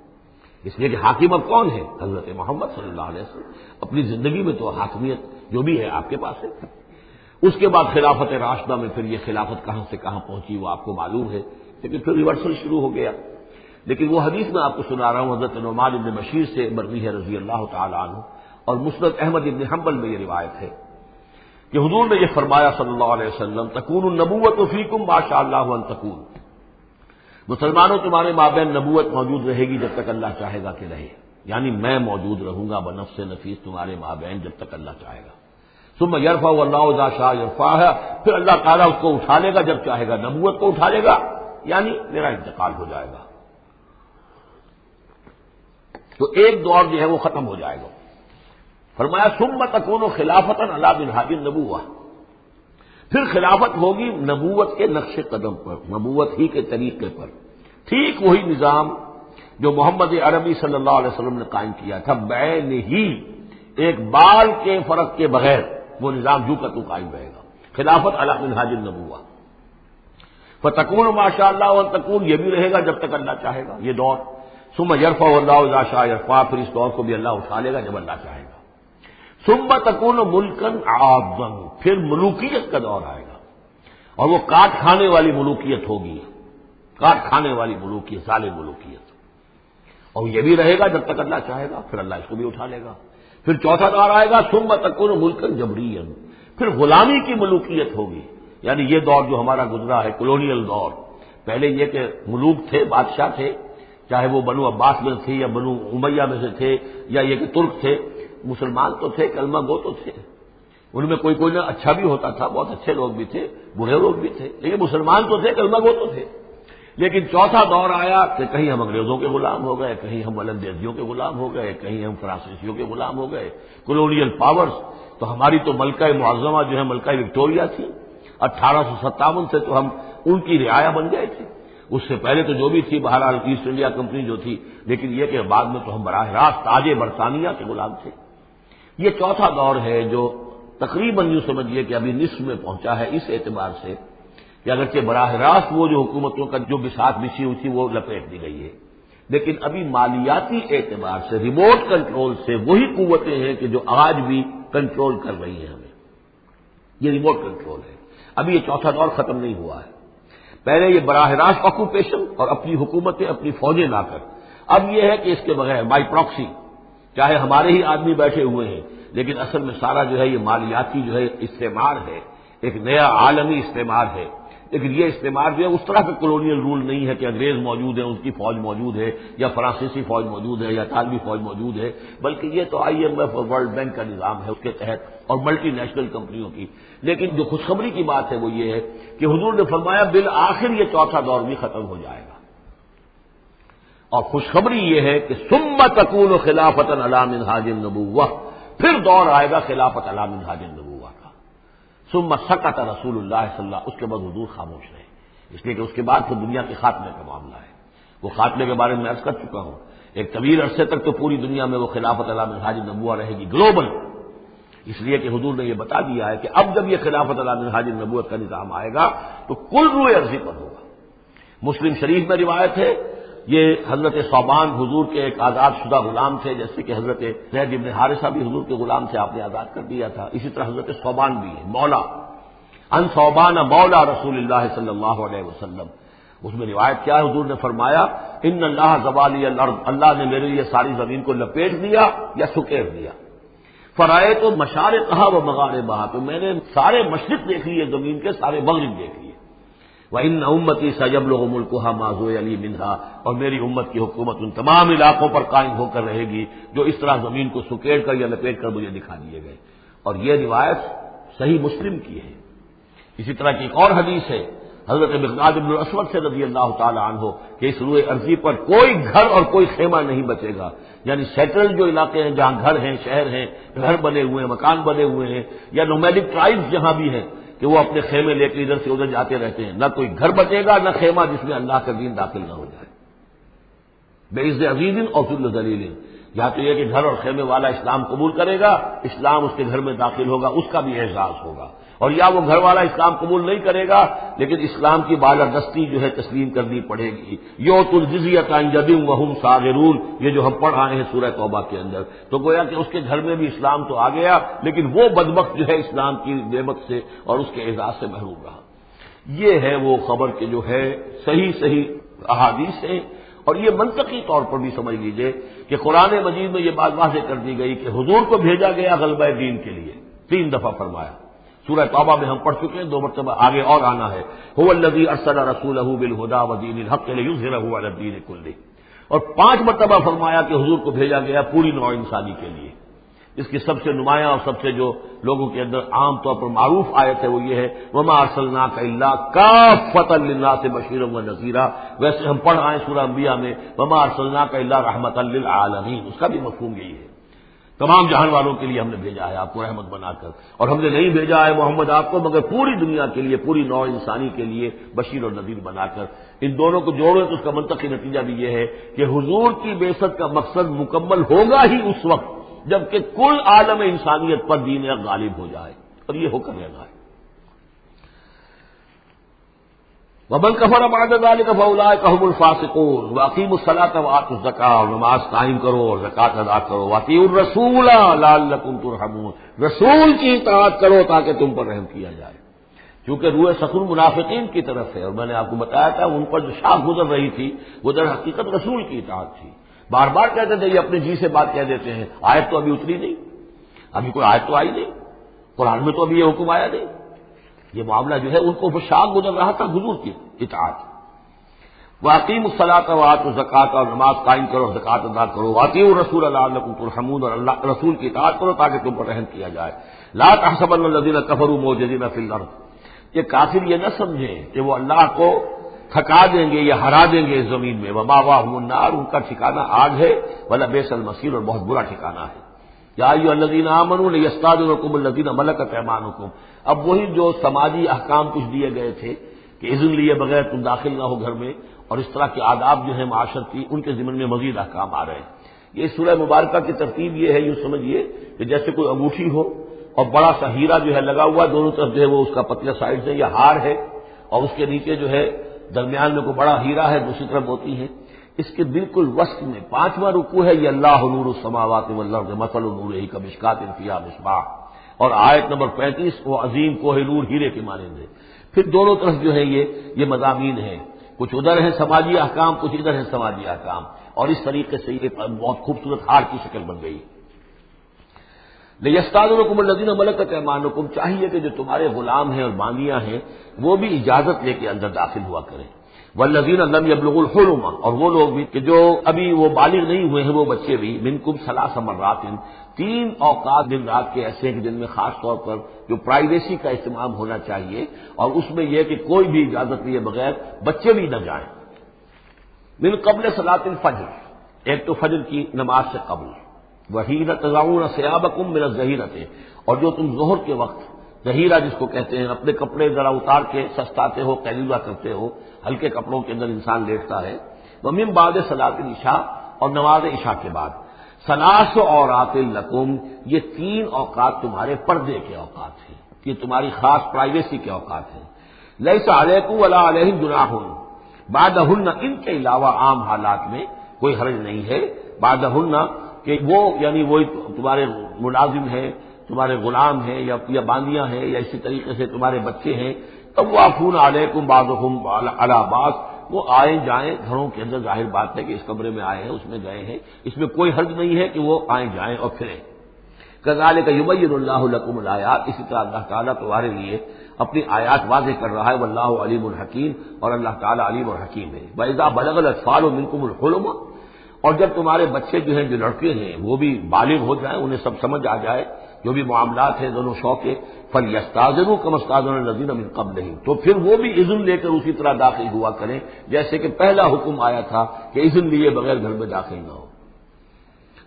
اس لیے کہ حاکم اب کون ہے؟ حضرت محمد صلی اللہ علیہ وسلم۔ اپنی زندگی میں تو حاکمیت جو بھی ہے آپ کے پاس ہے۔ اس کے بعد خلافت راشدہ میں پھر یہ خلافت کہاں سے کہاں پہنچی وہ آپ کو معلوم ہے، لیکن پھر ریورسل شروع ہو گیا۔ لیکن وہ حدیث میں آپ کو سنا رہا ہوں، حضرت نعمان بن بشیر سے مروی ہے رضی اللہ تعالی عنہ، اور مسند احمد بن حنبل میں یہ روایت ہے کہ حضور نے یہ فرمایا صلی اللہ علیہ وسلم، تکون النبوۃ فیکم ما شاء اللہ ان تکون، مسلمانوں تمہارے مابین نبوت موجود رہے گی جب تک اللہ چاہے گا کہ رہے، یعنی میں موجود رہوں گا بنفس نفیس تمہارے مابین جب تک اللہ چاہے گا۔ ثم یرفع اللہ اذا شاء یرفعها، پھر اللہ تعالیٰ اس کو اٹھا لے گا جب چاہے گا، نبوت کو اٹھا لے گا، یعنی میرا انتقال ہو جائے گا، تو ایک دور جو ہے وہ ختم ہو جائے گا۔ فرمایا ثم تکون خلافۃ علی منہاج النبوۃ، پھر خلافت ہوگی نبوت کے نقش قدم پر، نبوت ہی کے طریقے پر، ٹھیک وہی نظام جو محمد عربی صلی اللہ علیہ وسلم نے قائم کیا تھا، بعین ہی، ایک بال کے فرق کے بغیر وہ نظام جو کا تو قائم رہے گا، خلافت علی منہاج النبوۃ۔ فتکون ما شاء اللہ وان تکون، یہ بھی رہے گا جب تک اللہ چاہے گا یہ دور۔ ثم یرفع اللہ اذا شاء یرفع، پھر اس دور کو بھی اللہ اٹھا لے گا جب اللہ چاہے گا۔ ثم تکون ملکن عاضا، پھر ملوکیت کا دور آئے گا، اور وہ کاٹ کھانے والی ملوکیت ہوگی، کاٹ کھانے والی ملوکیت، ظالم ملوکیت، اور یہ بھی رہے گا جب تک اللہ چاہے گا، پھر اللہ اس کو بھی اٹھا لے گا۔ پھر چوتھا دور آئے گا ثم تکون ملکن جبریا، پھر غلامی کی ملوکیت ہوگی، یعنی یہ دور جو ہمارا گزرا ہے کولونیل دور، پہلے یہ کہ ملوک تھے، بادشاہ تھے، چاہے وہ بنو عباس میں تھے یا بنو امیہ میں سے تھے، یا یہ کہ ترک تھے، مسلمان تو تھے، کلمہ گو تو تھے، ان میں کوئی کوئی نہ اچھا بھی ہوتا تھا، بہت اچھے لوگ بھی تھے، برے لوگ بھی تھے، لیکن مسلمان تو تھے، کلمہ گو تو تھے۔ لیکن چوتھا دور آیا کہ کہیں ہم انگریزوں کے غلام ہو گئے، کہیں ہم ولندیزیوں کے غلام ہو گئے، کہیں ہم فرانسیسیوں کے غلام ہو گئے، کولونیل پاورز۔ تو ہماری تو ملکہ معظمہ جو ہے ملکہ وکٹوریہ تھی، 1857 سے تو ہم ان کی رعایا بن گئے تھے، اس سے پہلے تو جو بھی تھی بہرحال ایسٹ انڈیا کمپنی جو تھی، لیکن یہ کہ بعد میں تو ہم براہ راست تاج برطانیہ کے غلام تھے۔ یہ چوتھا دور ہے جو تقریباً یوں سمجھیے کہ ابھی نصف میں پہنچا ہے، اس اعتبار سے کہ اگرچہ براہ راست وہ جو حکومتوں کا جو بساط بچھی ہوئی تھی وہ لپیٹ دی گئی ہے، لیکن ابھی مالیاتی اعتبار سے ریموٹ کنٹرول سے وہی قوتیں ہیں کہ جو آج بھی کنٹرول کر رہی ہیں ہمیں. یہ ریموٹ کنٹرول ہے. ابھی یہ چوتھا دور ختم نہیں ہوا ہے. پہلے یہ براہ راست آکوپیشن اور اپنی حکومتیں اپنی فوجیں لا کر. اب یہ ہے کہ اس کے بغیر بائی پراکسی چاہے ہمارے ہی آدمی بیٹھے ہوئے ہیں لیکن اصل میں سارا جو ہے یہ مالیاتی جو ہے استعمار ہے، ایک نیا عالمی استعمار ہے. لیکن یہ استعمار جو ہے اس طرح کا کولونیل رول نہیں ہے کہ انگریز موجود ہے، اس کی فوج موجود ہے، یا فرانسیسی فوج موجود ہے، یا اطالوی فوج موجود ہے، بلکہ یہ تو IMF اور ورلڈ بینک کا نظام ہے اس کے تحت اور ملٹی نیشنل کمپنیوں کی. لیکن جو خوشخبری کی بات ہے وہ یہ ہے کہ حضور نے فرمایا بالآخر یہ چوتھا دور بھی ختم ہو جائے گا. اور خوشخبری یہ ہے کہ ثم تکون خلافۃ علی منہاج النبوۃ، پھر دور آئے گا خلافت علی منہاج النبوۃ کا. ثم سکت رسول اللہ صلی اللہ، اس کے بعد حضور خاموش رہے، اس لیے کہ اس کے بعد تو دنیا کے خاتمے کا معاملہ ہے. وہ خاتمے کے بارے میں عرض کر چکا ہوں، ایک طویل عرصے تک تو پوری دنیا میں وہ خلافت علی منہاج النبوۃ رہے گی گلوبل، اس لیے کہ حضور نے یہ بتا دیا ہے کہ اب جب یہ خلافت علی منہاج النبوۃ کا نظام آئے گا تو کل روئے ارضی پر ہوگا. مسلم شریف میں روایت ہے، یہ حضرت ثوبان حضور کے ایک آزاد شدہ غلام تھے، جیسے کہ حضرت زید بن حارثہ بھی حضور کے غلام تھے، آپ نے آزاد کر دیا تھا. اسی طرح حضرت ثوبان بھی ہے مولا، ان ثوبان مولا رسول اللہ صلی اللہ علیہ وسلم. اس میں روایت کیا ہے، حضور نے فرمایا ان اللہ زوالی الارض، اللہ نے میرے لیے ساری زمین کو لپیٹ دیا یا سکیڑ دیا. فرائے تو مشارقہا و مغاربہا، تو میں نے سارے مشرق دیکھ لیے زمین کے، سارے مغرب دیکھ لیے. وَإِنَّ أُمَّتِي سَيَبْلُغُ مُلْكُهَا مَا زُوِّيَ لِي مِنْهَا، اور میری امت کی حکومت ان تمام علاقوں پر قائم ہو کر رہے گی جو اس طرح زمین کو سکیڑ کر یا لپیٹ کر مجھے دکھا دیے گئے. اور یہ روایت صحیح مسلم کی ہے. اسی طرح کی ایک اور حدیث ہے حضرت مقداد بن الاسود سے رضی اللہ تعالی عنہ کہ اس روئے ارضی پر کوئی گھر اور کوئی خیمہ نہیں بچے گا، یعنی سیٹل جو علاقے ہیں جہاں گھر ہیں، شہر ہیں، گھر بنے ہوئے ہیں، مکان بنے ہوئے ہیں، یا نومیڈک ٹرائبز جہاں بھی ہیں کہ وہ اپنے خیمے لے کے ادھر سے ادھر جاتے رہتے ہیں، نہ کوئی گھر بچے گا نہ خیمہ جس میں اللہ کا دین داخل نہ ہو جائے. بعز عزیز اور ذل ذلیل، یا تو یہ کہ گھر اور خیمے والا اسلام قبول کرے گا، اسلام اس کے گھر میں داخل ہوگا، اس کا بھی اعزاز ہوگا، اور یا وہ گھر والا اسلام قبول نہیں کرے گا لیکن اسلام کی بالادستی جو ہے تسلیم کرنی پڑے گی. یؤت الجزیۃ عن ید وہم صاغرون، یہ جو ہم پڑھ رہے ہیں سورہ توبہ کے اندر، تو گویا کہ اس کے گھر میں بھی اسلام تو آ گیا لیکن وہ بدبخت جو ہے اسلام کی نعمت سے اور اس کے اعزاز سے محروم رہا. یہ ہے وہ خبر کہ جو ہے صحیح احادیث ہیں. اور یہ منطقی طور پر بھی سمجھ لیجئے کہ قرآن مجید میں یہ بات واضح کر دی گئی کہ حضور کو بھیجا گیا غلبہ دین کے لیے، 3 دفعہ فرمایا. سورہ توبہ میں ہم پڑھ چکے ہیں، 2 مرتبہ آگے اور آنا ہے. هو الذی ارسل رسولہ بالہدی ودین الحق لیظہرہ علی الدین کلہ، اور 5 مرتبہ فرمایا کہ حضور کو بھیجا گیا پوری نوع انسانی کے لیے. اس کی سب سے نمایاں اور سب سے جو لوگوں کے اندر عام طور پر معروف آیت ہے وہ یہ ہے وما ارسلناک الا کافۃ للناس بشیرا ونذیرا. ویسے ہم پڑھ رہے ہیں سورہ انبیاء میں وما ارسلناک الا رحمۃ للعالمین، اس کا بھی مفہوم یہی ہے، تمام جہان والوں کے لیے ہم نے بھیجا ہے آپ کو رحمت بنا کر. اور ہم نے نہیں بھیجا ہے محمد آپ کو مگر پوری دنیا کے لیے، پوری نوع انسانی کے لیے بشیر اور نذیر بنا کر. ان دونوں کو جوڑو تو اس کا منطقی نتیجہ بھی یہ ہے کہ حضور کی بعثت کا مقصد مکمل ہوگا ہی اس وقت جبکہ کل عالم انسانیت پر دین حق غالب ہو جائے، اور یہ ہو کر رہنا ہے. ومن کفر بعد ذلک فاولئک هم الفاسقون واقیموا الصلاۃ وآتوا الزکاۃ، اور نماز قائم کرو اور زکات ادا کرو. واطیعوا الرسول لعلکم ترحمون، رسول کی اطاعت کرو تاکہ تم پر رحم کیا جائے. چونکہ روح سخن منافقین کی طرف ہے، اور میں نے آپ کو بتایا تھا ان پر جو شاخ گزر رہی تھی وہ در حقیقت رسول کی اطاعت تھی. بار بار کہتے تھے یہ اپنے جی سے بات کہہ دیتے ہیں، آیت تو ابھی اتری نہیں، ابھی کوئی آیت تو آئی نہیں، قرآن میں تو ابھی یہ حکم آیا نہیں. یہ معاملہ جو ہے ان کو شاخ گزر رہا تھا حضور کی اطاعت. واقیموا الصلاۃ وآتوا الزکاۃ، اور نماز قائم کرو اور زکات ادا کرو. واطیعوا الرسول لعلکم ترحمون، اور اللہ رسول کی اطاعت کرو تاکہ تم پر رحم کیا جائے. لا تحسبن الذین کفروا معجزین فی الارض، یہ کافر یہ نہ سمجھیں کہ وہ اللہ کو تھکا دیں گے یا ہرا دیں گے اس زمین میں. ومأواہم النار، ان کا ٹھکانہ آگ ہے. ولبئس المصیر، اور بہت برا ٹھکانہ ہے. یا ایھا الذین آمنوا لیستأذنکم الذین ملکت ایمانکم، اب وہی جو سماجی احکام کچھ دیے گئے تھے کہ اذن لیے بغیر تم داخل نہ ہو گھر میں، اور اس طرح کے آداب جو ہیں معاشرتی ان کے ضمن میں مزید احکام آ رہے ہیں. یہ سورہ مبارکہ کی ترتیب یہ ہے، یوں سمجھیے کہ جیسے کوئی انگوٹھی ہو اور بڑا سا ہیرا جو ہے لگا ہوا، دونوں طرف جو ہے وہ اس کا پتلا سائڈ سے یا ہار ہے، اور اس کے نیچے جو ہے درمیان میں کوئی بڑا ہیرا ہے دوسری طرف ہوتی ہے. اس کے بالکل وسط میں 5واں رکوع ہے یہ اللہ نور السماوات والارض مثل نورہ کمشکاۃ فیہا مصباح، اور آیت نمبر 35 وہ عظیم کوہ نور ہیرے کے مانند ہے۔ پھر دونوں طرف جو ہے یہ مضامین ہیں، کچھ ادھر ہیں سماجی احکام، کچھ ادھر ہیں سماجی احکام، اور اس طریقے سے یہ بہت خوبصورت ہار کی شکل بن گئی۔ لِیَسْتَأْذِنَكُمُ الَّذِينَ مَلَكَتْ أَيْمَانُكُمْ، چاہیے کہ جو تمہارے غلام ہیں اور باندیاں ہیں وہ بھی اجازت لے کے اندر داخل ہوا کریں۔ وَالَّذِينَ لَمْ يَبْلُغُوا الْحُلُمَ، اور وہ لوگ بھی کہ جو ابھی وہ بالغ نہیں ہوئے ہیں وہ بچے بھی، مِنْكُمْ ثَلَاثَ مَرَّاتٍ، 3 اوقات دن رات کے ایسے ہیں کہ جن میں خاص طور پر جو پرائیویسی کا اہتمام ہونا چاہیے، اور اس میں یہ کہ کوئی بھی اجازت لیے بغیر بچے بھی نہ جائیں۔ من قبل صلاۃ الفجر، ایک تو فجر کی نماز سے قبل، وحین تضعون ثیابکم من الظہیرۃ، اور جو تم ظہر کے وقت ظہیرہ جس کو کہتے ہیں اپنے کپڑے ذرا اتار کے سستاتے ہو، قیلولہ کرتے ہو، ہلکے کپڑوں کے اندر انسان لیٹتا ہے۔ ومن بعد صلاۃ العشاء، اور نماز عشاء کے بعد۔ ثلاث عورات لکم، یہ 3 اوقات تمہارے پردے کے اوقات ہیں، یہ تمہاری خاص پرائیویسی کے اوقات ہیں۔ لیس علیکم ولا علیہم جناح بعدہن، ان کے علاوہ عام حالات میں کوئی حرج نہیں ہے، بعدہن کہ وہ یعنی وہی تمہارے ملازم ہیں، تمہارے غلام ہیں یا باندیاں ہیں، یا اسی طریقے سے تمہارے بچے ہیں، طوافون علیکم بعضہم علی بعض، وہ آئیں جائیں گھروں کے اندر، ظاہر بات ہے کہ اس کمرے میں آئے ہیں اس میں گئے ہیں، اس میں کوئی حرج نہیں ہے کہ وہ آئیں جائیں اور پھریں۔ کذالک یبین اللہ لکم الآیات، اسی طرح اللہ تعالیٰ تمہارے لیے اپنی آیات واضح کر رہا ہے، واللہ علیم الحکیم، اور اللہ تعالیٰ علیم اور حکیم ہے۔ وَإِذَا بَلَغَ الْأَطْفَالُ مِنْكُمُ الْحُلُمَ، اور جب تمہارے بچے جو ہیں جو لڑکے ہیں وہ بھی بالغ ہو جائیں، انہیں سب سمجھ آ جائے جو بھی معاملات ہیں دونوں شوق کے، فَلْيَسْتَأْذِنُوا كَمَا اسْتَأْذَنَ الَّذِينَ مِن قَبْلِهِمْ، تو پھر وہ بھی اذن لے کر اسی طرح داخل ہوا کریں جیسے کہ پہلا حکم آیا تھا کہ اذن لیے بغیر گھر میں داخل نہ ہو۔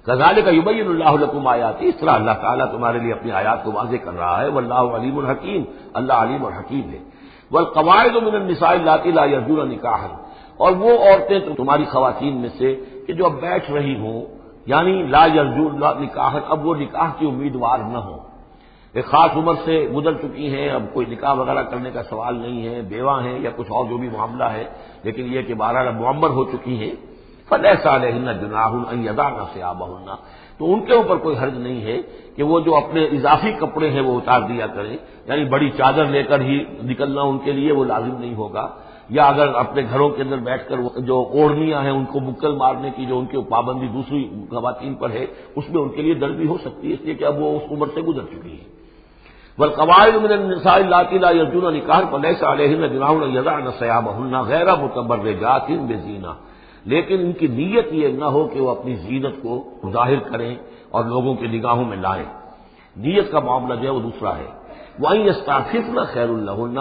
کذالک یبین اللہ لکم آیاتہ، اس طرح اللہ تعالیٰ تمہارے لیے اپنی آیات کو واضح کر رہا ہے، واللہ علیم الحکیم، اللہ علیم اور حکیم ہے۔ والقواعد من النساء اللاتي لا يرجون نکاحا، اور وہ عورتیں تمہاری خواتین میں سے کہ جو اب بیٹھ رہی ہوں، یعنی لا یرجون نکاحا، اب وہ نکاح کی امیدوار نہ ہوں، ایک خاص عمر سے گزر چکی ہیں، اب کوئی نکاح وغیرہ کرنے کا سوال نہیں ہے، بیوہ ہیں یا کچھ اور جو بھی معاملہ ہے، لیکن یہ کہ بہرحال اب معمر ہو چکی ہیں، فلیس علیہن جناح ان یضعن ثیابہن، تو ان کے اوپر کوئی حرج نہیں ہے کہ وہ جو اپنے اضافی کپڑے ہیں وہ اتار دیا کریں، یعنی بڑی چادر لے کر ہی نکلنا ان کے لیے وہ لازم نہیں ہوگا، یا اگر اپنے گھروں کے اندر بیٹھ کر جو اوڑھنیاں ہیں ان کو بکل مارنے کی جو ان کی پابندی دوسری خواتین پر ہے اس میں ان کے لیے درد بھی ہو سکتی ہے، اس لیے کہ اب وہ اس عمر سے گزر چکی ہے۔ والقواعد من النساء اللاتي لا يرجون نکاحا فليس عليهن جناح ان يضعن ثيابهن غير متبرجات بزينة، لیکن ان کی نیت یہ نہ ہو کہ وہ اپنی زینت کو ظاہر کریں اور لوگوں کی نگاہوں میں لائیں، نیت کا معاملہ جو ہے وہ دوسرا ہے۔ وَإِن يَسْتَعْفِفْنَ خَيْرٌ لَهُنَّ،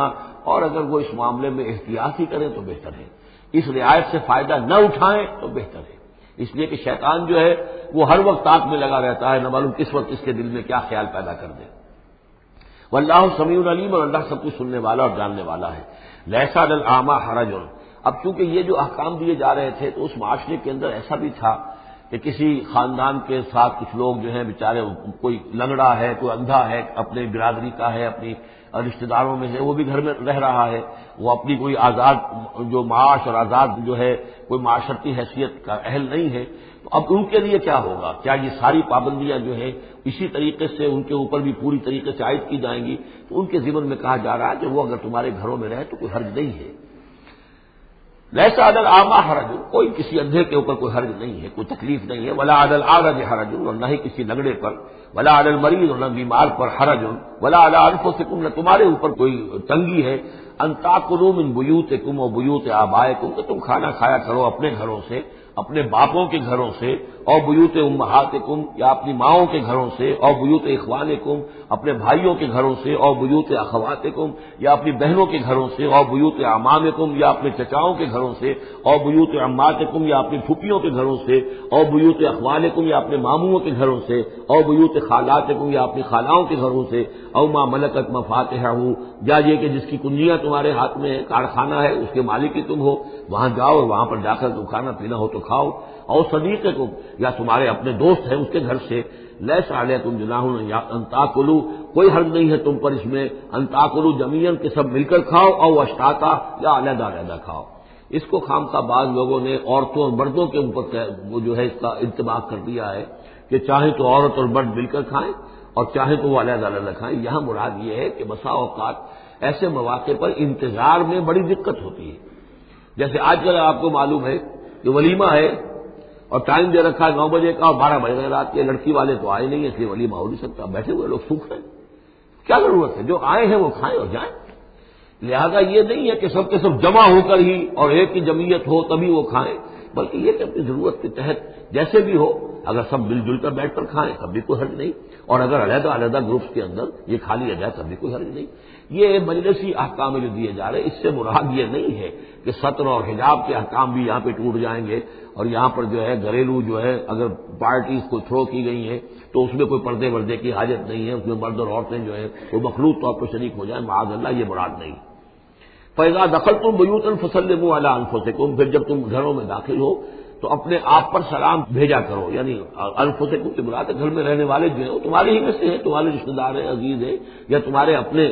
اور اگر وہ اس معاملے میں احتیاط ہی کریں تو بہتر ہے، اس رعایت سے فائدہ نہ اٹھائیں تو بہتر ہے، اس لیے کہ شیطان جو ہے وہ ہر وقت تاک میں لگا رہتا ہے، نہ معلوم کس وقت اس کے دل میں کیا خیال پیدا کر دے۔ واللہ سمیع علیم، اور اللہ سب کچھ سننے والا اور جاننے والا ہے۔ لیس علی الاعمی حرج، اب چونکہ یہ جو احکام دیے جا رہے تھے تو اس معاشرے کے اندر ایسا بھی تھا کہ کسی خاندان کے ساتھ کچھ لوگ جو ہیں بیچارے، کوئی لنگڑا ہے، کوئی اندھا ہے، اپنے برادری کا ہے، اپنی رشتہ داروں میں سے، وہ بھی گھر میں رہ رہا ہے، وہ اپنی کوئی آزاد جو معاش اور آزاد جو ہے کوئی معاشرتی حیثیت کا اہل نہیں ہے، تو اب ان کے لیے کیا ہوگا؟ کیا یہ ساری پابندیاں جو ہیں اسی طریقے سے ان کے اوپر بھی پوری طریقے سے عائد کی جائیں گی؟ تو ان کے ضمن میں کہا جا رہا ہے کہ وہ اگر تمہارے گھروں میں رہے تو کوئی حرج نہیں ہے۔ لیس علی الاعمی حرج، کوئی کسی اندھے کے اوپر کوئی حرج نہیں ہے، کوئی تکلیف نہیں ہے، ولا علی الاعرج حرج، اور نہ ہی کسی لنگڑے پر، ولا علی المریض، اور نہ بیمار پر حرج، ولا علی انفسکم، نہ تمہارے اوپر کوئی تنگی ہے، ان تاکلوا من بیوتکم و بیوت آبائکم، کہ تم کھانا کھایا کرو اپنے گھروں سے، اپنے باپوں کے گھروں سے، اور بیوت امہاتکم، یا اپنی ماؤں کے گھروں سے، اور بیوت اخوانکم، اپنے بھائیوں کے گھروں سے، اور بیوت اخواتکم، یا اپنی بہنوں کے گھروں سے، اور بیوت اعمامکم، یا اپنے چچاؤں کے گھروں سے، اور بیوت عماتکم، یا اپنی پھوپھیوں کے گھروں سے، اور بیوت اخوالکم، یا اپنے ماموں کے گھروں سے، اور بیوت خالاتکم، یا اپنی خالاؤں کے گھروں سے، او ما ملکت مفاتحہ، یا یہ کہ جس کی کنجیاں تمہارے ہاتھ میں ہے، کارخانہ ہے، اس کے مالک ہی تم ہو، وہاں جاؤ اور وہاں پر جا کر تم کھانا پینا ہو تو کھاؤ، اور صدیقکم، یا تمہارے اپنے دوست ہیں اس کے گھر سے، لیس علیکم جناح ان تاکلوا، کوئی حرج نہیں ہے تم پر اس میں، ان تاکلوا جمیعا، کہ سب مل کر کھاؤ، او اشتاتا، یا علیحدہ علیحدہ کھاؤ۔ اس کو خامخواہ بعض لوگوں نے عورتوں اور مردوں کے اوپر وہ جو ہے اس کا انتباہ کر دیا ہے کہ چاہے تو عورت اور مرد مل کر کھائیں اور چاہے تو وہ علیحدہ علیحدہ کھائیں۔ یہاں مراد یہ ہے کہ بسا اوقات ایسے مواقع پر انتظار میں بڑی دقت ہوتی ہے۔ جیسے آج کل آپ کو معلوم ہے کہ ولیمہ ہے اور ٹائم دے رکھا ہے 9 بجے کا اور 12 بج گئے رات کے، لڑکی والے تو آئے نہیں، اس لیے ولیمہ ہو نہیں سکتا، بیٹھے ہوئے لوگ سوکھ رہے ہیں۔ کیا ضرورت ہے؟ جو آئے ہیں وہ کھائیں اور جائیں۔ لہذا یہ نہیں ہے کہ سب کے سب جمع ہو کر ہی اور ایک ہی جمعیت ہو تبھی وہ کھائیں، بلکہ یہ کہ اپنی ضرورت کے تحت جیسے بھی ہو، اگر سب مل جل کر بیٹھ کر کھائیں تب بھی کوئی حرج نہیں، اور اگر علیحدہ علیحدہ گروپس کے اندر یہ کھا لیا جائے تب بھی کوئی حرج نہیں۔ یہ مجلسی احکام جو دیے جا رہے ہیں اس سے مراد یہ نہیں ہے کہ سطر اور حجاب کے احکام بھی یہاں پہ ٹوٹ جائیں گے، اور یہاں پر جو ہے گھریلو جو ہے اگر پارٹیز کو تھرو کی گئی ہیں تو اس میں کوئی پردے وردے کی حاجت نہیں ہے، اس میں مرد اور عورتیں جو ہے وہ مخلوط طور پر شریک ہو جائیں، معاذ اللہ، یہ مراد نہیں۔ فَإِذَا دَخَلْتُمْ بُيُوتًا فَسَلِّمُوا عَلَىٰ أَنفُسِكُمْ، پھر جب تم گھروں میں داخل ہو تو اپنے آپ پر سلام بھیجا کرو، یعنی انفسکم کی مراد ہے گھر میں رہنے والے جو ہیں وہ تمہارے ہی میں سے ہیں، تمہارے رشتہ دار ہیں، عزیز ہیں، یا تمہارے اپنے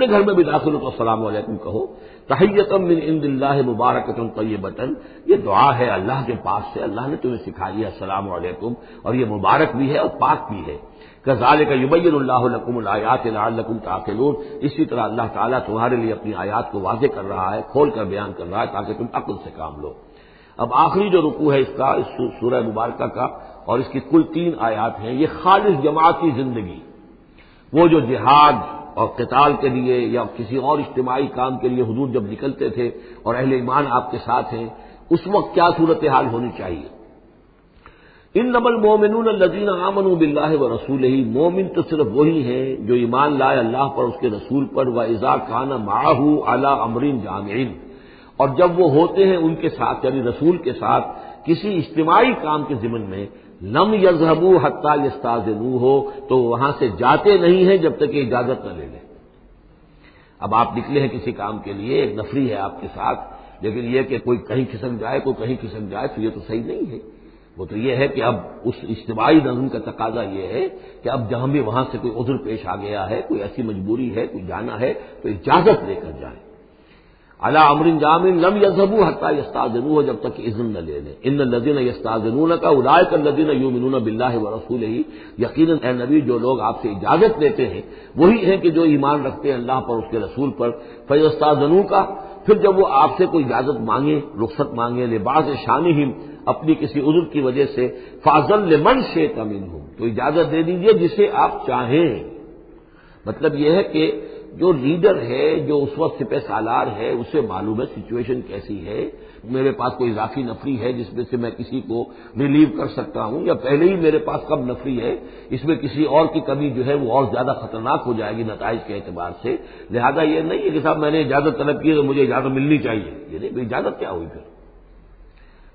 گھر میں بھی داخل ہو تو السلام علیکم کہو۔ تحیۃ من عند اللہ مبارکۃ طیبۃ، یہ دعا ہے اللہ کے پاس سے، اللہ نے تمہیں سکھائی ہے السلام علیکم، اور یہ مبارک بھی ہے اور پاک بھی ہے۔ کذالک یبین اللہ لکم الآیات لعلکم تعقلون، اسی طرح اللہ تعالیٰ تمہارے لیے اپنی آیات کو واضح کر رہا ہے، کھول کر بیان کر رہا ہے تاکہ تم عقل سے کام لو۔ اب آخری جو رکوع ہے اس کا، اس سورہ مبارکہ کا، اور اس کی کل 3 آیات ہیں، یہ خالص جماعتی زندگی، وہ جو جہاد اور قتال کے لیے یا کسی اور اجتماعی کام کے لیے حضور جب نکلتے تھے اور اہل ایمان آپ کے ساتھ ہیں، اس وقت کیا صورتحال ہونی چاہیے۔ انما المؤمنون الذین آمنوا باللہ ورسولہ، مومن تو صرف وہی ہیں جو ایمان لائے اللہ پر، اس کے رسول پر، واذا کان معہ علی امر جامع، اور جب وہ ہوتے ہیں ان کے ساتھ یعنی رسول کے ساتھ کسی اجتماعی کام کے ضمن میں، لم یذهبوا حتی یستاذنوہ، تو وہاں سے جاتے نہیں ہیں جب تک کہ اجازت نہ لے لیں۔ اب آپ نکلے ہیں کسی کام کے لیے، ایک نفری ہے آپ کے ساتھ، لیکن یہ کہ کوئی کہیں کھسک جائے کوئی کہیں کھسک جائے تو یہ تو صحیح نہیں ہے۔ وہ تو یہ ہے کہ اب اس اجتماعی نظم کا تقاضا یہ ہے کہ اب جہاں بھی وہاں سے کوئی عذر پیش آ گیا ہے، کوئی ایسی مجبوری ہے، کوئی جانا ہے تو اجازت لے کر جائیں۔ علی امر جامع لم یذهبوا حتی یستاذنوہ، جب تک کہ اذن نہ لے لیں۔ ان الذین یستاذنونک اولئک الذین یؤمنون باللہ ورسولہ، یقیناً اے نبی جو لوگ آپ سے اجازت لیتے ہیں وہی ہیں کہ جو ایمان رکھتے ہیں اللہ پر، اس کے رسول پر۔ فیستاذنوک، پھر جب وہ آپ سے کوئی اجازت مانگے، رخصت مانگے، لبعض شانہم، اپنی کسی عذر کی وجہ سے، فاذن لمن شئت منہم، تو اجازت دے دیجئے جسے آپ چاہیں۔ مطلب یہ ہے کہ جو لیڈر ہے، جو اس وقت سپہ سالار ہے، اسے معلوم ہے سچویشن کیسی ہے، میرے پاس کوئی اضافی نفری ہے جس میں سے میں کسی کو ریلیو کر سکتا ہوں، یا پہلے ہی میرے پاس کم نفری ہے، اس میں کسی اور کی کمی جو ہے وہ اور زیادہ خطرناک ہو جائے گی نتائج کے اعتبار سے۔ لہذا یہ نہیں ہے کہ صاحب میں نے اجازت طلب کی تو مجھے اجازت ملنی چاہیے، یہ نہیں، اجازت کیا ہوئی پھر؟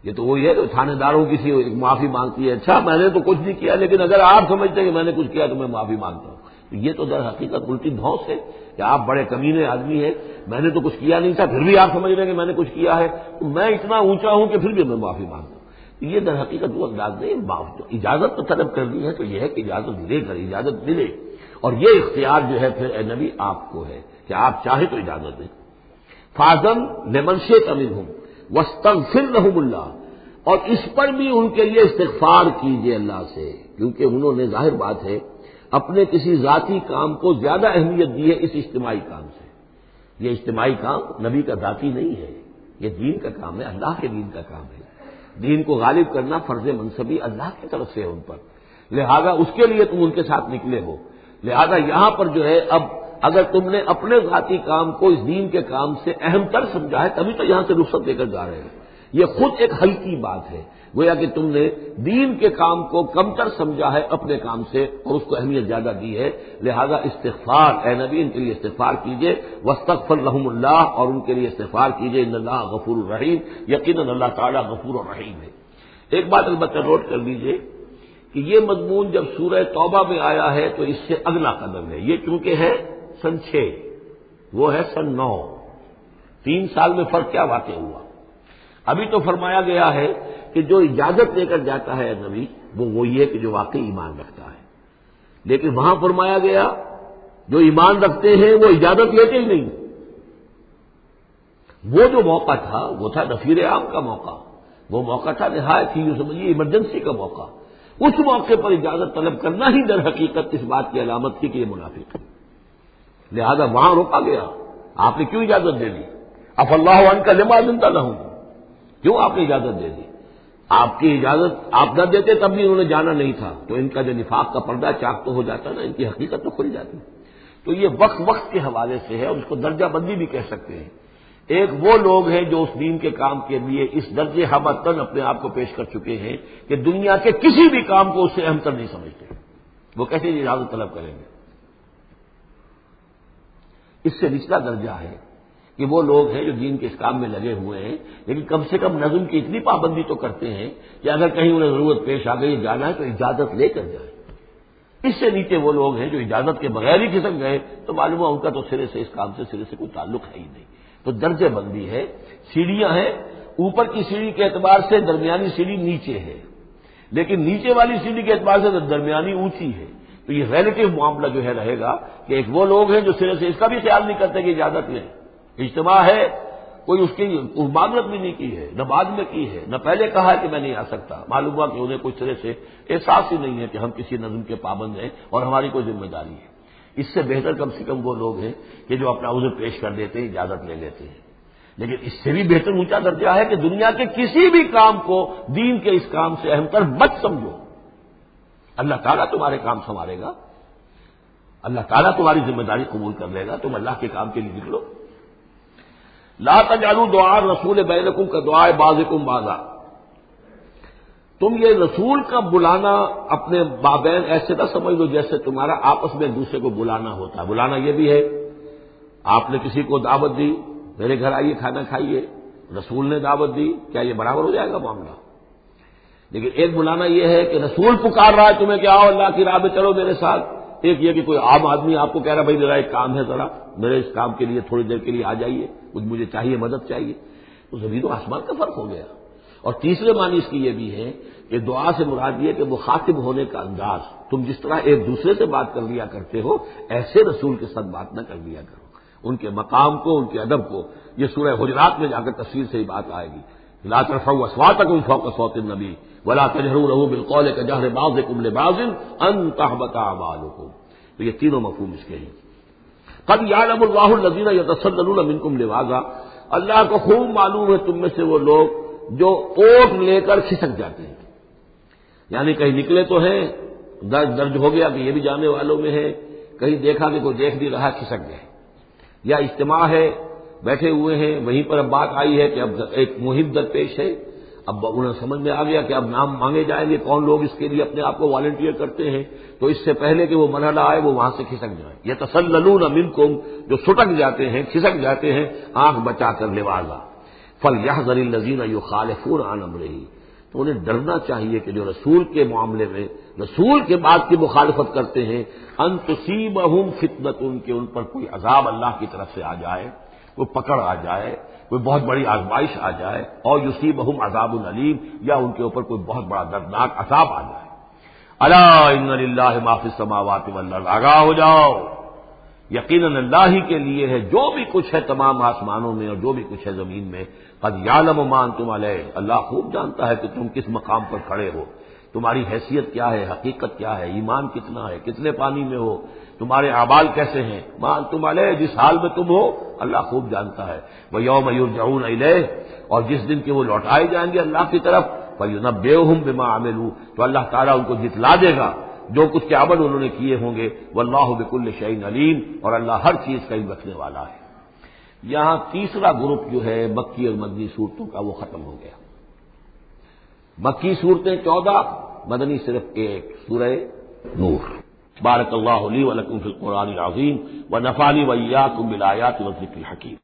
یہ تو وہی ہے کہ تھانے داروں کی معافی مانگتی ہے، اچھا میں نے تو کچھ نہیں کیا لیکن اگر آپ سمجھتے ہیں کہ میں نے کچھ کیا تو میں معافی مانگتا ہوں۔ یہ تو در حقیقت الٹی دھونس ہے کہ آپ بڑے کمینے آدمی ہیں، میں نے تو کچھ کیا نہیں تھا پھر بھی آپ سمجھ رہے ہیں کہ میں نے کچھ کیا ہے، تو میں اتنا اونچا ہوں کہ پھر بھی میں معافی مانگتا ہوں۔ یہ در حقیقت وہ انداز نہیں، اجازت تو طلب کرنی ہے تو یہ ہے کہ اجازت لے کر اجازت ملے، اور یہ اختیار جو ہے پھر اے نبی آپ کو ہے کہ آپ چاہیں تو اجازت دیں۔ فاذن لمن شئت منہم واستغفر لہم اللہ، اور اس پر بھی ان کے لیے استغفار کیجیے اللہ سے، کیونکہ انہوں نے ظاہر بات ہے اپنے کسی ذاتی کام کو زیادہ اہمیت دی ہے اس اجتماعی کام سے۔ یہ اجتماعی کام نبی کا ذاتی نہیں ہے، یہ دین کا کام ہے، اللہ کے دین کا کام ہے۔ دین کو غالب کرنا فرض منصبی اللہ کی طرف سے ہے ان پر، لہذا اس کے لیے تم ان کے ساتھ نکلے ہو۔ لہذا یہاں پر جو ہے اب اگر تم نے اپنے ذاتی کام کو اس دین کے کام سے اہم تر سمجھا ہے تبھی تو یہاں سے رخصت لے کر جا رہے ہیں، یہ خود ایک ہلکی بات ہے، گویا کہ تم نے دین کے کام کو کمتر سمجھا ہے اپنے کام سے اور اس کو اہمیت زیادہ دی ہے۔ لہذا استغفار، اے نبی ان کے لیے استغفار کیجئے، واستغفر لہم اللہ، اور ان کے لیے استغفار کیجئے، ان اللہ غفور الرحیم، یقیناً اللہ تعالیٰ غفور الرحیم ہے۔ ایک بات البتہ نوٹ کر لیجئے کہ یہ مضمون جب سورہ توبہ میں آیا ہے تو اس سے اگلا قدم ہے، یہ چونکہ ہے سن 6، وہ ہے سن 9، 3 سال میں فرق کیا واقع ہوا؟ ابھی تو فرمایا گیا ہے کہ جو اجازت لے کر جاتا ہے نبی وہ وہی ہے کہ جو واقعی ایمان رکھتا ہے، لیکن وہاں فرمایا گیا جو ایمان رکھتے ہیں وہ اجازت لیتے ہی نہیں، وہ جو موقع تھا وہ تھا نفیر عام کا موقع، وہ موقع تھا نہایت ہی یوں سمجھیے ایمرجنسی کا موقع. اس موقع پر اجازت طلب کرنا ہی در حقیقت اس بات کی علامت تھی کہ یہ منافق ہے. لہذا وہاں روکا گیا. آپ نے کیوں اجازت دے دی؟ اف اللہ عنک لما اذنت لہم، کیوں آپ نے اجازت دے دی؟ آپ کی اجازت آپ نہ دیتے تب بھی انہوں نے جانا نہیں تھا، تو ان کا جو نفاق کا پردہ چاک تو ہو جاتا نا، ان کی حقیقت تو کھل جاتی. تو یہ وقت کے حوالے سے ہے، اور اس کو درجہ بندی بھی کہہ سکتے ہیں. ایک وہ لوگ ہیں جو اس دین کے کام کے لیے اس درجے ہمتن اپنے آپ کو پیش کر چکے ہیں کہ دنیا کے کسی بھی کام کو اس سے اہم تر نہیں سمجھتے. وہ کیسے اجازت طلب کریں گے؟ اس سے نچلا درجہ ہے کہ وہ لوگ ہیں جو دین کے اس کام میں لگے ہوئے ہیں، لیکن کم سے کم نظم کی اتنی پابندی تو کرتے ہیں کہ اگر کہیں انہیں ضرورت پیش آ گئی جانا ہے تو اجازت لے کر جائیں. اس سے نیچے وہ لوگ ہیں جو اجازت کے بغیر ہی کھسک گئے تو معلوم ہے ان کا تو سرے سے اس کام سے سرے سے کوئی تعلق ہے ہی نہیں. تو درجے بندی ہے. سیڑھیاں ہیں، اوپر کی سیڑھی کے اعتبار سے درمیانی سیڑھی نیچے ہے، لیکن نیچے والی سیڑھی کے اعتبار سے درمیانی اونچی ہے. تو یہ ریلیٹو معاملہ جو ہے رہے گا کہ ایک وہ لوگ ہیں جو سرے سے اس کا بھی خیال نہیں کرتے کہ اجازت لیں. اجتماع ہے، کوئی اس کی معاملت بھی نہیں کی ہے، نہ بعد میں کی ہے، نہ پہلے کہا ہے کہ میں نہیں آ سکتا. معلوم ہوا کہ انہیں کوئی سرے سے احساس ہی نہیں ہے کہ ہم کسی نظم کے پابند ہیں اور ہماری کوئی ذمہ داری ہے. اس سے بہتر کم سے کم وہ لوگ ہیں کہ جو اپنا عذر پیش کر دیتے ہیں، اجازت لے لیتے ہیں. لیکن اس سے بھی بہتر اونچا درجہ ہے کہ دنیا کے کسی بھی کام کو دین کے اس کام سے اہم تر مت سمجھو. اللہ تعالیٰ تمہارے کام سنوارے گا، اللہ تعالیٰ تمہاری ذمہ داری قبول کر لے گا. تم اللہ کے کام کے لیے نکلو. لا تجعلوا دعاء الرسول بینکم کدعاء بعضکم بعضا. تم یہ رسول کا بلانا اپنے مابین ایسے نہ سمجھ لو جیسے تمہارا آپس میں ایک دوسرے کو بلانا ہوتا ہے. بلانا یہ بھی ہے، آپ نے کسی کو دعوت دی، میرے گھر آئیے کھانا کھائیے، رسول نے دعوت دی، کیا یہ برابر ہو جائے گا معاملہ؟ لیکن ایک بلانا یہ ہے کہ رسول پکار رہا ہے تمہیں کہ آؤ اللہ کی راہ میں چلو میرے ساتھ. ایک یہ کہ کوئی عام آدمی آپ کو کہہ رہا بھائی میرا ایک کام ہے، ذرا میرے اس کام کے لیے تھوڑی دیر کے لیے آ جائیے، کچھ مجھے چاہیے، مدد چاہیے. تو زمین و آسمان کا فرق ہو گیا. اور تیسرے معنی اس کی یہ بھی ہے کہ دعا سے مراد یہ کہ مخاطب ہونے کا انداز، تم جس طرح ایک دوسرے سے بات کر لیا کرتے ہو ایسے رسول کے ساتھ بات نہ کر لیا کرو. ان کے مقام کو، ان کے ادب کو، یہ سورہ حجرات میں جا کر تفصیل سے ہی بات آئے گی. لا ترفعوا اصواتکم فوق صوت النبی ولا تجهروا له بالقول كجهر بعضكم لبعض ان تحبط اعمالكم. تو یہ تینوں مفہوم اس کے ہیں. قد يعلم الله الذين يتسللون منكم لواذا. اللہ کو خوب معلوم ہے تم میں سے وہ لوگ جو اوٹ لے کر کھسک جاتے ہیں، یعنی کہیں نکلے تو ہیں، درج ہو گیا کہ یہ بھی جانے والوں میں ہے، کہیں دیکھا کہ کوئی دیکھ نہیں رہا کھسک گئے. یا اجتماع ہے، بیٹھے ہوئے ہیں، وہیں پر اب بات آئی ہے کہ اب ایک مہم درپیش ہے، اب انہیں سمجھ میں آ گیا کہ اب نام مانگے جائیں گے، کون لوگ اس کے لیے اپنے آپ کو والنٹیئر کرتے ہیں. تو اس سے پہلے کہ وہ مرحلہ آئے وہ وہاں سے کھسک جائیں. یہ تسللون منکم، جو سٹک جاتے ہیں، کھسک جاتے ہیں آنکھ بچا کر لواذا. فلیحذر الذین یخالفون عن امرہ. تو انہیں ڈرنا چاہیے کہ جو رسول کے معاملے میں رسول کے بات کی مخالفت کرتے ہیں، ان تصیبہم فتنۃ، کہ ان پر کوئی عذاب اللہ کی طرف سے آ جائے، کوئی پکڑ آ جائے، کوئی بہت بڑی آزمائش آ جائے، اور یصیبہم عذاب علیم، یا ان کے اوپر کوئی بہت بڑا دردناک عذاب آ جائے. الا ان للہ ما فی السماوات والارض. آگاہ ہو جاؤ، یقیناً اللہ ہی کے لیے ہے جو بھی کچھ ہے تمام آسمانوں میں اور جو بھی کچھ ہے زمین میں. قد یعلم ما انتم علیہ. اللہ خوب جانتا ہے کہ تم کس مقام پر کھڑے ہو، تمہاری حیثیت کیا ہے، حقیقت کیا ہے، ایمان کتنا ہے، کتنے پانی میں ہو، تمہارے اعمال کیسے ہیں. ما انتم علیہ، جس حال میں تم ہو اللہ خوب جانتا ہے. ویوم یرجعون الیہ، اور جس دن کے وہ لوٹائے جائیں گے اللہ کی طرف، فینبئہم بما عملوا، تو اللہ تعالیٰ ان کو جتلا دے گا جو کچھ کے عمل انہوں نے کیے ہوں گے. واللہ بکل شیء علیم، اور اللہ ہر چیز کا علم رکھنے والا ہے. یہاں تیسرا گروپ جو ہے مکی اور مدنی صورتوں کا وہ ختم ہو گیا. مکی صورتیں 14، مدنی صرف 1، سورہ نور. بارک اللہ لی ولکم فی القرآن العظیم ونفعنی وإیاکم بالآیات والذکر الحکیم.